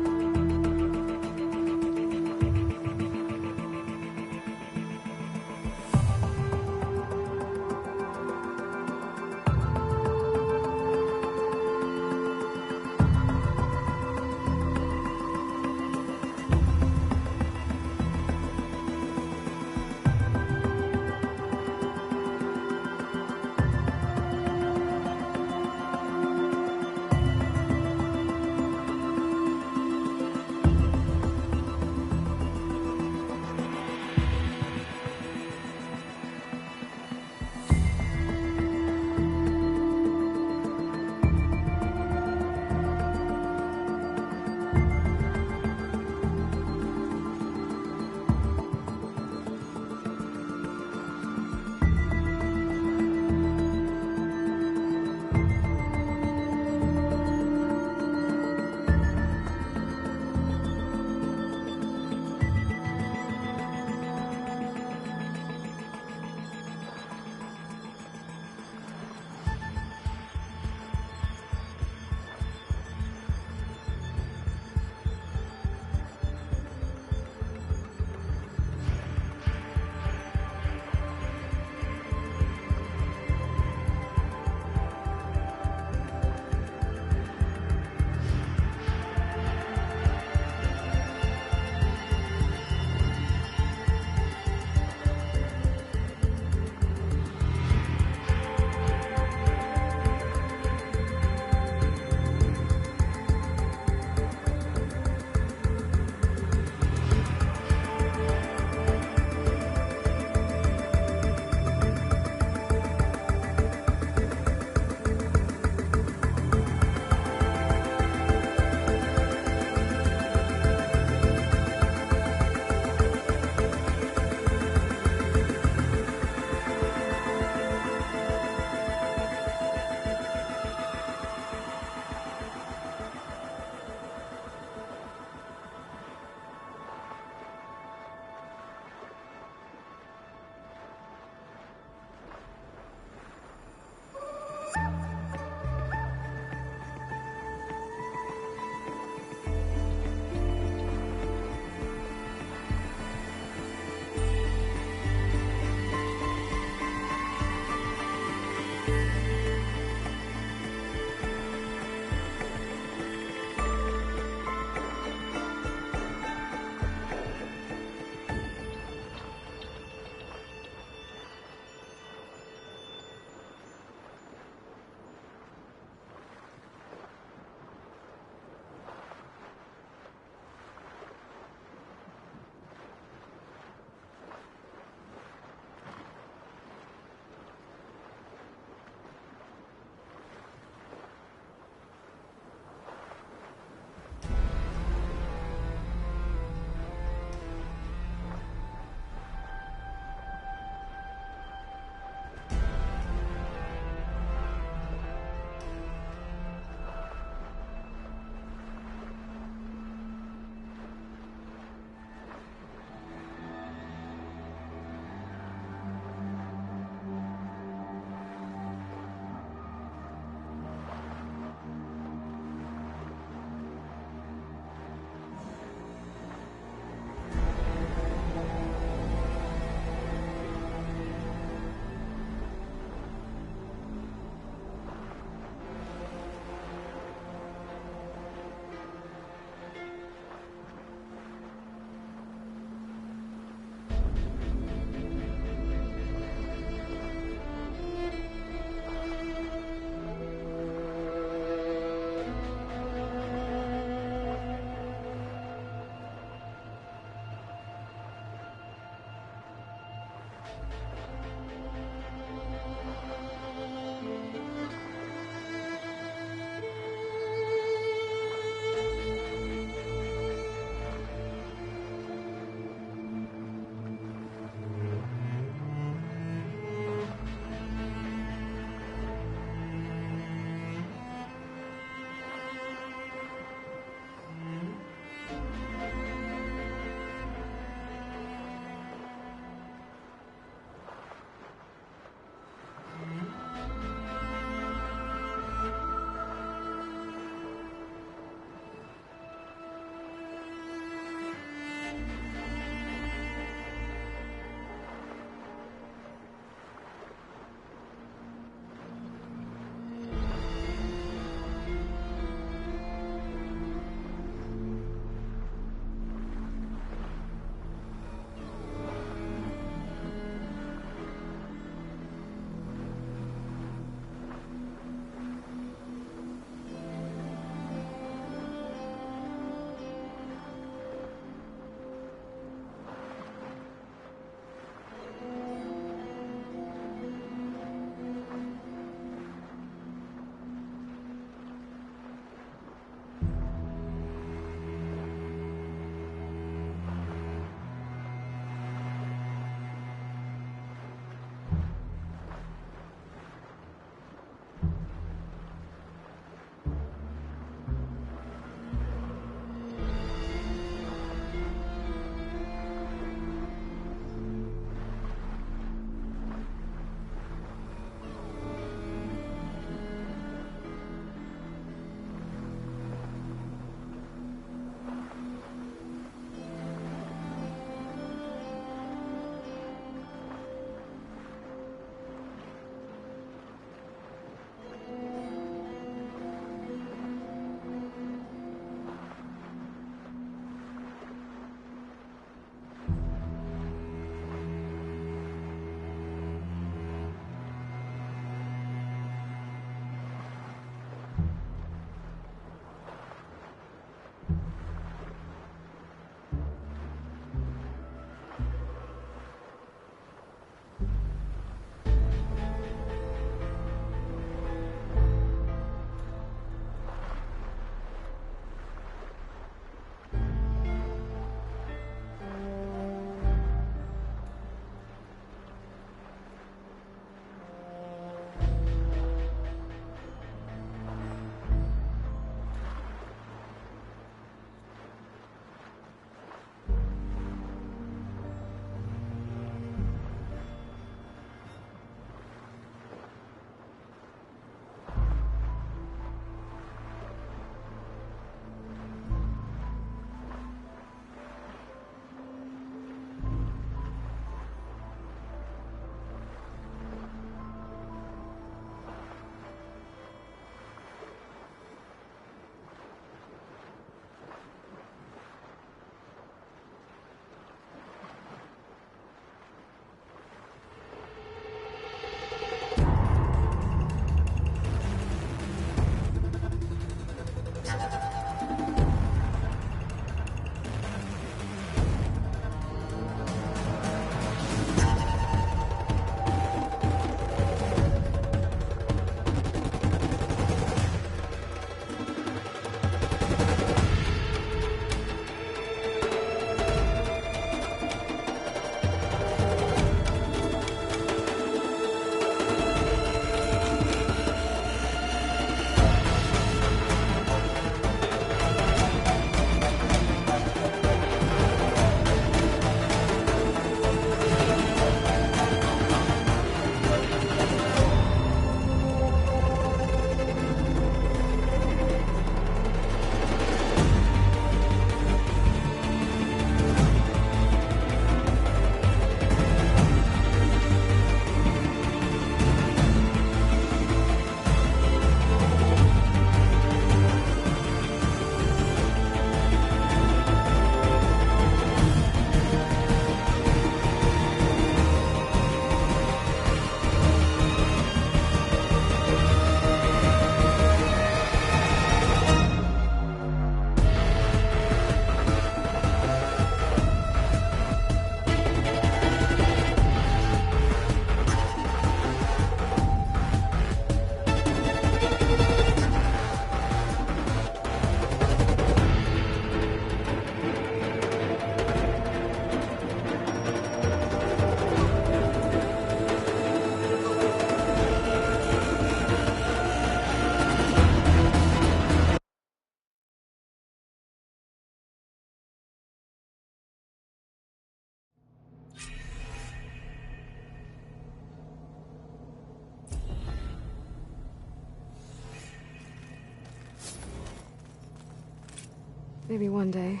C: Maybe one day,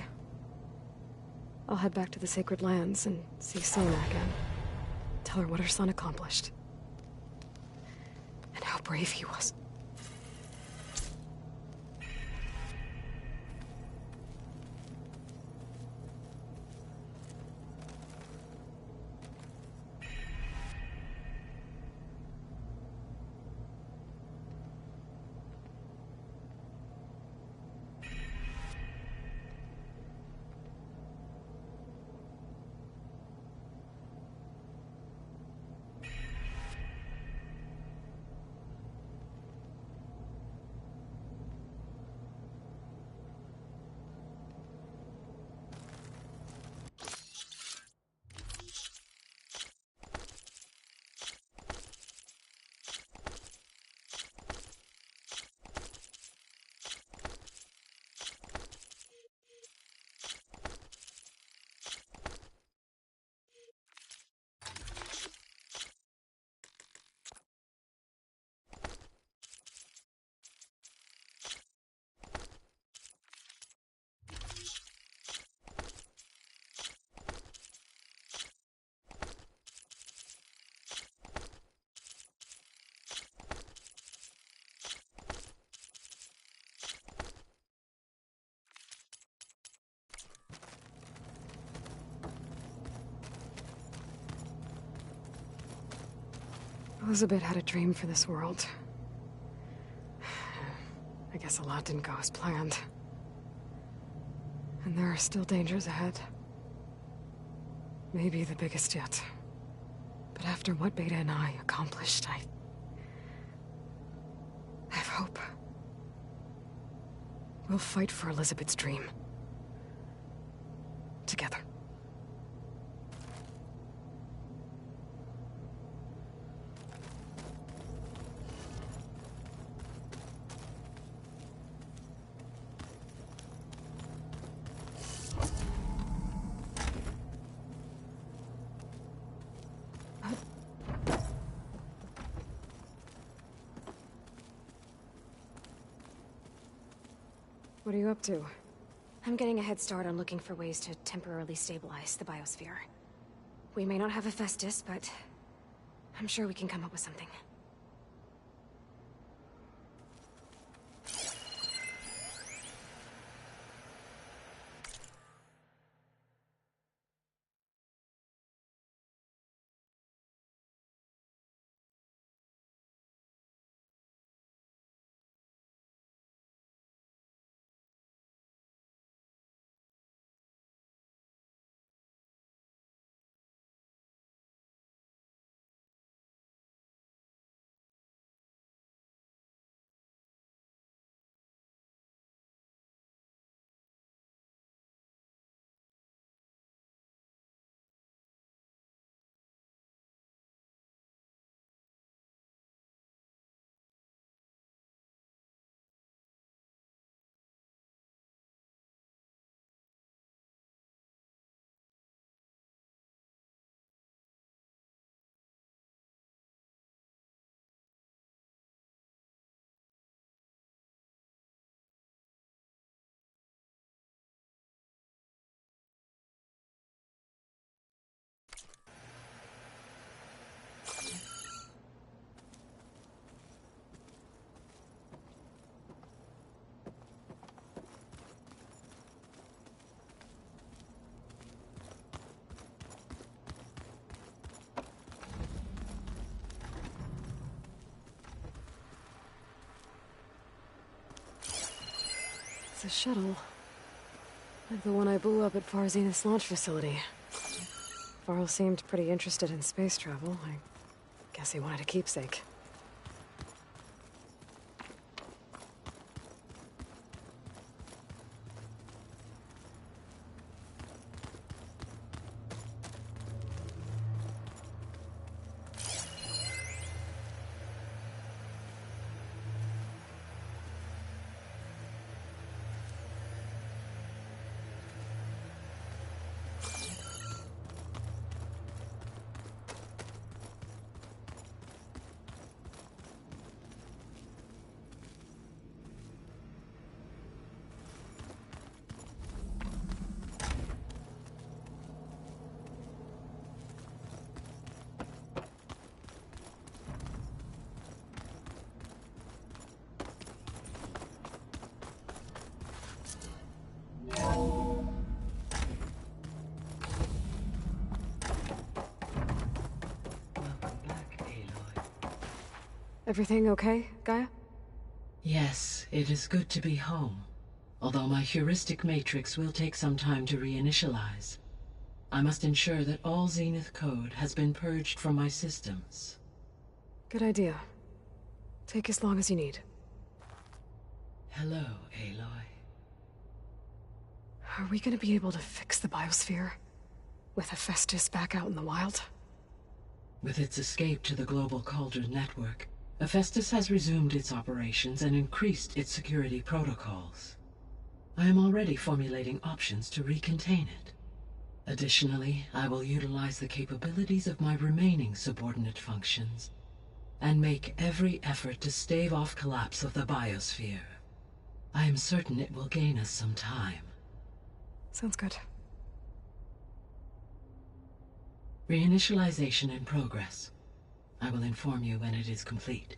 C: I'll head back to the Sacred Lands and see Sona again. Tell her what her son accomplished. And how brave he was. Elizabeth had a dream for this world. I guess a lot didn't go as planned. And there are still dangers ahead. Maybe the biggest yet. But after what Beta and I accomplished, I have hope. We'll fight for Elizabeth's dream. Together. What are you up to?
A: I'm getting a head start on looking for ways to temporarily stabilize the biosphere. We may not have Hephaestus, but I'm sure we can come up with something.
C: It's a shuttle. Like the one I blew up at Far Zenith's launch facility. Varl seemed pretty interested in space travel. I guess he wanted a keepsake. Everything okay, Gaia?
P: Yes, it is good to be home. Although my heuristic matrix will take some time to reinitialize. I must ensure that all Zenith code has been purged from my systems.
C: Good idea. Take as long as you need.
P: Hello, Aloy.
C: Are we gonna be able to fix the biosphere? With Hephaestus back out in the wild?
P: With its escape to the global Cauldron network, Hephaestus has resumed its operations and increased its security protocols. I am already formulating options to recontain it. Additionally, I will utilize the capabilities of my remaining subordinate functions and make every effort to stave off collapse of the biosphere. I am certain it will gain us some time.
C: Sounds good.
P: Reinitialization in progress. I will inform you when it is complete.